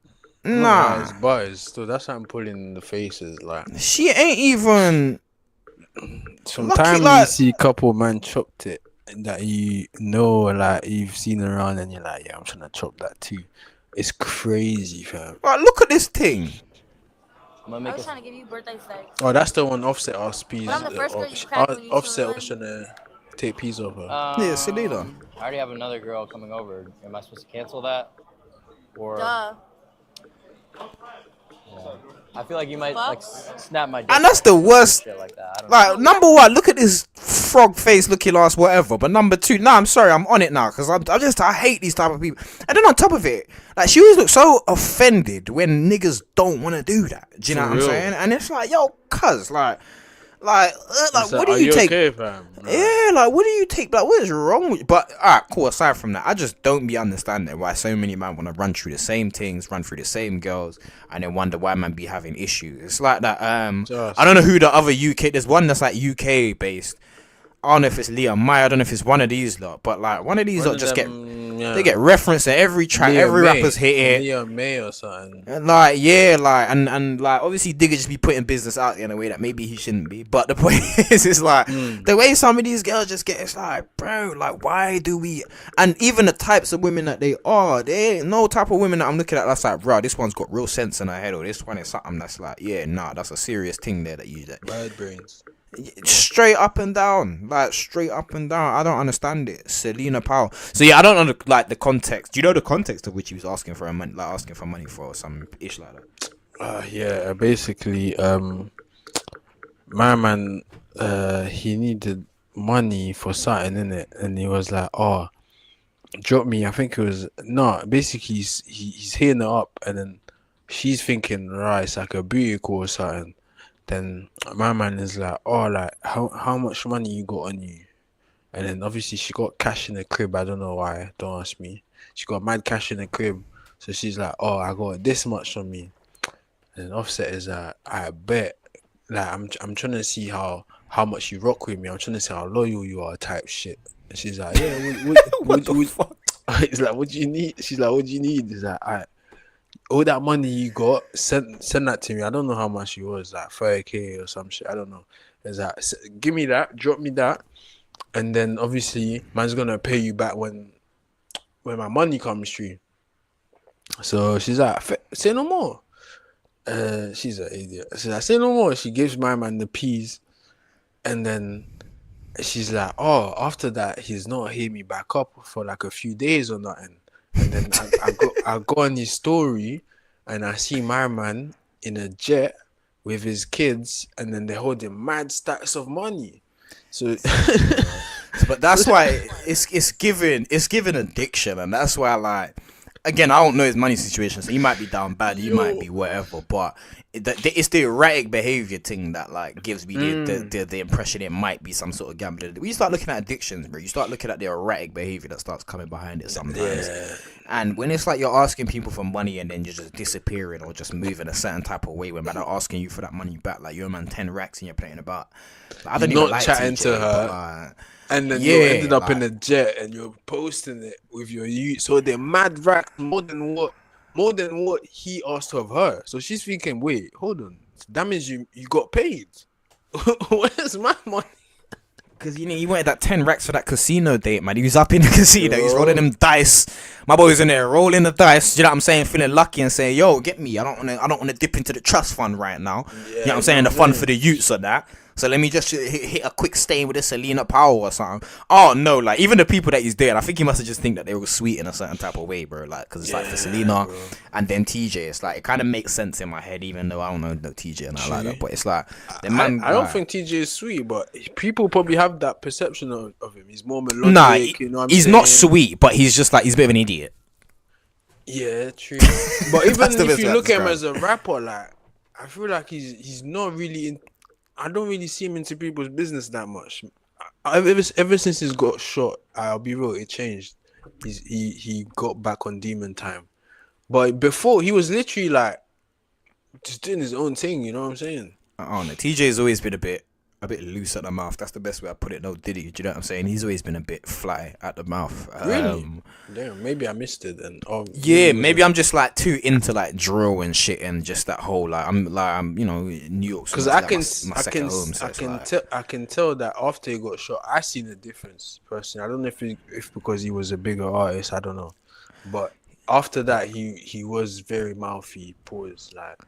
Nah. But still, that's how I'm pulling the faces. Like, She ain't even... sometimes like- you see a couple man chopped it that you know, like you've seen around, and you're like, yeah, I'm trying to chop that too. It's crazy, fam. Like, look at this thing. I was trying to give you birthday sex. Oh, that's the one Offset asked peas. But I'm the first girl you cracked when you Offset two was trying to take peas off her. Yeah, Selena. I already have another girl coming over. Am I supposed to cancel that? Or Duh. yeah. I feel like you might Fuck. like snap my dick. And that's the worst. Shit like that. I don't know. Like, number one, look at this frog face looking ass, whatever. But number two, nah, I'm sorry, I'm on it now because I hate these type of people. And then on top of it, like, she always looks so offended when niggas don't want to do that. Do you know what I'm real. saying? And it's like, yo, cuz, like, It's what do you are take? Okay, fam? Yeah, like, what do you take? Like, what is wrong with you? But, alright, cool, aside from that, I just don't be understanding why so many men want to run through the same things, run through the same girls, and then wonder why man be having issues. It's like that, I don't know who the other UK, there's one that's like UK based. I don't know if it's Leah Maya, I don't know if it's one of these lot, but like, one of these lot just they get referenced at every track, every rapper's hit it. Leah May or something. And like, yeah, like, and like, obviously Digga just be putting business out there in a way that maybe he shouldn't be. But the point is, it's like, the way some of these girls just get, it's like, bro, like, why do we, and even the types of women that they are, there ain't no type of women that I'm looking at that's like, bro, this one's got real sense in her head, or this one is something that's like, yeah, nah, that's a serious thing there that you, Bad brains. Straight up and down, like straight up and down. I don't understand it. Selena Powell. So yeah, I don't know like the context. Do you know the context of which he was asking for money, like asking for money for some ish like that? Yeah, basically, my man, he needed money for something in it, and he was like, "Oh, drop me." I think it was no. Basically, he's hitting it up, and then she's thinking, right, it's like a booty call or something. Then my man is like, "Oh, like how much money you got on you?" And then obviously she got cash in the crib. I don't know why. Don't ask me. She got mad cash in the crib, so she's like, "Oh, I got this much on me." And Offset is like, "I bet." Like I'm trying to see how much you rock with me. I'm trying to see how loyal you are, type shit. And she's like, "Yeah, what the fuck?" He's like, "What do you need?" She's like, "What do you need?" He's like, all that money you got, send that to me. I don't know how much it was, like 30k or some shit. I don't know. It's like, give me that, drop me that, and then obviously man's gonna pay you back when my money comes through. So she's like, say no more. She's an idiot. She's like, say no more. She gives my man the peas, and then she's like, oh, after that he's not hit me back up for like a few days or nothing. And then I go on his story, and I see my man in a jet with his kids, and then they're holding mad stacks of money. So, but that's why it's given addiction, and that's why like. Again, I don't know his money situation, so he might be down bad, he might be whatever, but it's the erratic behavior thing that like gives me the impression it might be some sort of gambling. When you start looking at addictions, bro, you start looking at the erratic behavior that starts coming behind it sometimes. Yeah. And when it's like you're asking people for money and then you're just disappearing or just moving a certain type of way when man are asking you for that money back, like you're a man 10 racks and you're playing about. Like, I don't even like chatting TJ, to her. But, and then you ended up in a jet and you're posting it with your youth. So they're mad rack more than what he asked of her. So she's thinking, wait, hold on. That means you got paid. Where's my money? Because you know he wanted that 10 racks for that casino date, man. He was up in the casino, he's rolling them dice. My boy was in there rolling the dice. You know what I'm saying? Feeling lucky and saying, "Yo, get me. I don't want to dip into the trust fund right now." Yeah, you know what I'm saying? The fund for the youths or that. So let me just hit a quick stain with a Selena Powell or something. Oh no, like even the people that he's dating, I think he must have just think that they were sweet in a certain type of way, bro. Like because it's like for Selena and then TJ, it's like it kind of makes sense in my head, even though I don't know TJ and I like that. But it's like the man. I don't think TJ is sweet, but people probably have that perception of him. He's more melodic. You know what I'm he's saying? not sweet, but he's just like he's a bit of an idiot. Yeah, true. But even if you look at him as a rapper, like I feel like he's not really. I don't really see him into people's business that much. Ever since he's got shot, I'll be real, it changed. He got back on demon time, but before he was literally like just doing his own thing. You know what I'm saying? I don't know. TJ's always been a bit loose at the mouth. That's the best way I put it. No, did he? Do you know what I'm saying? He's always been a bit fly at the mouth. Really? Damn, maybe I missed it then. Yeah, maybe I'm just like too into like drill and shit and just that whole I'm you know New York. Because I can tell that after he got shot, I seen the difference personally. I don't know if because he was a bigger artist, I don't know, but after that he was very mouthy. Pause like.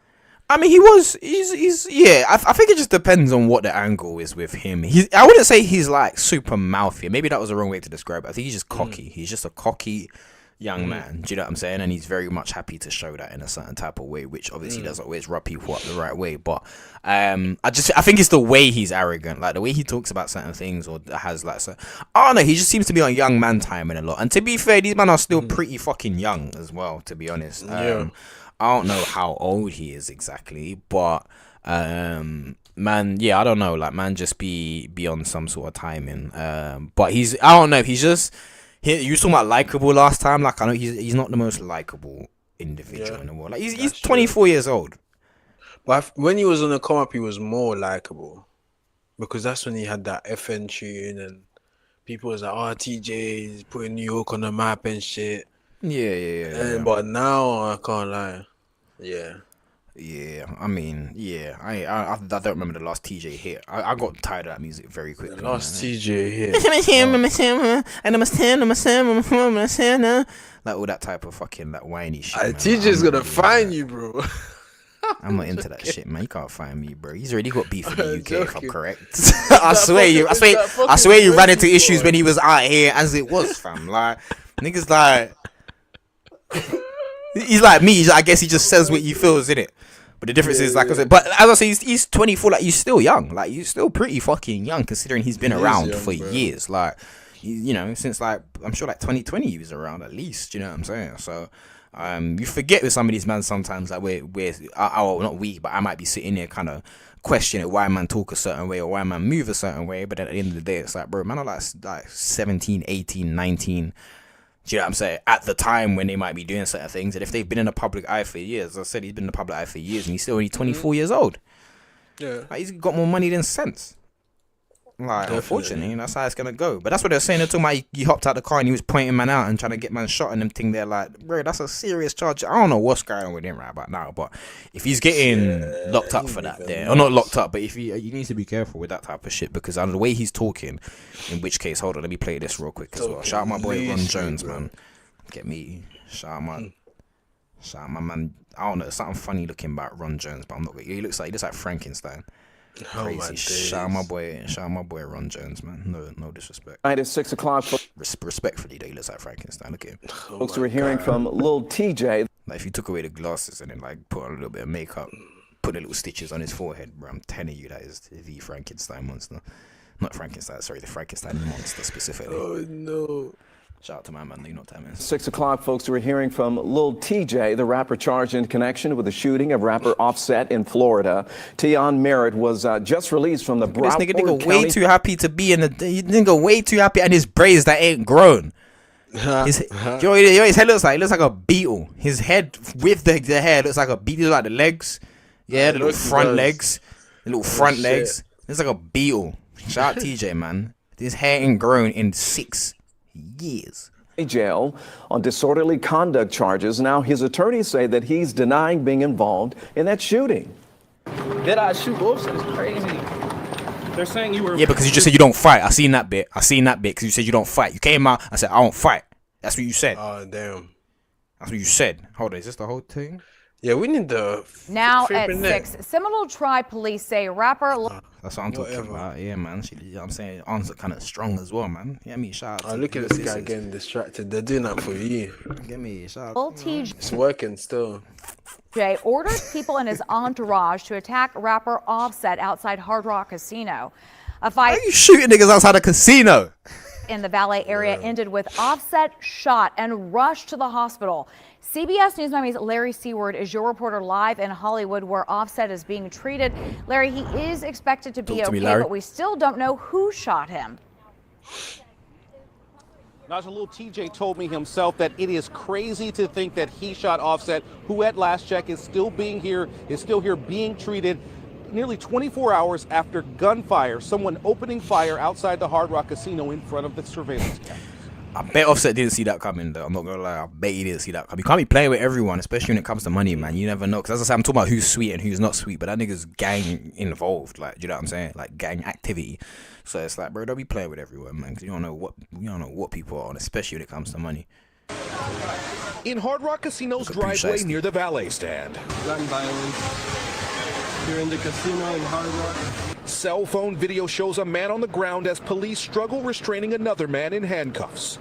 I mean, he's yeah. I think it just depends on what the angle is with him. I wouldn't say he's like super mouthy. Maybe that was the wrong way to describe it. I think he's just cocky. He's just a cocky young man. Do you know what I'm saying? And he's very much happy to show that in a certain type of way, which obviously doesn't always rub people up the right way. But I think it's the way he's arrogant, like the way he talks about certain things or has like so. I don't know. He just seems to be on young man timing a lot. And to be fair, these men are still pretty fucking young as well. To be honest. I don't know how old he is exactly, but man, yeah, I don't know. Like, man, just be on some sort of timing. But I don't know. He's just you were talking about likable last time. Like, I know he's not the most likable individual in the world. Like, he's 24 years old. But when he was on the come up, he was more likable because that's when he had that FN tune and people was like, "Oh, TJ is putting New York on the map and shit." Yeah. But now I can't lie. Yeah. I mean, I don't remember the last TJ hit. I got tired of that music very quickly. The last TJ hit. Like all that type of fucking that whiny shit. TJ's gonna find you, bro. I'm not into that shit, man. You can't find me, bro. He's already got beef in the UK, if I'm correct. I swear you ran into issues when he was out here, as it was, fam. Like niggas like. He's like me. I guess he just says what he feels, innit? But the difference is, like I said, but as I say, he's 24. Like, he's still young. Like, he's still pretty fucking young, considering he's been around for years. Like, you know, since like I'm sure like 2020 he was around at least. You know what I'm saying? So, you forget with some of these men sometimes, like we're not we, but I might be sitting there kind of questioning why man talk a certain way or why man move a certain way. But at the end of the day, it's like, bro, man are like 17, 18, 19. Do you know what I'm saying? At the time when they might be doing certain things, and if they've been in the public eye for years, as I said, he's been in the public eye for years, and he's still only 24 years old. Yeah, like, he's got more money than sense. Like, unfortunately, that's how it's gonna go. But that's what they're saying. They're talking about he hopped out the car and he was pointing man out and trying to get man shot and them thing. They're like, bro, that's a serious charge. I don't know what's going on with him right about now, but if he's getting locked up for that, there, or not locked up, but if he needs to be careful with that type of shit, because the way he's talking, in which case, hold on, let me play this real quick as well. Shout out my boy Ron Jones, man. Get me, shout out my man. I don't know, there's something funny looking about Ron Jones, but I'm not. He looks like Frankenstein. Crazy. Shout out my boy Ron Jones, man. No disrespect. Night at 6 o'clock. Respectfully, though, he looks like Frankenstein. Look at him. Folks, we're hearing from Lil Tjay. Like, if you took away the glasses and then like put on a little bit of makeup, put the little stitches on his forehead, bro, I'm telling you that is the Frankenstein monster. Not Frankenstein, sorry, the Frankenstein monster specifically. Oh no. Shout out to my man, you know what time it is. 6 o'clock, folks, we're hearing from Lil Tjay, the rapper charged in connection with the shooting of rapper Offset in Florida. Tion Merritt was just released from the Broward County. This nigga way too happy to be in the. Nigga way too happy, and his braids that ain't grown. His head looks like a beetle. His head with the hair looks like a beetle, like the legs. Yeah, the little front legs. The little front legs. It's like a beetle. Shout out TJ, man. His hair ain't grown in 6 years. Jail on disorderly conduct charges. Now his attorneys say that he's denying being involved in that shooting. Did I shoot Offset? It's crazy. They're saying you were. Yeah, because you just said you don't fight. I seen that bit because you said you don't fight. You came out. I said I don't fight. That's what you said. Oh damn. That's what you said. Hold on, is this the whole thing? Yeah, we need the. Now at 6, Seminole Tribe police say rapper. That's what I'm talking about. Yeah, man. You know what I'm saying, arms are kind of strong as well, man. Yeah, me shout out. Oh, look at this guy getting distracted. They're doing that for you. Get me shout Lil out. Tjay It's working still. orders people in his entourage to attack rapper Offset outside Hard Rock Casino. A fight. Why are you shooting niggas outside a casino? In the Valet area ended with Offset shot and rushed to the hospital. CBS News Miami's Larry Seward is your reporter live in Hollywood, where Offset is being treated. Larry, he is expected to be okay, but we still don't know who shot him. Naja, Lil Tjay told me himself that it is crazy to think that he shot Offset, who at last check is still here being treated. Nearly 24 hours after gunfire, someone opening fire outside the Hard Rock Casino in front of the surveillance camera. I bet Offset didn't see that coming, though. I'm not gonna lie. I bet he didn't see that coming. You can't be playing with everyone, especially when it comes to money, man. You never know. Because as I said, I'm talking about who's sweet and who's not sweet, but that nigga's gang involved. Like, do you know what I'm saying? Like, gang activity. So it's like, bro, don't be playing with everyone, man. Because you don't know what people are on, especially when it comes to money. In Hard Rock Casino's driveway near the valet stand. Gun violence here in the casino in Hard Rock. Cell phone video shows a man on the ground as police struggle restraining another man in handcuffs.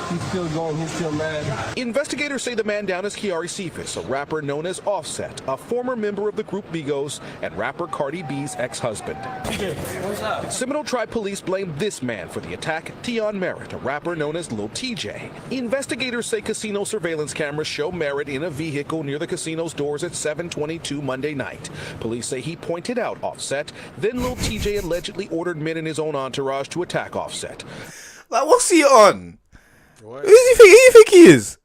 He's still going, he's still mad. Investigators say the man down is Kiari Cephas, a rapper known as Offset, a former member of the group Migos and rapper Cardi B's ex-husband. What's up? Seminole Tribe police blame this man for the attack, Tion Merritt, a rapper known as Lil Tjay. Investigators say casino surveillance cameras show Merritt in a vehicle near the casino's doors at 7:22 Monday night. Police say he pointed out Offset, then Lil Tjay allegedly ordered men in his own entourage to attack Offset. Like, what's he on? What? Who do you think he is?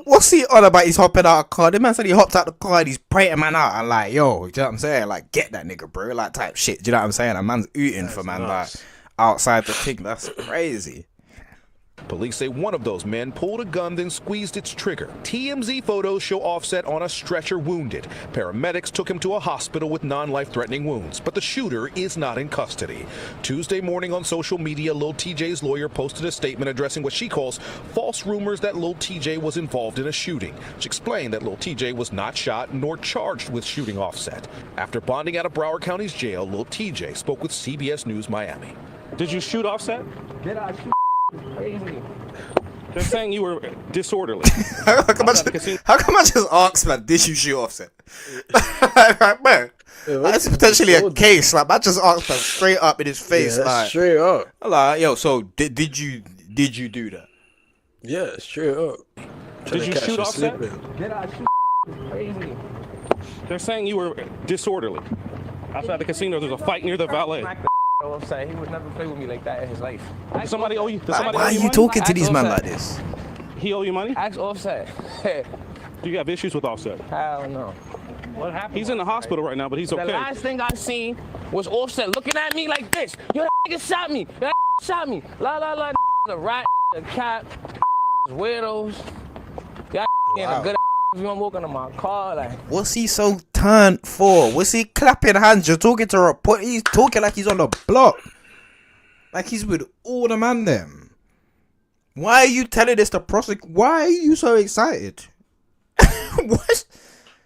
What's he on about? He's hopping out a car. The man said he hopped out the car and he's praying man out and like, yo, do you know what I'm saying? Like, get that nigga, bro. Like, type shit. Do you know what I'm saying? A man's ooting for man, like, outside the thing. That's crazy. Police say one of those men pulled a gun, then squeezed its trigger. TMZ photos show Offset on a stretcher wounded. Paramedics took him to a hospital with non-life-threatening wounds, but the shooter is not in custody. Tuesday morning on social media, Lil Tjay's lawyer posted a statement addressing what she calls false rumors that Lil Tjay was involved in a shooting. She explained that Lil Tjay was not shot nor charged with shooting Offset. After bonding out of Broward County's jail, Lil Tjay spoke with CBS News Miami. Did you shoot Offset? Did I shoot? Crazy. They're saying you were disorderly. How come I just asked, man, did you shoot Offset? Like, man, that's potentially a case. Like, I just asked, man, straight up in his face. Yeah, like, straight up. Like, yo, so did you do that? Yeah, straight up. Did you shoot Offset? Did I shoot? Crazy. They're saying you were disorderly. Outside the casino, there's a fight near the valet. Offset. He would never play with me like that in his life. Does somebody owe you? Like, why are you talking to these men like this? He owe you money? Ask Offset. Do you have issues with Offset? Hell no. What happened? He's in the hospital right now, but he's okay. The last thing I seen was Offset looking at me like this. Yo, that nigga shot me. That shot me. La la la. A rat, a cat, weirdos. Y'all in a good. You I'm walking to my car like. What's he so turned for? What's he clapping hands? You're talking to a he's talking like he's on the block. Like he's with all the man them. Why are you telling this to prosecute? Why are you so excited? What?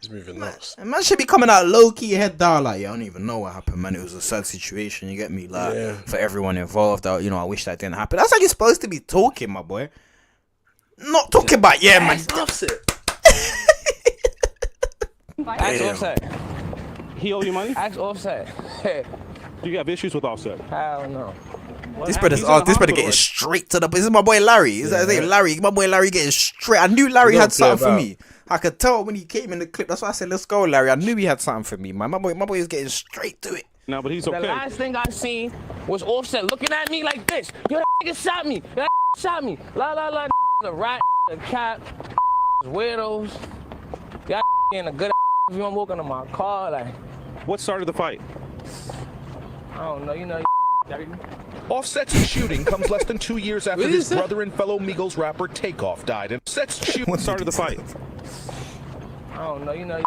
He's moving nuts. Man should be coming out low-key, head down, like, yeah, I don't even know what happened, man. It was a sad situation, you get me? Like, for everyone involved, I wish that didn't happen. That's how you're supposed to be talking, my boy. Not talking about, yeah, man. Ask Offset. He owe you money? Ask Offset. Do you have issues with Offset? Hell no. This brother getting straight to the. This is my boy Larry. Is that his name? Larry? My boy Larry getting straight. I knew Larry had something for me. I could tell when he came in the clip. That's why I said, "Let's go, Larry." I knew he had something for me, man. My boy is getting straight to it. No, but he's okay. The last thing I seen was Offset looking at me like this. Yo, that nigga shot me. That shot me. La la la. A rat, a cat, weirdos. Y'all in a good. You I'm walking to my car like. What started the fight? I don't know. You know. Offset's shooting comes less than 2 years after his brother and fellow Migos rapper Takeoff died. And Offset's shooting. What started the fight? I don't know. You know.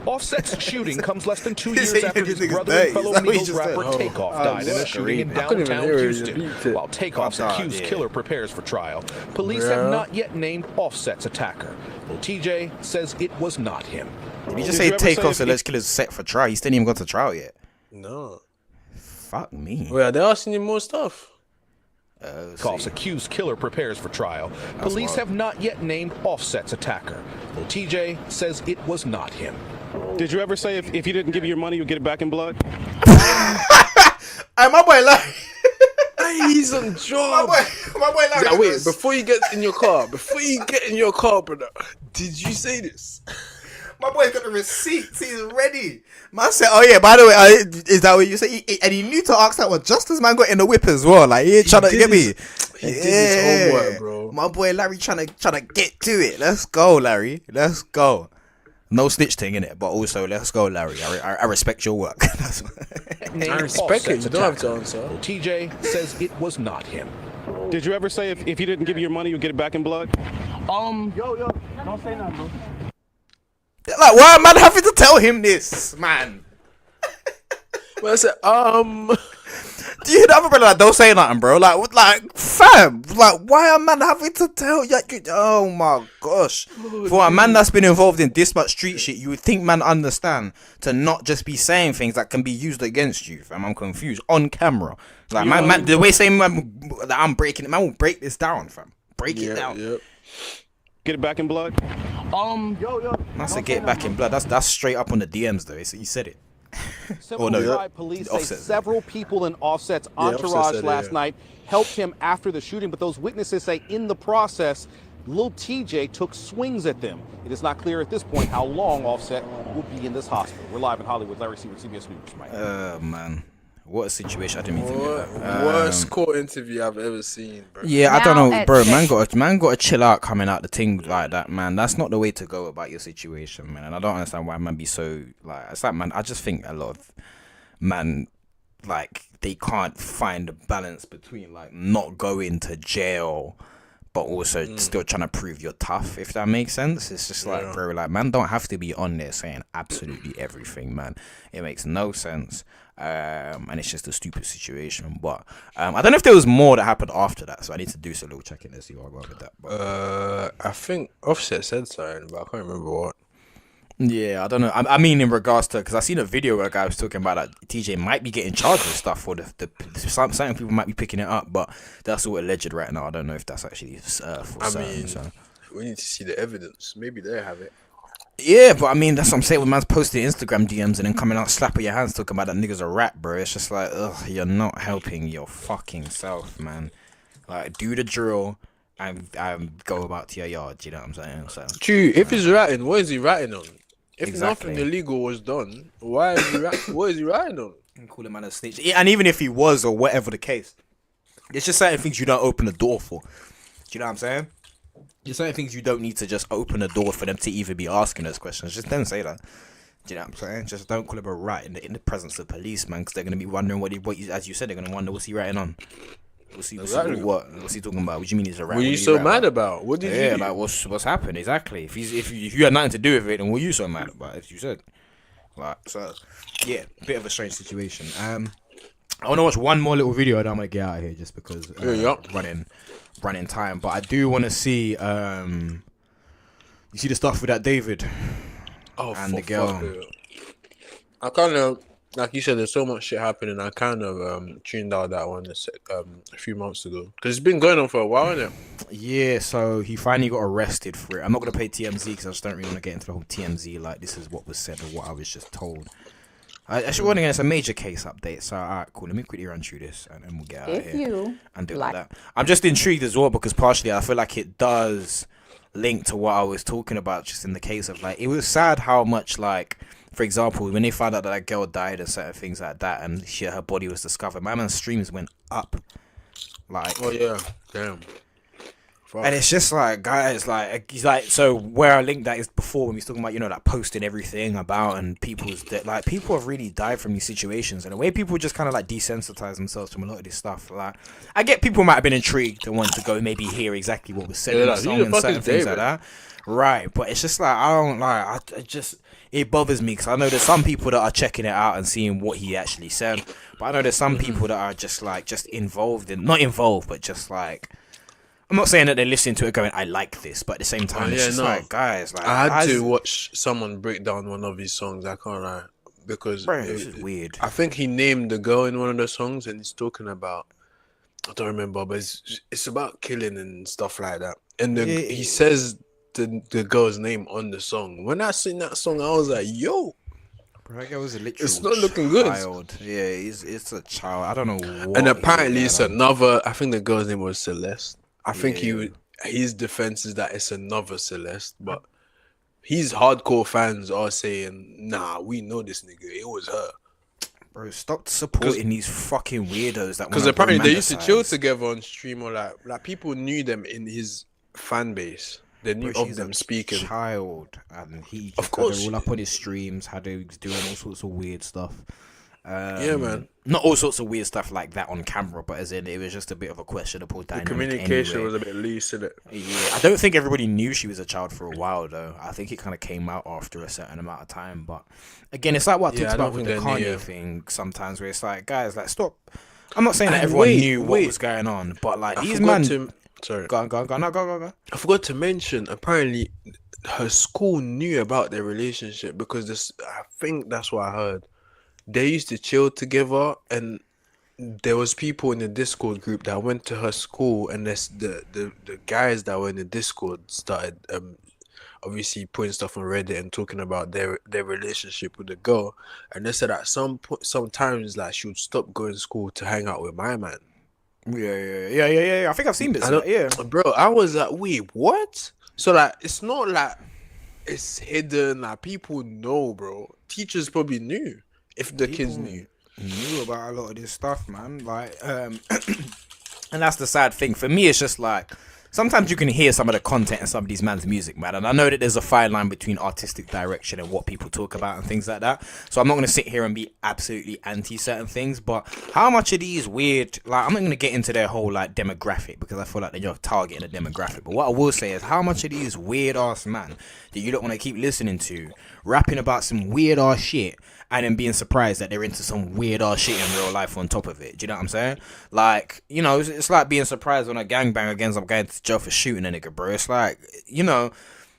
Offset's shooting comes less than 2 years after his brother and fellow Migos rapper Takeoff died in a shooting in downtown Houston. While Takeoff's accused killer prepares for trial, police have not yet named Offset's attacker. Lil Tjay says it was not him. Did he just say Takeoff's alleged killer's set for trial? He still ain't even got to trial yet. No. Fuck me. Well, they're asking you more stuff. Takeoff's accused killer prepares for trial. Police have not yet named Offset's attacker. Lil Tjay says it was not him. Did you ever say if you didn't give you your money, you'd get it back in blood? Hey, my boy Larry. He's on job. My boy Larry. Wait, before you get in your car, brother, did you say this? My boy's got the receipts. He's ready. Man said, "Oh yeah, by the way, is that what you say?" And he knew to ask that one just as man got in the whip as well. Like he ain't trying to get me. He did his homework, bro. My boy Larry trying to get to it. Let's go, Larry. Let's go. No snitch thing in it, but also let's go, Larry. I respect your work. I respect it. You don't have to answer. Tjay says it was not him. Did you ever say if you didn't give you your money, you'd get it back in blood? Yo, don't say nothing, bro. Like, why am I having to tell him this, man? Well, I said, Do you hear the other brother? Like, don't say nothing, bro. Like, fam. Like, why am man having to tell you? Oh my gosh. For a man that's been involved in this much street shit, you would think man understand to not just be saying things that can be used against you, fam. I'm confused on camera. Like, man, the way saying man that I'm breaking it, man will break this down, fam. Break it down. Yep. Get it back in blood? Man said get it back in blood. That's straight up on the DMs though. He said it. Police say several people in Offset's entourage last night helped him after the shooting, but those witnesses say in the process, Lil Tjay took swings at them. It is not clear at this point how long Offset will be in this hospital. We're live in Hollywood. Larry Seward, CBS News. Man. What a situation. I didn't even think of that. Worst court interview I've ever seen, bro. Yeah, I don't know, bro. Man got to chill out coming out the thing like that, man. That's not the way to go about your situation, man. And I don't understand why man be so like. It's like, man. I just think a lot of man like they can't find a balance between like not going to jail but also still trying to prove you're tough, if that makes sense. It's just like, bro, like, man don't have to be on there saying absolutely everything, man. It makes no sense. And it's just a stupid situation. But I don't know if there was more that happened after that, so I need to do some little checking to see what I got with that. But I think Offset said something, but I can't remember what. yeah, I don't know. I mean, in regards to, because I seen a video where a guy was talking about that TJ might be getting charged with stuff, or some people might be picking it up, but that's all alleged right now. I don't know if that's actually for certain. So we need to see the evidence. Maybe they have it. yeah, but I mean, that's what I'm saying. When man's posting Instagram DMs and then coming out slapping your hands talking about that nigga's a rat, bro. It's just like, ugh, you're not helping your fucking self, man. Like, do the drill and go about to your yard. You know what I'm saying? So True. If he's ratting, what is he ratting on? If Exactly. nothing illegal was done, why is he what is he writing on? and call him man a snitch. Yeah, and even if he was or whatever the case, there's just certain things you don't open the door for. Do you know what I'm saying? There's certain things you don't need to just open the door for them to even be asking those questions. Just don't say that. Do you know what I'm saying? Just don't call him a rat in the presence of police, man, because they're gonna be wondering what as you said, they're gonna wonder what's he writing on. What's he talking about? What do you mean he's a rat? What are you so mad about? What did you do? Like what's happened exactly? If you had nothing to do with it, then what are you so mad about? As you said, like, so yeah, bit of a strange situation. I want to watch one more little video, and I'm gonna get out of here just because running time. But I do want to see you see the stuff with that David and the girl. I kind of, like you said, there's so much shit happening. I kind of tuned out that one a few months ago because it's been going on for a while now. Yeah, so he finally got arrested for it. I'm not gonna play TMZ because I just don't really want to get into the whole TMZ. Like, this is what was said or what I was just told. I should warn again, it's a major case update. So alright, cool. Let me quickly run through this and then we'll get out of here and do that. I'm just intrigued as well because partially I feel like it does link to what I was talking about, just in the case of, like, it was sad how much, like, for example, when they found out that girl died and certain things like that, and her body was discovered, my man's streams went up. Like, oh yeah, damn. Fuck. And it's just like, guys, like, he's like, so where I linked that is before when we was talking about, you know, like posting everything about and people's like, people have really died from these situations, and the way people just kind of like desensitize themselves from a lot of this stuff. Like, I get people might have been intrigued and want to go maybe hear exactly what was said in the song and certain things like that, right? But it's just like, I don't like, it bothers me because I know there's some people that are checking it out and seeing what he actually said, but I know there's some people that are just like not involved, but just like, I'm not saying that they're listening to it going, I like this, but at the same time, it's just like, guys, like, I had to watch someone break down one of his songs. I can't lie, because this is weird. I think he named the girl in one of the songs, and he's talking about, I don't remember, but it's about killing and stuff like that. And he says the girl's name on the song. When I seen that song, I was like, yo, bro, that guy was a literal it's not looking good. Yeah, it's a child. I don't know what. And apparently it's another, I think the girl's name was Celeste. I think his defense is that it's another Celeste, but his hardcore fans are saying, nah, we know this nigga, it was her. Bro, stop supporting these fucking weirdos that. Because apparently they used to chill together on stream, or like people knew them in his fan base. They knew of them speaking. Child, and he just of course had it all up on his streams, had he was doing all sorts of weird stuff. Yeah, man. Not all sorts of weird stuff like that on camera, but as in, it was just a bit of a questionable dynamic. The communication anyway. was a bit loose, isn't it? Yeah, I don't think everybody knew she was a child for a while, though. I think it kind of came out after a certain amount of time. But again, it's like what I talked about with the Kanye thing sometimes, where it's like, guys, like, stop. I'm not saying that everyone knew what was going on, but like, these men. Sorry. Go on. I forgot to mention, apparently, her school knew about their relationship because I think that's what I heard. They used to chill together, and there was people in the Discord group that went to her school, and the guys that were in the Discord started obviously putting stuff on Reddit and talking about their relationship with the girl, and they said at sometimes like she would stop going to school to hang out with my man. Yeah. I think I've seen this. Yeah, bro, I was like, wait, what? So like, it's not like it's hidden. Like, people know, bro. Teachers probably knew. If the kids knew about a lot of this stuff, man, like, and that's the sad thing for me. It's just like, sometimes you can hear some of the content in some of these man's music, man. And I know that there's a fine line between artistic direction and what people talk about and things like that. So I'm not going to sit here and be absolutely anti certain things. But how much of these weird, like, I'm not going to get into their whole, like, demographic because I feel like they're targeting a demographic. But what I will say is how much of these weird ass man that you don't want to keep listening to rapping about some weird ass shit and then being surprised that they're into some weird ass shit in real life on top of it. Do you know what I'm saying? Like, you know, it's like being surprised when a gangbang against I'm going to jail for shooting a nigga, bro. It's like, you know,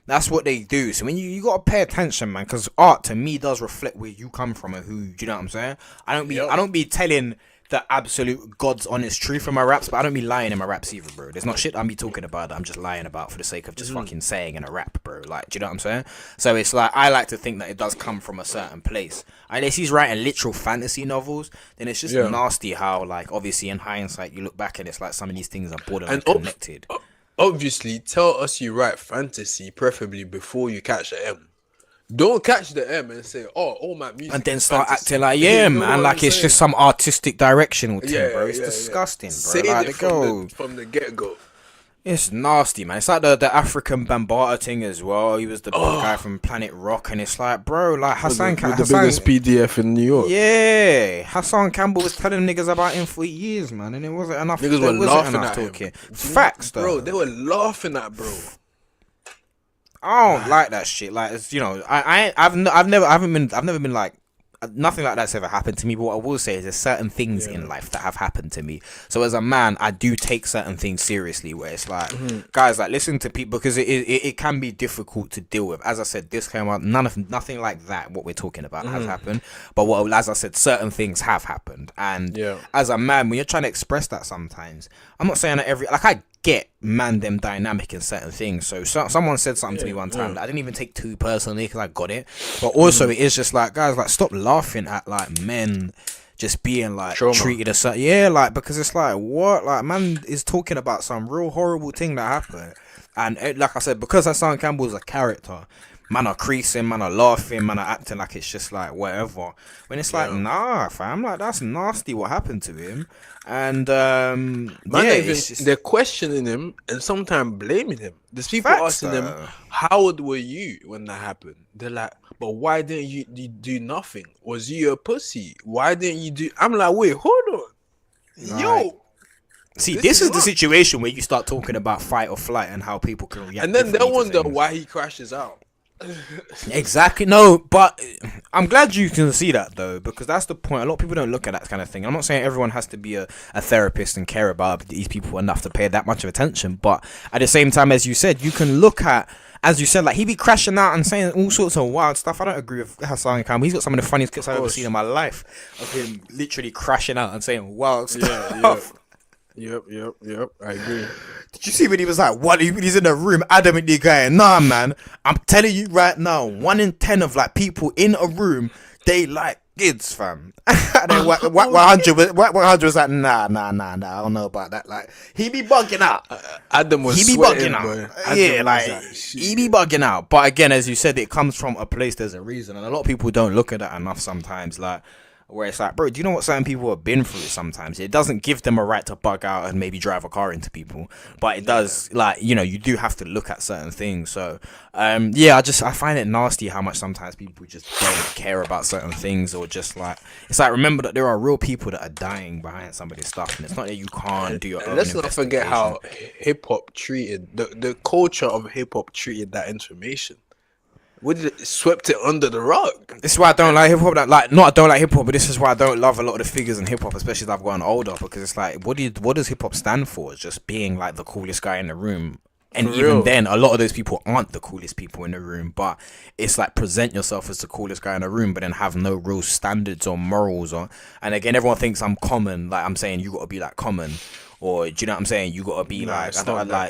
that's what they do. So when you gotta pay attention, man, because art to me does reflect where you come from and who. Do you know what I'm saying? I don't be telling the absolute God's honest truth in my raps, but I don't be lying in my raps either, bro. There's not shit I'm be talking about that I'm just lying about for the sake of just fucking saying in a rap, bro. Like, do you know what I'm saying? So it's like, I like to think that it does come from a certain place. Unless he's writing literal fantasy novels, then it's just nasty how, like, obviously in hindsight, you look back and it's like some of these things are borderline connected. Obviously, tell us you write fantasy, preferably before you catch the M. Don't catch the M and say, "Oh, all my music," and then start acting like, "Yeah, man, like it's just some artistic directional thing, bro." It's disgusting, bro. Say like, it from the get go. It's nasty, man. It's like the African Bambaataa thing as well. He was the guy from Planet Rock, and it's like, bro, like Hassan, the biggest PDF in New York. Yeah, Hassan Campbell was telling niggas about him for years, man, and it wasn't enough. Niggas were laughing at talking. him. Facts, though. Bro, they were laughing at bro. I don't like that shit. Like, it's, you know, I've never been like, nothing like that's ever happened to me. But what I will say is there's certain things in life that have happened to me. So as a man, I do take certain things seriously. Where it's like, guys, like, listen to people, because it can be difficult to deal with. As I said, this came out, nothing like that. What we're talking about has happened. But as I said, certain things have happened. And as a man, when you're trying to express that, sometimes I'm not saying that I get man them dynamic in certain things. So someone said something to me one time that I didn't even take too personally because I got it. But also it is just like, guys, like, stop laughing at like men just being like treated as like, because it's like, what, like, man is talking about some real horrible thing that happened, and like I said, because Hassan Campbell's a character, man are creasing, man are laughing, man are acting like it's just like whatever. When it's like, nah, fam, like, that's nasty what happened to him. And they're questioning him and sometimes blaming him. There's people asking him, how old were you when that happened? They're like, but why didn't you do nothing? Was you a pussy? Why didn't you do? I'm like, wait, hold on. Yo. See, this is the situation where you start talking about fight or flight and how people can react. And then they'll wonder why he crashes out. Exactly. No, but I'm glad you can see that, though, because that's the point. A lot of people don't look at that kind of thing. I'm not saying everyone has to be a therapist and care about these people enough to pay that much of attention, but at the same time, as you said, you can look at, as you said, like, he be crashing out and saying all sorts of wild stuff. I don't agree with Hassan Campbell. He's got some of the funniest clips I've ever seen in my life of him literally crashing out and saying wild stuff. Yep. I agree. Did you see when he was like, what? He's in the room adamantly going, nah, man, I'm telling you right now, 1 in 10 of like people in a room, they like kids, fam. And then 100 was like, nah, I don't know about that. Like, he be bugging out. Adam was he be sweating, bugging out. boy. Yeah, like, he be bugging out. But again, as you said, it comes from a place, there's a reason. And a lot of people don't look at that enough sometimes. Like, where it's like, bro, do you know what certain people have been through sometimes? It doesn't give them a right to bug out and maybe drive a car into people, but it does, like, you know, you do have to look at certain things. So I find it nasty how much sometimes people just don't care about certain things, or just like, it's like, remember that there are real people that are dying behind some of this stuff, and it's not that you can't do your own. Let's not forget how hip-hop treated the culture of hip-hop treated that information. Swept it under the rug. This is why I don't like hip hop. I don't like hip hop, but this is why I don't love a lot of the figures in hip hop, especially as I've gotten older, because it's like, what does hip hop stand for? It's just being like the coolest guy in the room. And even then, a lot of those people aren't the coolest people in the room, but it's like, present yourself as the coolest guy in the room, but then have no real standards or morals. And again, everyone thinks I'm common. Like, I'm saying, you got to be like Common. Or, do you know what I'm saying? You gotta be like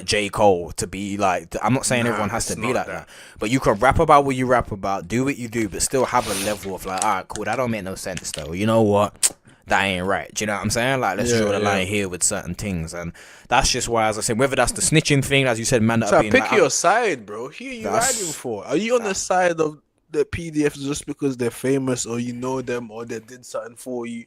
J. Cole to be like. I'm not saying everyone has to be like that, but you can rap about what you rap about, do what you do, but still have a level of like, alright, cool, that don't make no sense though. You know what? That ain't right. Do you know what I'm saying? Like, let's draw the line here with certain things, and that's just why, as I said, whether that's the snitching thing, as you said, man, that pick like, your side, bro. Who are you riding for? Are you on the side of the PDFs just because they're famous, or you know them, or they did something for you,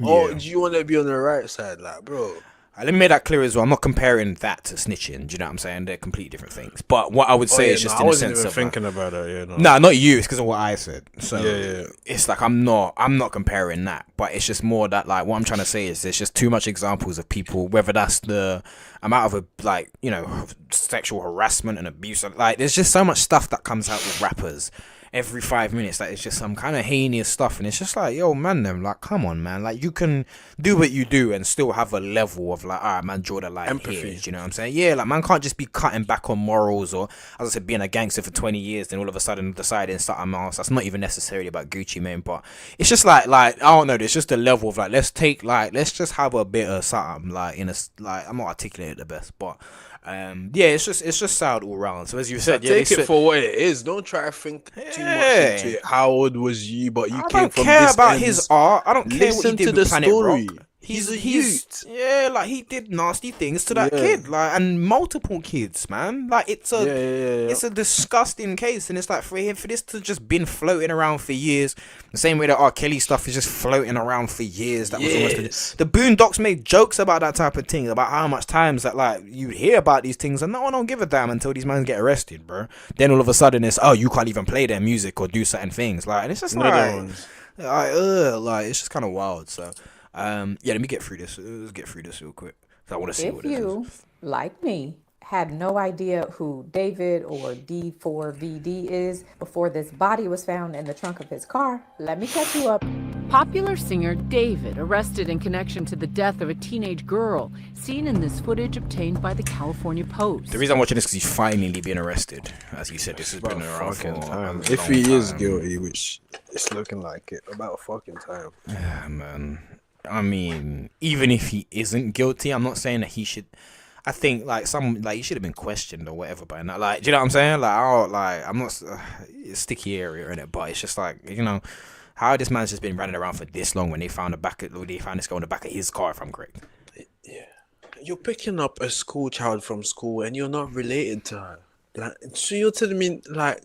or do you want to be on the right side, like, bro? Let me make that clear as well. I'm not comparing that to snitching. Do you know what I'm saying? They're completely different things. But what I would say is just in the sense of thinking about it. Nah, not you. It's because of what I said. So Yeah. it's like I'm not comparing that. But it's just more that like what I'm trying to say is there's just too much examples of people, whether that's the amount of like, you know, sexual harassment and abuse. Like there's just so much stuff that comes out with rappers every 5 minutes. Like it's just some kind of heinous stuff, and it's just like, yo, man, them like, come on, man. Like you can do what you do and still have a level of like, all right, man, draw the line. Empathy. Here, do you know what I'm saying? Yeah, like man can't just be cutting back on morals, or as I said, being a gangster for 20 years, then all of a sudden deciding something else. That's not even necessarily about Gucci Mane, but it's just like I don't know. It's just a level of like, let's just have a bit of something like I'm not articulating it the best, but. Yeah, it's just sad all round. So as you said, yeah, take it for what it is. Don't try to think too much into it. How old was you? But you came from this. I don't care about his art. I don't care what he did to with the Planet story. Rock. He's a youth. Yeah, like he did nasty things to that kid, like, and multiple kids, man. Like it's a disgusting case, and it's like for this to just been floating around for years, the same way that R. Kelly stuff is just floating around for years. That was almost the Boondocks made jokes about that type of thing, about how much times that like you hear about these things and no one don't give a damn until these men get arrested, bro. Then all of a sudden it's you can't even play their music or do certain things, like, and it's just like it's just kind of wild. So. Let me get through this. Let's get through this real quick. I want to see what it is. If you, like me, had no idea who David or D4VD is before this body was found in the trunk of his car, let me catch you up. Popular singer David arrested in connection to the death of a teenage girl, seen in this footage obtained by the California Post. The reason I'm watching this is because he's finally been arrested. As you said, this has been around for a time. If he is guilty, which it's looking like it, about a fucking time. Yeah, man. I mean, even if he isn't guilty, I'm not saying that he should. I think he should have been questioned or whatever by now. Like, do you know what I'm saying? I'm not it's a sticky area in it, but it's just like, you know, how this man's just been running around for this long when they found this guy on the back of his car, if I'm correct. Yeah, you're picking up a school child from school and you're not related to her. Like, so you're telling me like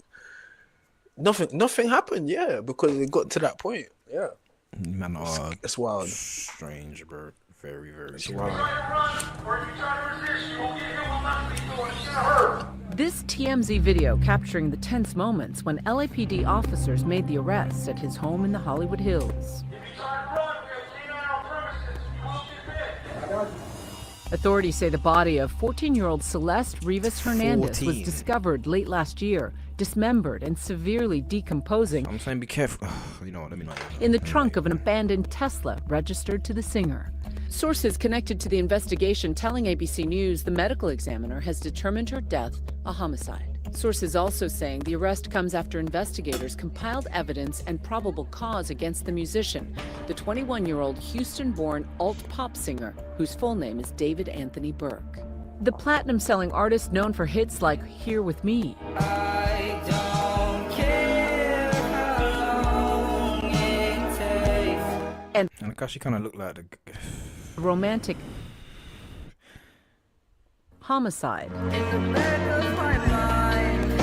nothing happened? Yeah, because it got to that point. Yeah. Man, it's wild. Strange, bro. Very, very strange. This TMZ video capturing the tense moments when LAPD officers made the arrest at his home in the Hollywood Hills. Authorities say the body of 14-year-old Celeste Rivas Hernandez was discovered late last year, dismembered and severely decomposing. I'm saying be careful. You know what, let me know. In the trunk of an abandoned Tesla registered to the singer. Sources connected to the investigation telling ABC News the medical examiner has determined her death a homicide. Sources also saying the arrest comes after investigators compiled evidence and probable cause against the musician, the 21-year-old Houston-born alt-pop singer, whose full name is David Anthony Burke. The platinum-selling artist known for hits like Here With Me. I don't care how long it takes. And gosh, she kind of looked like the romantic Homicide. In the back of my mind,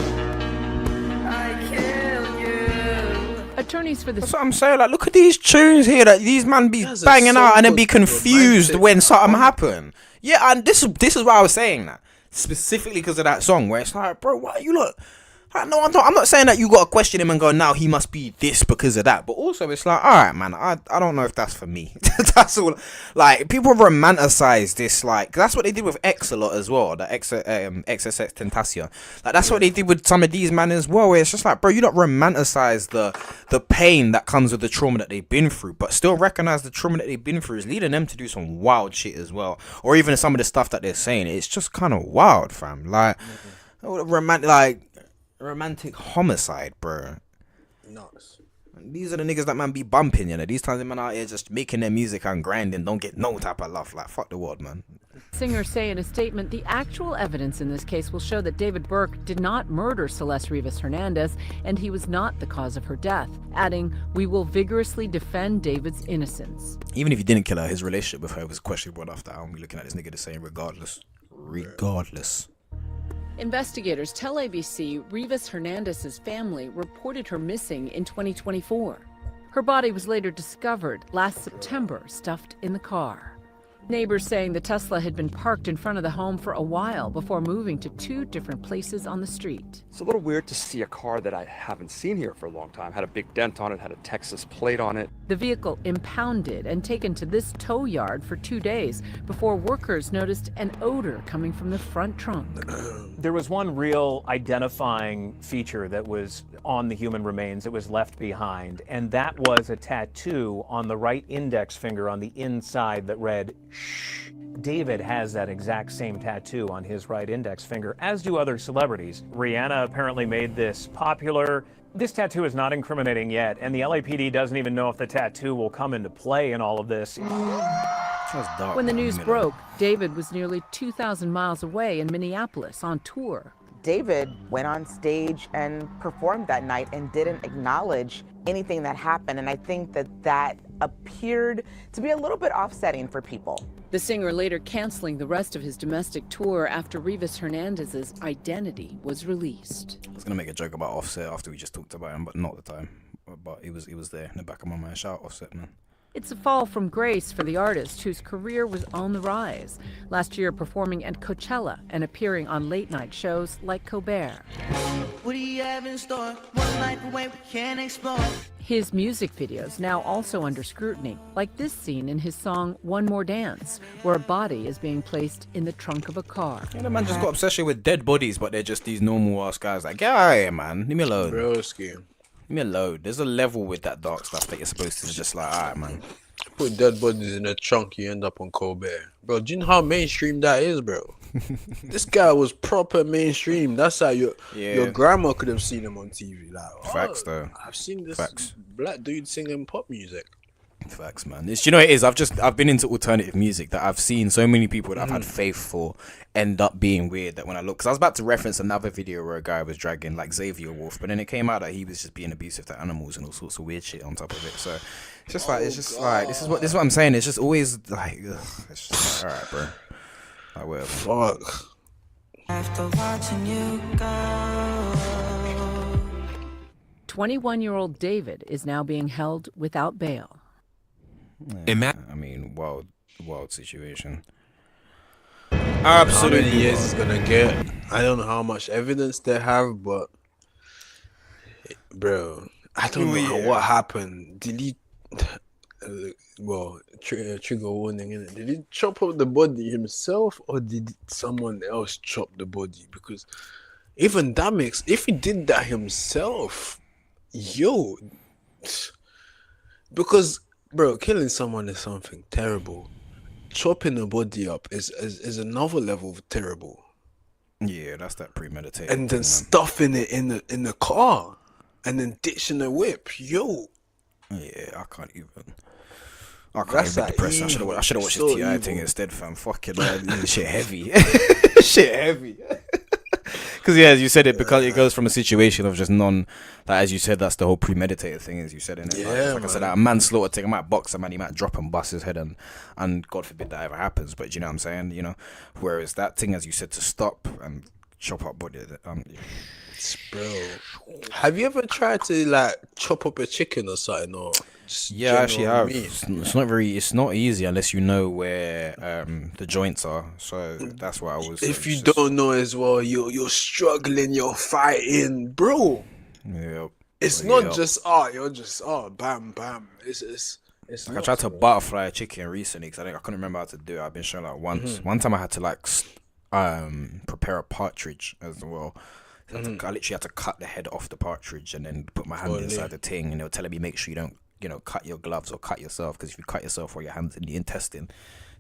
I killed you. Attorneys for the... That's what I'm saying. Like, look at these tunes here that these man be banging out and then be confused when something happen. Yeah, and this is why I was saying that. Specifically because of that song where it's like, bro, why you look... No, I'm not saying that you got to question him and go, now he must be this because of that. But also, it's like, all right, man, I don't know if that's for me. That's all. Like, people romanticize this, like, that's what they did with X a lot as well, the XXX Tentacion. Like, that's what they did with some of these men as well, where it's just like, bro, you don't romanticize the pain that comes with the trauma that they've been through, but still recognize the trauma that they've been through is leading them to do some wild shit as well. Or even some of the stuff that they're saying, it's just kind of wild, fam. Like, romantic homicide, bro. Nuts. These are the niggas that man be bumping, you know. These times man out here just making their music and grinding, don't get no type of love. Like, fuck the world, man. Singers say in a statement, the actual evidence in this case will show that David Burke did not murder Celeste Rivas Hernandez, and he was not the cause of her death, adding, we will vigorously defend David's innocence. Even if he didn't kill her, his relationship with her was questionable after. I'm looking at this nigga the same regardless. Investigators tell ABC Rivas Hernandez's family reported her missing in 2024. Her body was later discovered last September, stuffed in the car. Neighbors saying the Tesla had been parked in front of the home for a while before moving to 2 different places on the street. It's a little weird to see a car that I haven't seen here for a long time. Had a big dent on it, had a Texas plate on it. The vehicle impounded and taken to this tow yard for 2 days before workers noticed an odor coming from the front trunk. There was one real identifying feature that was on the human remains that was left behind, and that was a tattoo on the right index finger on the inside that read, "Shh." David has that exact same tattoo on his right index finger, as do other celebrities. Rihanna apparently made this popular. This tattoo is not incriminating yet, and the LAPD doesn't even know if the tattoo will come into play in all of this. When the news broke, David was nearly 2,000 miles away in Minneapolis on tour. David went on stage and performed that night and didn't acknowledge anything that happened. And I think that appeared to be a little bit offsetting for people. The singer later canceling the rest of his domestic tour after Rivas Hernandez's identity was released. I was gonna make a joke about Offset after we just talked about him, but not the time. But he was there in the back of my mind. Shout out Offset, man. It's a fall from grace for the artist whose career was on the rise. Last year performing at Coachella and appearing on late-night shows like Colbert. What do you have in store? One life away we can explore. His music videos now also under scrutiny, like this scene in his song One More Dance, where a body is being placed in the trunk of a car. Yeah, the man just got obsession with dead bodies, but they're just these normal ass guys. Like, get out of here, man. Leave me alone. Broski. Leave me alone. There's a level with that dark stuff that you're supposed to just like, alright, man. Put dead bodies in a trunk, you end up on Colbert. Bro, do you know how mainstream that is, bro? This guy was proper mainstream. That's how your grandma could have seen him on TV. Like, Facts, though. I've seen this black dude singing pop music. Facts, man. It's, you know what it is? I've been into alternative music that I've seen so many people that I've had faith for end up being weird. That when I look, because I was about to reference another video where a guy was dragging like Xavier Wolf, but then it came out that he was just being abusive to animals and all sorts of weird shit on top of it. So it's just like this is what I'm saying. It's just always like, it's just like, all right, bro. Like, whatever. Fuck. After watching you go. 21-year-old David is now being held without bail. I mean, wild situation. Absolutely. How many years he's gonna get? I don't know how much evidence they have, but bro, I don't know what happened. Did he? Trigger warning, innit? Did he chop up the body himself, or did someone else chop the body? Because even that makes, if he did that himself, because bro, killing someone is something terrible. Chopping a body up is another level of terrible. Yeah, that's that premeditated. And then stuffing it in the car, and then ditching the whip. Yeah, I can't even. I can't even depress. I should have watched this TI thing instead, fam. Fucking this shit heavy. Shit heavy. Because as you said it, because it goes from a situation of just as you said, that's the whole premeditated thing, as you said, innit? Like I said, a manslaughter thing, I might box a man, he might drop and bust his head, and God forbid that ever happens, but you know what I'm saying, you know? Whereas that thing, as you said, to stop and chop up body, bro. Have you ever tried to like chop up a chicken or something, or? Yeah, I actually have. It's not easy unless you know where the joints are. So that's what I was. If you don't know as well, you're struggling, you're fighting, bro. Yeah. It's not just you're just bam bam. It's like I tried to butterfly a chicken recently because I couldn't remember how to do it. I've been shown like once. One time I had to like prepare a partridge as well. I literally had to cut the head off the partridge and then put my hand inside the thing, and they were telling me make sure you don't, cut your gloves or cut yourself, because if you cut yourself or your hands in the intestine,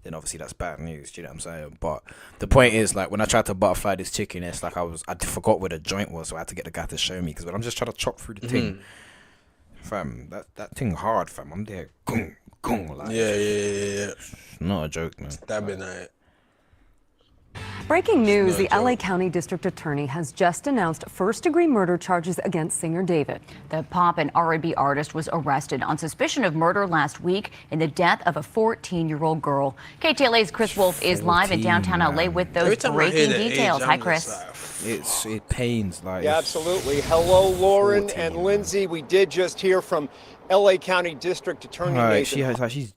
then obviously that's bad news. Do you know what I'm saying? But the point is, like, when I tried to butterfly this chicken, it's like I forgot where the joint was, so I had to get the guy to show me, because when I'm just trying to chop through the thing, fam, that thing hard, fam. I'm there, gung, like, yeah. Not a joke, man. Stabbing at it. Breaking news, the LA County District Attorney has just announced first-degree murder charges against singer David. The pop and R&B artist was arrested on suspicion of murder last week in the death of a 14-year-old girl. KTLA's Chris Wolf is live in downtown LA with those breaking details. Hi, Chris. It pains. Like, yeah, absolutely. Hello, Lauren and Lindsay. We did just hear from LA County District Attorney Nathan. She's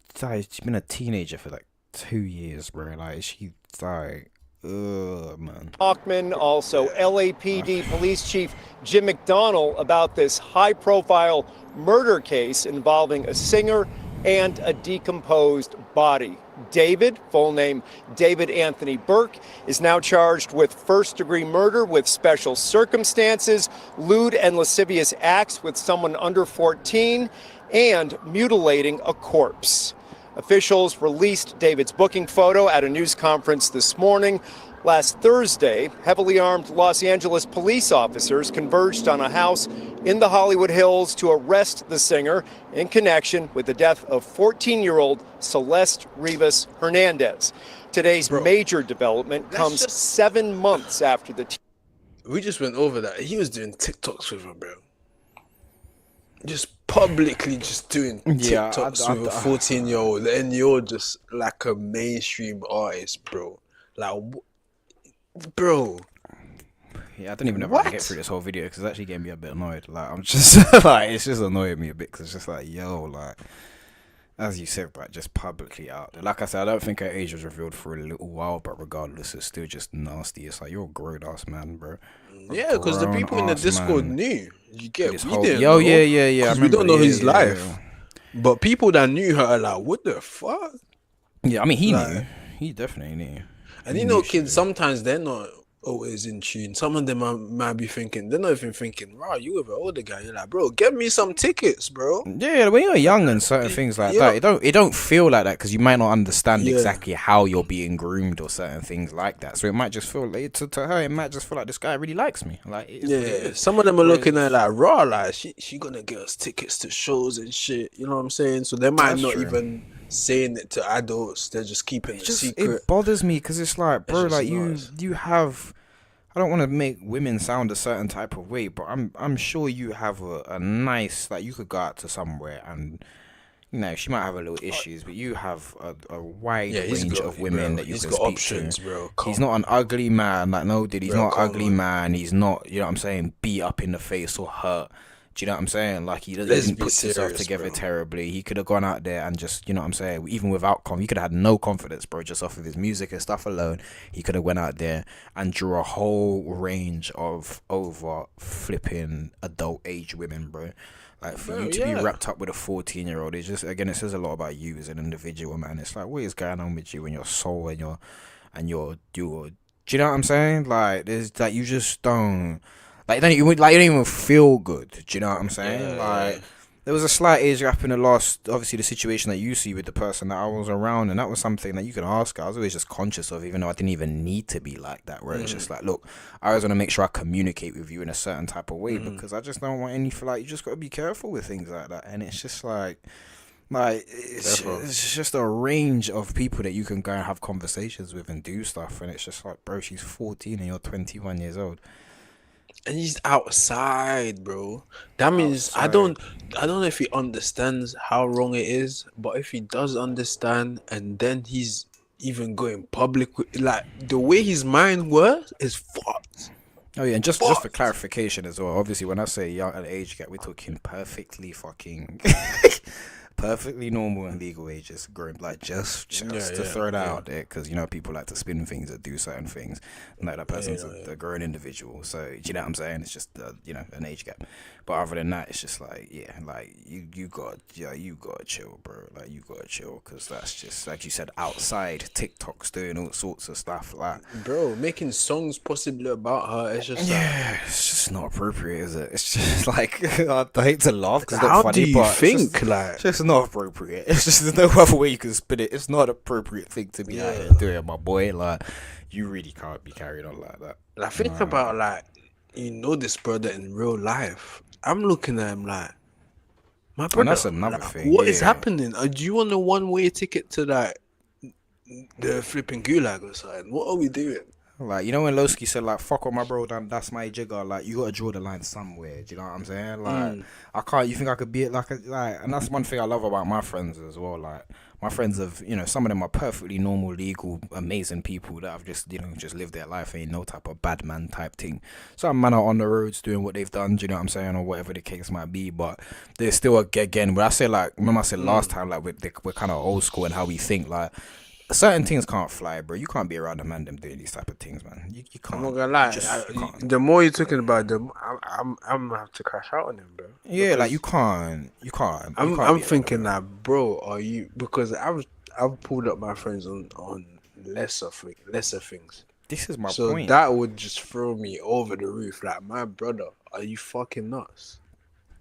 been a teenager for like 2 years, bro. Like, she's like, ugh, man. Bachman, also LAPD Police Chief Jim McDonnell, about this high-profile murder case involving a singer and a decomposed body. David, full name David Anthony Burke, is now charged with first-degree murder with special circumstances, lewd and lascivious acts with someone under 14, and mutilating a corpse. Officials released David's booking photo at a news conference this morning. Last Thursday, heavily armed Los Angeles police officers converged on a house in the Hollywood Hills to arrest the singer in connection with the death of 14-year-old Celeste Rivas Hernandez. Today's major development comes 7 months after the... We just went over that. He was doing TikToks with her, bro. Just publicly just doing TikToks with a 14-year-old, and you're just like a mainstream artist, bro. Like, bro. Yeah, I don't even know if I can get through this whole video because it's actually getting me a bit annoyed. Like, I'm just like, it's just annoying me a bit because it's just like, yo, like, as you said, like, just publicly out there. Like I said, I don't think her age was revealed for a little while, but regardless, it's still just nasty. It's like, you're a grown ass man, bro. Yeah, because the people in the Discord knew. You get this we whole, didn't yo, know, yeah. Because we don't know his life. But people that knew her are like, what the fuck? Yeah, I mean, he knew. He definitely knew. And you know, kids, sometimes they're not always in tune. Some of them might be thinking, they're not even thinking, wow, you with an older guy. You're like, bro, get me some tickets, bro. Yeah, when you're young and certain things like that, it don't feel like that because you might not understand exactly how you're being groomed or certain things like that. So it might just feel like, to her, it might just feel like this guy really likes me. Like, Some of them are looking at like, raw, like she gonna get us tickets to shows and shit. You know what I'm saying? So they might not even saying it to adults. They're just keeping it secret. It bothers me because it's like, bro, like you have. I don't want to make women sound a certain type of way, but I'm sure you have a nice, like, you could go out to somewhere and, you know, she might have a little issues, but you have a wide range of women that you can speak to. Bro. He's not an ugly man, like, no, dude, he's not an ugly man. He's not, you know what I'm saying, beat up in the face or hurt. Do you know what I'm saying? Like, he doesn't put himself together terribly. He could have gone out there and just, you know what I'm saying, even without he could have had no confidence, bro, just off of his music and stuff alone. He could have went out there and drew a whole range of over flipping adult age women, bro. Like, for you to be wrapped up with a 14-year-old, it's just, again, it says a lot about you as an individual, man. It's like, what is going on with you and your soul and your do you know what I'm saying? Like, there's like, you just don't. Like, you don't even feel good. Do you know what I'm saying? There was a slight age gap in the last, obviously, the situation that you see with the person that I was around, and that was something that you can ask her. I was always just conscious of, even though I didn't even need to be like that, where it's just like, look, I always want to make sure I communicate with you in a certain type of way because I just don't want any, like, you just got to be careful with things like that. And it's just like it's just a range of people that you can go and have conversations with and do stuff. And it's just like, bro, she's 14 and you're 21 years old. And he's outside, bro. That means I don't know if he understands how wrong it is, but if he does understand, and then he's even going public with, like, the way his mind works is fucked. Oh yeah, and just for clarification as well, obviously when I say young at age gap, we're talking perfectly fucking perfectly normal and legal ages, grown, like just to throw that out there, because you know people like to spin things or do certain things, like that person's a grown individual. So do you know what I'm saying? It's just you know, an age gap. But other than that, it's just like like you gotta chill, bro. Like you gotta chill, because that's just like you said, outside TikTok's doing all sorts of stuff, like, bro, making songs possibly about her. It's just it's just not appropriate, is it? It's just like I hate to laugh because it's how not funny, do you but think it's just, like it's just not appropriate. It's just there's no other way you can spin it. It's not an appropriate thing to be out here doing, my boy. Like, you really can't be carried on like that. Like, think about, like, you know, this brother in real life. I'm looking at him like, my brother. And that's another thing. What is happening? Do you want a one-way ticket to, like, the flipping gulag or something? What are we doing? Like, you know when Lowski said, like, fuck with my bro, that's my jigger. Like, you gotta draw the line somewhere. Do you know what I'm saying? Like, I can't. You think I could be it? Like, and that's one thing I love about my friends as well. Like, my friends have, you know, some of them are perfectly normal, legal, amazing people that have just, you know, just lived their life, ain't no type of bad man type thing. Some man are on the roads doing what they've done, do you know what I'm saying, or whatever the case might be, but there's still, again, when I say, like, remember I said last time, like, we're kind of old school in how we think, like, certain things can't fly, bro. You can't be around a man them doing these type of things, man. You can't. I'm not gonna lie. You can't. The more you're talking about them, I'm gonna have to crash out on them, bro. Yeah, like you can't. I'm thinking that, bro. Are you? Because I've pulled up my friends on lesser things. This is my so point. That would just throw me over the roof. Like, my brother, are you fucking nuts?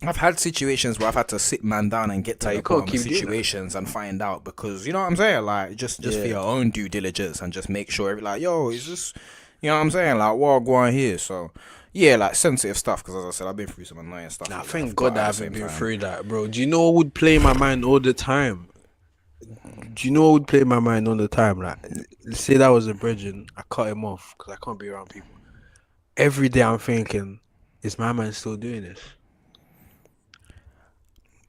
I've had situations where I've had to sit man down and get to Like, the you can't bottom of keep doing situations and find out, because you know what I'm saying, like just for your own due diligence and just make sure, like, yo, is this, you know what I'm saying, like, what going here? So yeah, like sensitive stuff, because as I said, I've been through some annoying stuff. Nah, thank God I haven't been through that, bro. Do you know what would play in my mind all the time? Like, say that was a brethren, I cut him off because I can't be around people. Every day I'm thinking, is my man still doing this?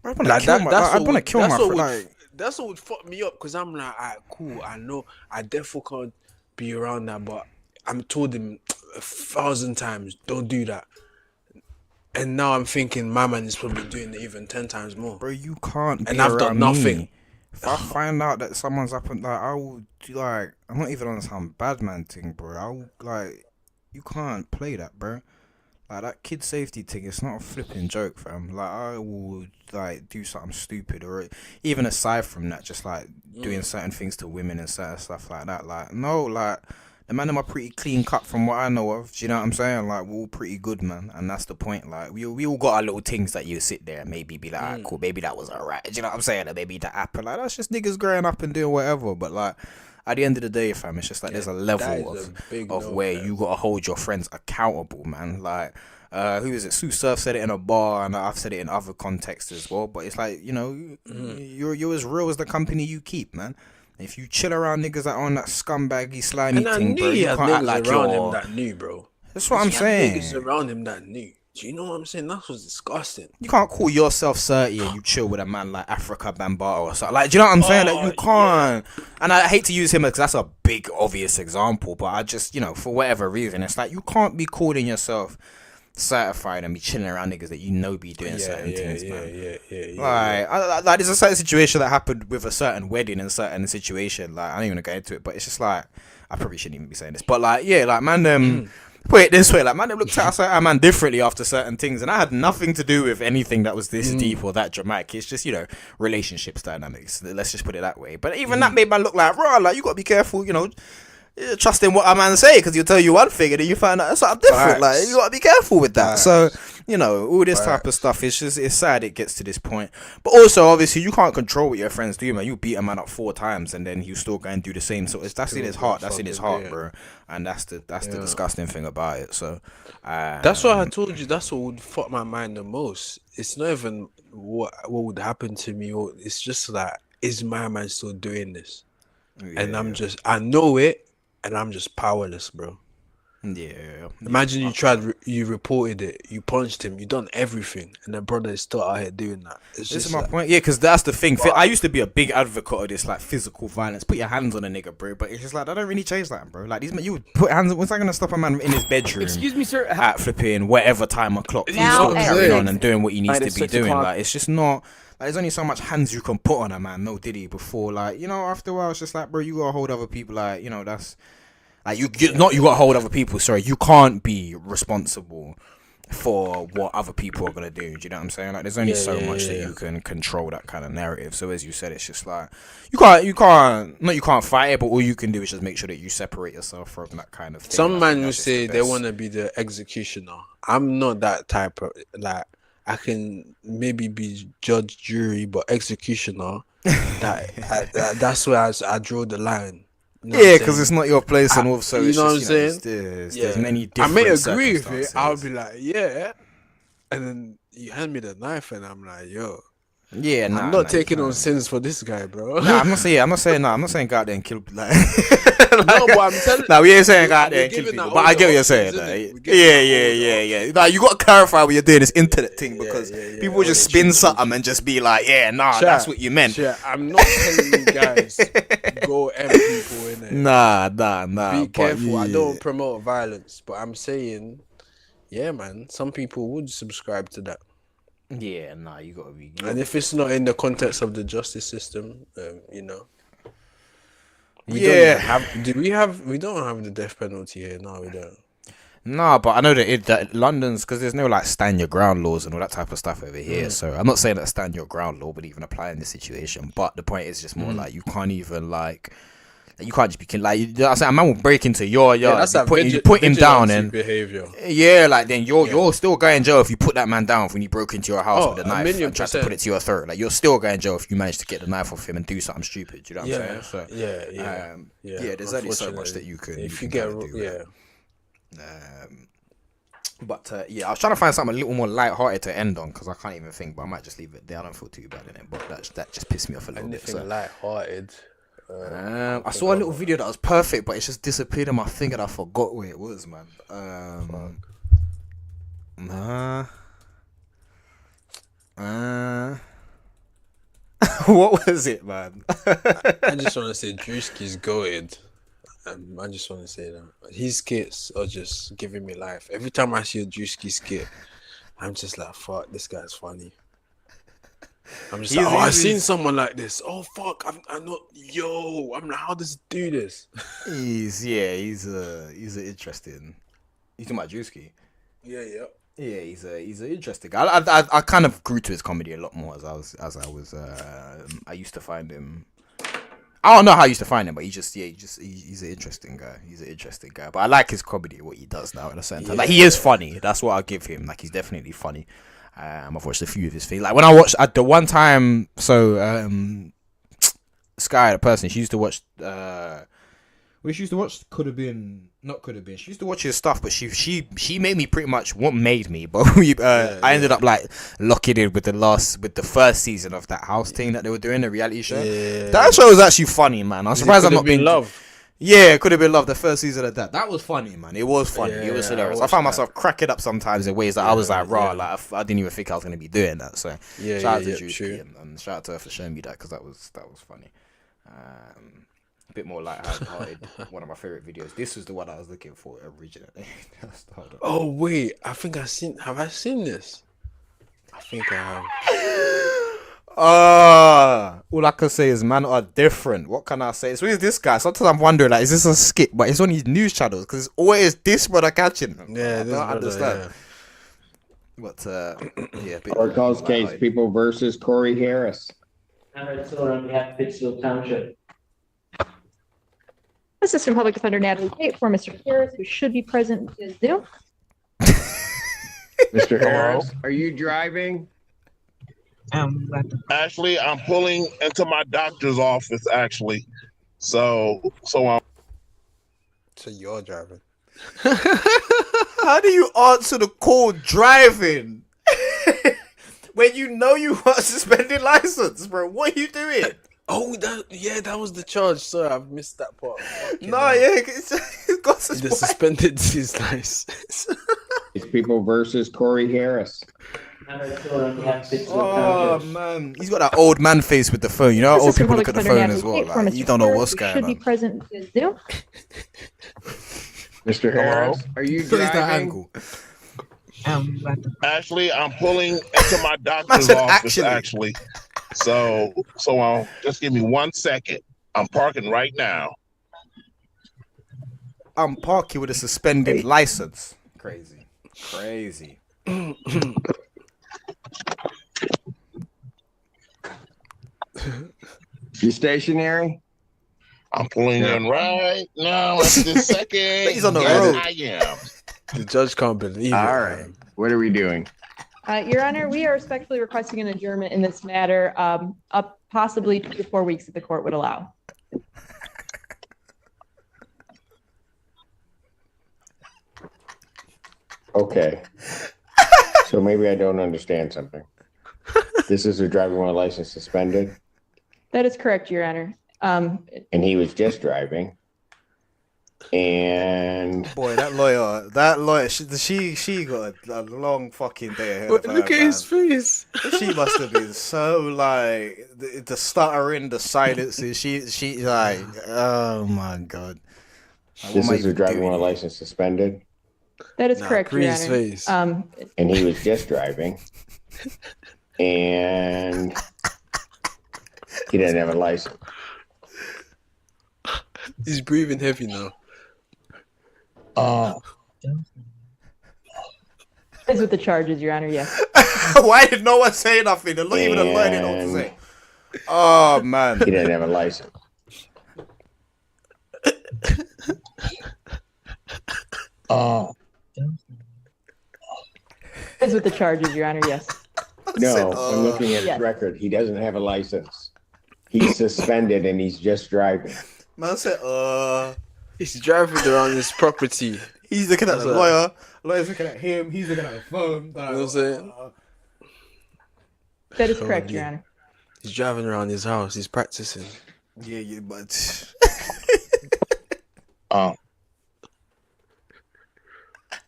I want to kill my friend. Like, that's what would fuck me up, because I'm like, alright, cool. I know I definitely can't be around that, but I'm told him 1,000 times, don't do that. And now I'm thinking my man is probably doing it even 10 times more. Bro, you can't. And I've done nothing. Me. If I find out that someone's up and like, I will like. I'm not even on some bad man thing, bro. I will like. You can't play that, bro. Like, that kid safety thing, it's not a flipping joke, fam. Like, I will like do something stupid, or even aside from that, just like doing certain things to women and certain stuff like that. Like, no, like, the man them are pretty clean cut from what I know of. Do you know what I'm saying? Like, we're all pretty good, man, and that's the point. Like, we all got our little things that you sit there and maybe be like, alright, cool, maybe that was alright. Do you know what I'm saying? Or maybe that happened. Like, that's just niggas growing up and doing whatever. But like, at the end of the day, fam, it's just like there's a level of where you gotta hold your friends accountable, man. Like, who is it? Sue Surf said it in a bar, and I've said it in other contexts as well. But it's like, you know, you're as real as the company you keep, man. If you chill around niggas that are on that scumbaggy slimy thing, bro, you can't act like around you're... him that knew, bro. That's what I'm saying. Niggas around him that knew. Do you know what I'm saying? That was disgusting. You can't call yourself 30 and you chill with a man like Africa Bambaataa or something. Like, do you know what I'm saying? Like, you can't. Yeah. And I hate to use him because that's a big, obvious example. But I just, you know, for whatever reason, it's like you can't be calling yourself certified and be chilling around niggas that you know be doing certain things, man. Like, there's a certain situation that happened with a certain wedding and certain situation. Like, I don't even want to get into it, but it's just like, I probably shouldn't even be saying this. But like, yeah, like, man, put it this way, like, man, they looked at a man differently after certain things, and I had nothing to do with anything that was this deep or that dramatic. It's just, you know, relationships dynamics. Let's just put it that way. But even that made man look like, bro, like, you gotta be careful, you know, trusting what a man say, because he'll tell you one thing and then you find out something different. Like, you gotta be careful with that. So, you know, all this type of stuff, it's just, it's sad it gets to this point. But also, obviously, you can't control what your friends do, man. You beat a man up 4 times and then he'll still go and do the same. So that's in his heart. That's in his heart, bro. And that's the disgusting thing about it. So that's what I told you. That's what would fuck my mind the most. It's not even what would happen to me. Or it's just like, is my man still doing this? And I know it, and I'm just powerless, bro. Yeah. Imagine you reported it, you punched him, you done everything, and the brother is still out here doing that. This is my point. Yeah, because that's the thing. I used to be a big advocate of this, like, physical violence. Put your hands on a nigga, bro. But it's just like, I don't really change that, bro. Like, these men, you would put hands on. What's that gonna stop a man in his bedroom? Excuse me, sir. At flipping whatever time o'clock, he's still carrying on and doing what he needs to be doing. Like, it's just not. Like, there's only so much hands you can put on a man. No diddy before, like, you know, after a while, it's just like, bro, you gotta hold other people. Like, you know, that's. Like, you gotta hold other people. Sorry, you can't be responsible for what other people are gonna do. Do you know what I'm saying? Like, there's only so much that you can control that kind of narrative. So as you said, it's just like you can't fight it, but all you can do is just make sure that you separate yourself from that kind of thing. Some man will say they want to be the executioner. I'm not that type of, like, I can maybe be judge, jury, but executioner, that's where I draw the line. You know, yeah, because it's not your place, and also you it's know just, what I'm saying. There's many different. I may agree with it. I'll be like, yeah, and then you hand me the knife, and I'm like, yo. Yeah, I'm not taking on sins for this guy, bro. Nah, I'm not saying go out there and kill. Like, no, but I'm telling. Nah, we ain't saying go out there and kill people. But I get what you're saying. Like, yeah. Like, you got to clarify what you're doing, this internet thing, because people just spin something and just be like, yeah, nah, that's what you meant. I'm not telling you guys go M people in it. Nah. Be careful. I don't promote violence, but I'm saying, yeah, man. Some people would subscribe to that. Yeah, nah, you gotta be. And if it's not in the context of the justice system, you know. We don't even have. Do we have? We don't have the death penalty here. No, we don't. Nah, but I know that London's, because there's no like stand your ground laws and all that type of stuff over here. So I'm not saying that stand your ground law would even apply in this situation. But the point is just more like you can't even you can't just be like I said, a man will break into your yard. That's that you put him down vigilante and behavior. yeah, like then you're still going to jail if you put that man down when he broke into your house with a knife and tried to put it to your throat. Like you're still going to jail if you manage to get the knife off him and do something stupid. Do you know what I'm saying? So yeah. There's only so much that you can. If you get But I was trying to find something a little more light-hearted to end on because I can't even think. But I might just leave it there. I don't feel too bad in it. But that just pissed me off a little bit. Anything light-hearted. I saw a little video that was perfect, but it just disappeared in my thing and I forgot where it was, man. What was it, man? I just want to say Drewski's goated. I just want to say that his skits are just giving me life. Every time I see a Drewski skit, I'm just like, fuck, this guy's funny. I'm just like, I've seen someone like this. Oh fuck, I'm not. Yo, I'm like, how does he do this? He's an interesting. You talking about Drewski? Yeah. Yeah, he's an interesting guy. I kind of grew to his comedy a lot more I used to find him. I don't know how I used to find him, but he's an interesting guy. He's an interesting guy. But I like his comedy, what he does now in a sense. Like he is funny. That's what I'll give him. Like he's definitely funny. I've watched a few of his things. Like when I watched at the one time, Sky, the person, she used to watch she used to watch she used to watch his stuff, but she made me pretty much what made me, but I ended up like locking in with the first season of that house thing that they were doing, the reality show. That show was actually funny, man. I'm surprised I'm not being love. Yeah, it could have been love. The first season of that was funny, man. It was funny. It was hilarious. I found myself cracking up sometimes in ways that I was like, raw. Like I didn't even think I was gonna be doing that. So shout out to Juicy and shout out to her for showing me that because that was funny. A bit more light-hearted. One of my favorite videos. This was the one I was looking for originally. Oh wait, have I seen this? I think I have. All I can say is man are different. What can I say? It's with this guy. Sometimes I'm wondering, like, is this a skit? But it's on his news channels because it's always this brother catching him. Yeah, I don't understand. But Our cause case, People versus Corey Harris. Assistant Public Defender Natalie Tate for Mr. Harris, who should be present is due. Mr. Harris, are you driving? Actually, I'm pulling into my doctor's office. Actually, so you're driving. How do you answer the call driving when you know you want a suspended license, bro? What are you doing? Oh, that was the charge. Sorry, I've missed that part. It's got the suspended his license. It's People versus Corey Harris. Oh man, he's got that old man face with the phone. You know, how old people look at the phone as well. Like, you don't know what's going should on. be present is due. Mr. Harris, are you That driving? angle. actually, I'm pulling into my doctor's office. Actually, so just give me 1 second. I'm parking right now. I'm parking with a suspended license. Crazy. You stationary? I'm pulling in right now at this second. He's on the Yes, road. I am. The judge can't believe it. All right. What are we doing? Your Honor, we are respectfully requesting an adjournment in this matter, up possibly 2 to 4 weeks if the court would allow. Okay. So maybe I don't understand something. This is a driving while license suspended, That is correct, Your Honor. and he was just driving. And Boy, that lawyer, she got a long fucking day ahead of her. Look at his face. She must have been so like the stuttering, the silences. She like, oh my god. Like, this is a driving while license suspended, That is correct, Your Bree's Honor. face. and he was just driving. And he didn't have a license. He's breathing heavy now. Is with the charges, Your Honor. Yes. Why did no one say nothing? Not even a lawyer didn't know what to say. Oh man, he didn't have a license. Is with the charges, Your Honor. Yes. No, I'm looking at his record. He doesn't have a license. He's suspended and he's just driving. Man said, He's driving around his property. He's looking at the lawyer. Lawyer's looking at him. He's looking at the phone. You know what I'm saying? That is correct, Your Honor. He's driving around his house. He's practicing. Yeah, but.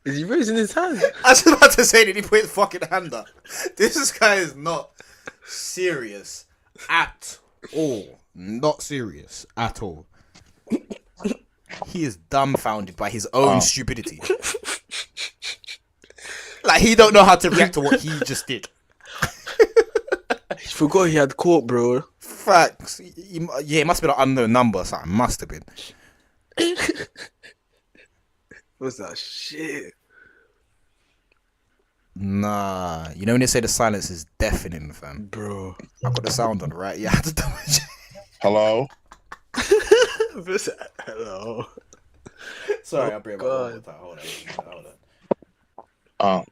Is he raising his hand? I was about to say, did he put his fucking hand up? This guy is not serious at all. Not serious at all. He is dumbfounded by his own stupidity. Like, he don't know how to react to what he just did. He forgot he had court, bro. Facts. Yeah, it must have been an unknown number or something. Must have been. What's that shit? Nah. You know when they say the silence is deafening, fam? Bro. I got the sound on, right? Yeah, I had to double check. Hello? Hello. Sorry, I'll bring it back. Hold on.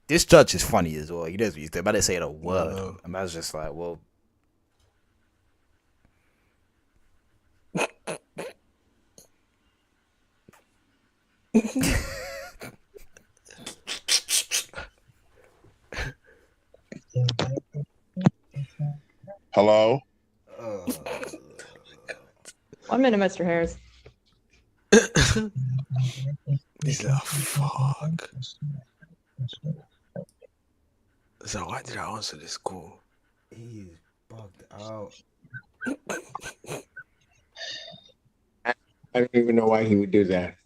This judge is funny as well. He knows what he's doing. But they say a word. And I was just like, well. Hello? 1 minute, Mr. Harris. He's like, fuck. So why did I answer this call? He is bugged out. I don't even know why he would do that.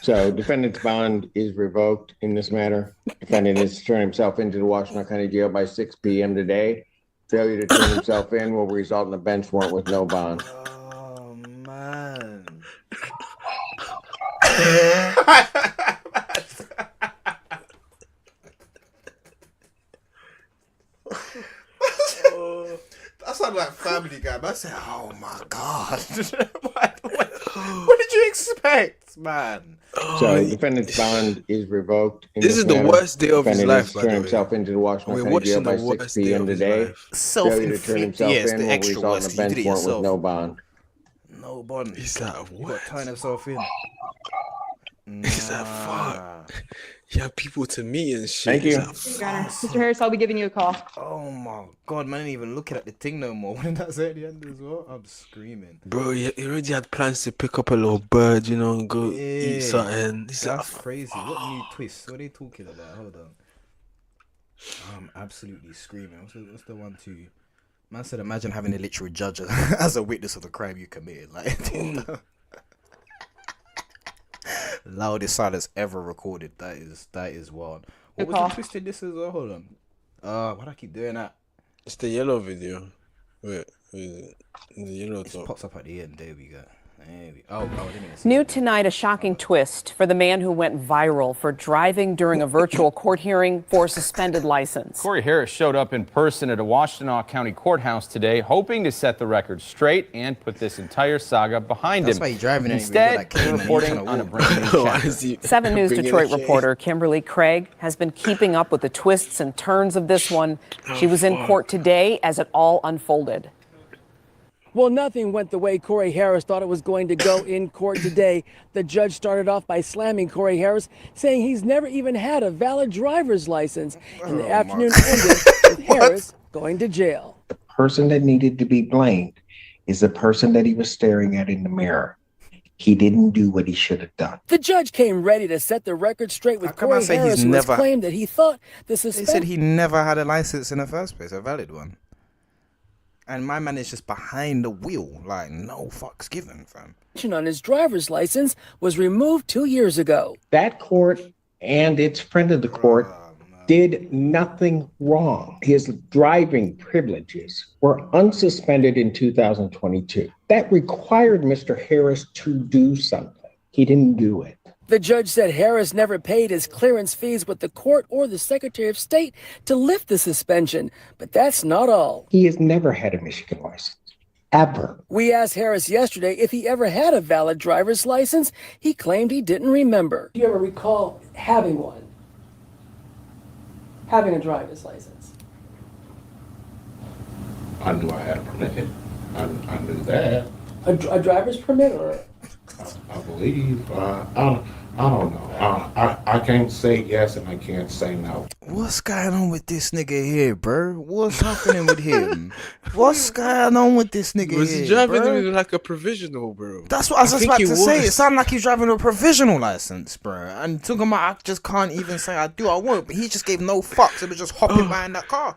So, defendant's bond is revoked in this matter. Defendant has turned himself into the Washington County Jail by 6 p.m. today. Failure to turn himself in will result in a bench warrant with no bond. Oh, man. That sounded like Family Guy. I said, "Oh my god, what did you expect, man?" So, defendant's bond is revoked. This is the worst day of his life. Turned himself into the Washington County Jail by 6 p.m. today. Failure to turn himself in will result in a bench warrant with no bond. No bond. He's like, what? Tying himself in. He's like, fuck. You have people to meet and shit. Thank you. Like, Mr. Harris, I'll be giving you a call. Oh my god, man, I ain't even looking at the thing no more. When that's at the end as well, I'm screaming. Bro, he already had plans to pick up a little bird, you know, and go eat something. He's That's crazy. What new twist? What are they talking about? Hold on. I'm absolutely screaming. What's the one to? Man said, imagine having a literal judge as a witness of the crime you committed. Like, loudest silence ever recorded. That is wild. What was the twist in this as well? Hold on. Why do I keep doing that? It's the yellow video. Wait, the yellow It top. pops up at the end. There we go. I didn't even see New tonight, a shocking twist for the man who went viral for driving during a virtual court hearing for a suspended license. Corey Harris showed up in person at a Washtenaw County courthouse today, hoping to set the record straight and put this entire saga behind That's him. why he's driving. Instead, he's reporting on a brand new chapter. 7 News Detroit reporter Kimberly Craig has been keeping up with the twists and turns of this one. She was in court today as it all unfolded. Well, nothing went the way Corey Harris thought it was going to go in court today. The judge started off by slamming Corey Harris, saying he's never even had a valid driver's license. And the afternoon ended with Harris going to jail. The person that needed to be blamed is the person that he was staring at in the mirror. He didn't do what he should have done. The judge came ready to set the record straight with come I Corey say Harris, he's who has never- claimed that he thought the They suspension. said he never had a license in the first place, a valid one. And my man is just behind the wheel, like no fucks given, fam. on his driver's license was removed 2 years ago. That court and its friend of the court did nothing wrong. His driving privileges were unsuspended in 2022. That required Mr. Harris to do something. He didn't do it. The judge said Harris never paid his clearance fees with the court or the Secretary of State to lift the suspension, but that's not all. He has never had a Michigan license, ever. We asked Harris yesterday if he ever had a valid driver's license. He claimed he didn't remember. Do you ever recall having one? Having a driver's license? I knew I had a permit. I knew that. A driver's permit or? I believe. I don't know. I can't say yes and I can't say no. What's going on with this nigga here, bro? What's happening with him? What's going on with this nigga Was here, he driving bro? it like a provisional, bro? That's what I was just think about he to say. It was. sounded like he's driving a provisional license, bro. And talking about, I just can't even say I do, I won't. But he just gave no fucks and was just hopping behind that car.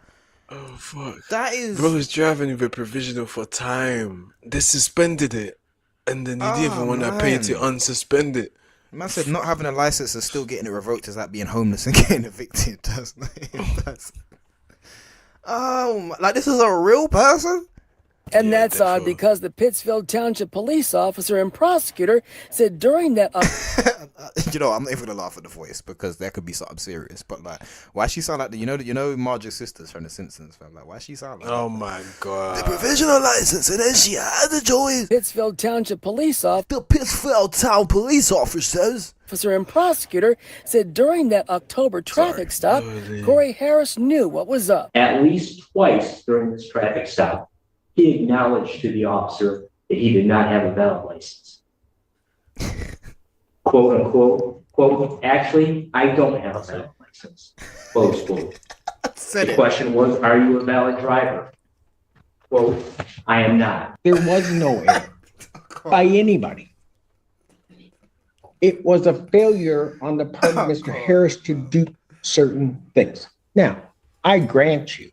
Oh, fuck. That is... Bro was driving with a provisional for time. They suspended it. And then he didn't even want to pay to unsuspend it. Man said not having a license and still getting it revoked is like being homeless and getting evicted. Like this is a real person? And that's odd because the Pittsfield Township police officer and prosecutor said during that... You know, I'm not even gonna laugh at the voice because there could be something serious. But like, why she sound like the, you know Marge's sisters from The Simpsons, fam? Like, why she sound like? Oh my god! The provisional license, and then she had the choice. Pittsfield Township police officer. The Pittsfield Town police officers. Officer and prosecutor said during that October traffic stop, Corey Harris knew what was up. At least twice during this traffic stop, he acknowledged to the officer that he did not have a valid license. Quote unquote, quote, actually, I don't have a valid license. Close quote. The question was, are you a valid driver? Quote, I am not. There was no error by anybody. It was a failure on the part of Mr. Harris to do certain things. Now, I grant you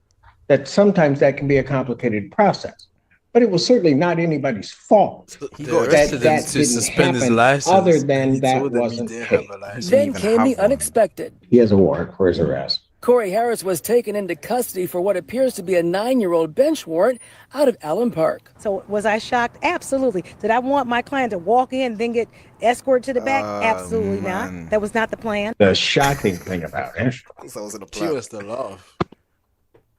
that sometimes that can be a complicated process, but it was certainly not anybody's fault. He got arrested to suspend his license. Other than that wasn't paid. Then came the unexpected. He has a warrant for his arrest. Corey Harris was taken into custody for what appears to be a 9-year-old bench warrant out of Allen Park. So was I shocked? Absolutely. Did I want my client to walk in, then get escorted to the back? Absolutely not. That was not the plan. The shocking thing about it, She was the love.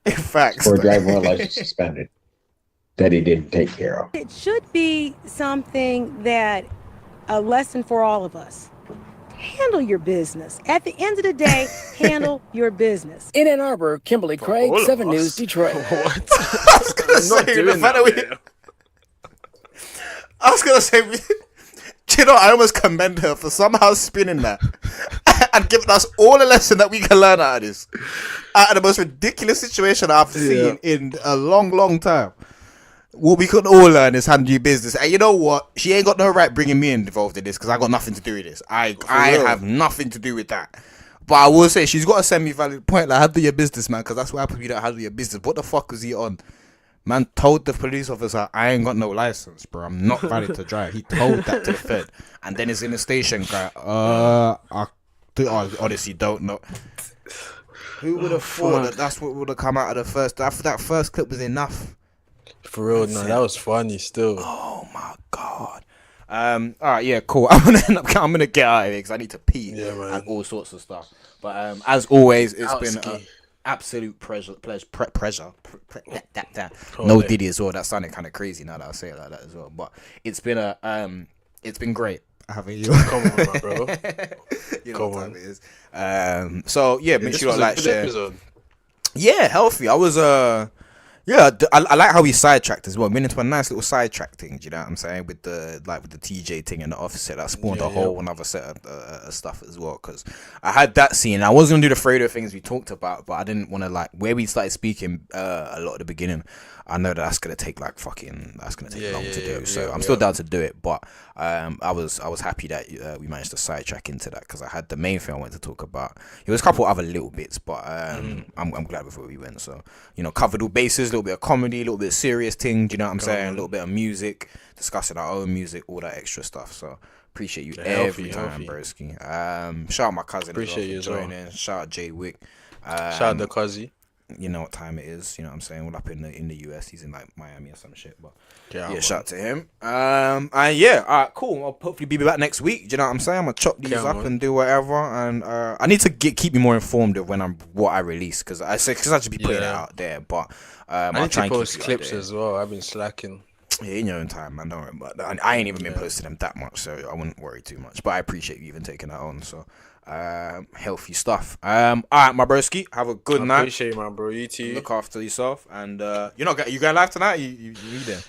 In fact, for a driver license suspended, that he didn't take care of. It should be something that a lesson for all of us. Handle your business. At the end of the day, handle your business. In Ann Arbor, Kimberly Craig, 7 News, Detroit. I was gonna say, you know, I almost commend her for somehow spinning that and giving us all a lesson that we can learn out of this. Out of the most ridiculous situation I've seen in a long, long time. What we could all learn is handle your business. And you know what? She ain't got no right bringing me involved in this because I got nothing to do with this. I have nothing to do with that. But I will say she's got a semi-valid point. Like, handle your business, man, because that's what happens when you don't handle your business. What the fuck was he on? Man told the police officer, I ain't got no license, bro. I'm not valid to drive. He told that to the Fed. And then it's in the station, guy. I honestly don't know. Who would have thought that that's what would have come out of the first? That first clip was enough. For real, no, that was funny still. Oh my god. All right, yeah, cool. I'm gonna get out of here because I need to pee and all sorts of stuff. But as always, it's been an absolute pleasure. No Diddy as well. That sounded kind of crazy now that I say it like that as well. But it's been great having you. Come on, my bro. You know what time it is. So yeah, make sure you like, share. Yeah, healthy. I was yeah, I like how he sidetracked as well. Went into a nice little sidetrack thing. Do you know what I'm saying? With the TJ thing and the offset, that spawned a whole another set of stuff as well. Because I had that scene. I was gonna do the Fredo things we talked about, but I didn't want to where we started speaking a lot at the beginning. I know that's gonna take long to do. So I'm still down to do it. But I was happy that we managed to sidetrack into that because I had the main thing I wanted to talk about. There was a couple other little bits, but I'm glad with where we went. So covered all bases, a little bit of comedy, a little bit of serious thing. Do you know what I'm saying? A little bit of music, discussing our own music, all that extra stuff. So Appreciate you Yeah, every healthy. time, broski. Shout out my cousin. Appreciate you as as well well. for joining. Shout out Jay Wick. Shout out the Cuzzy. You know what time it is. You know what I'm saying. We're up in the US. He's in like Miami or some shit. But Yeah, yeah, man. shout out to him. And yeah, all right, cool. I'll hopefully be back next week. Do you know what I'm saying? I'm gonna chop these Yeah, up man. and do whatever. And I need to keep me more informed of what I release because I just be putting it Yeah. out there. But I I'll need try to and keep post you clips updated. as well. I've been slacking. Yeah, in your own time, man. Don't worry about that. I ain't even been posting them that much, so I wouldn't worry too much. But I appreciate you even taking that on. So, healthy stuff. All right, my broski. Have a good I night. appreciate it, man, bro. You too. Look after yourself, and you going live tonight? You there?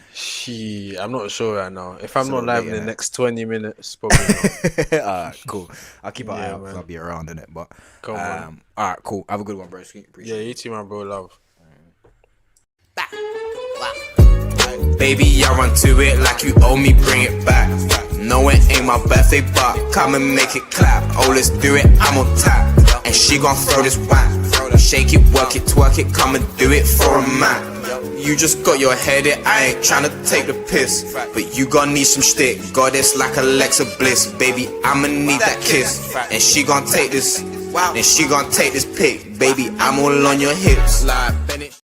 I'm not sure right now. If I'm It's a not little live late, in the innit? next 20 minutes, probably not. Alright, cool. I'll keep an eye Yeah, out 'cause man. I'll be around in it. But Come on. alright, cool. Have a good one, broski. Appreciate Yeah, you too, man, bro. Love. Baby, I run to it like you owe me, bring it back. No, it ain't my birthday, but come and make it clap. Oh, let's do it, I'm on tap. And she gon' throw this whack. Shake it, work it, twerk it, come and do it for a man. You just got your head in, I ain't tryna take the piss. But you gon' need some shtick, goddess like Alexa Bliss. Baby, I'ma need that kiss. And she gon' take this, and she gon' take this pic. Baby, I'm all on your hips. Like Bennett.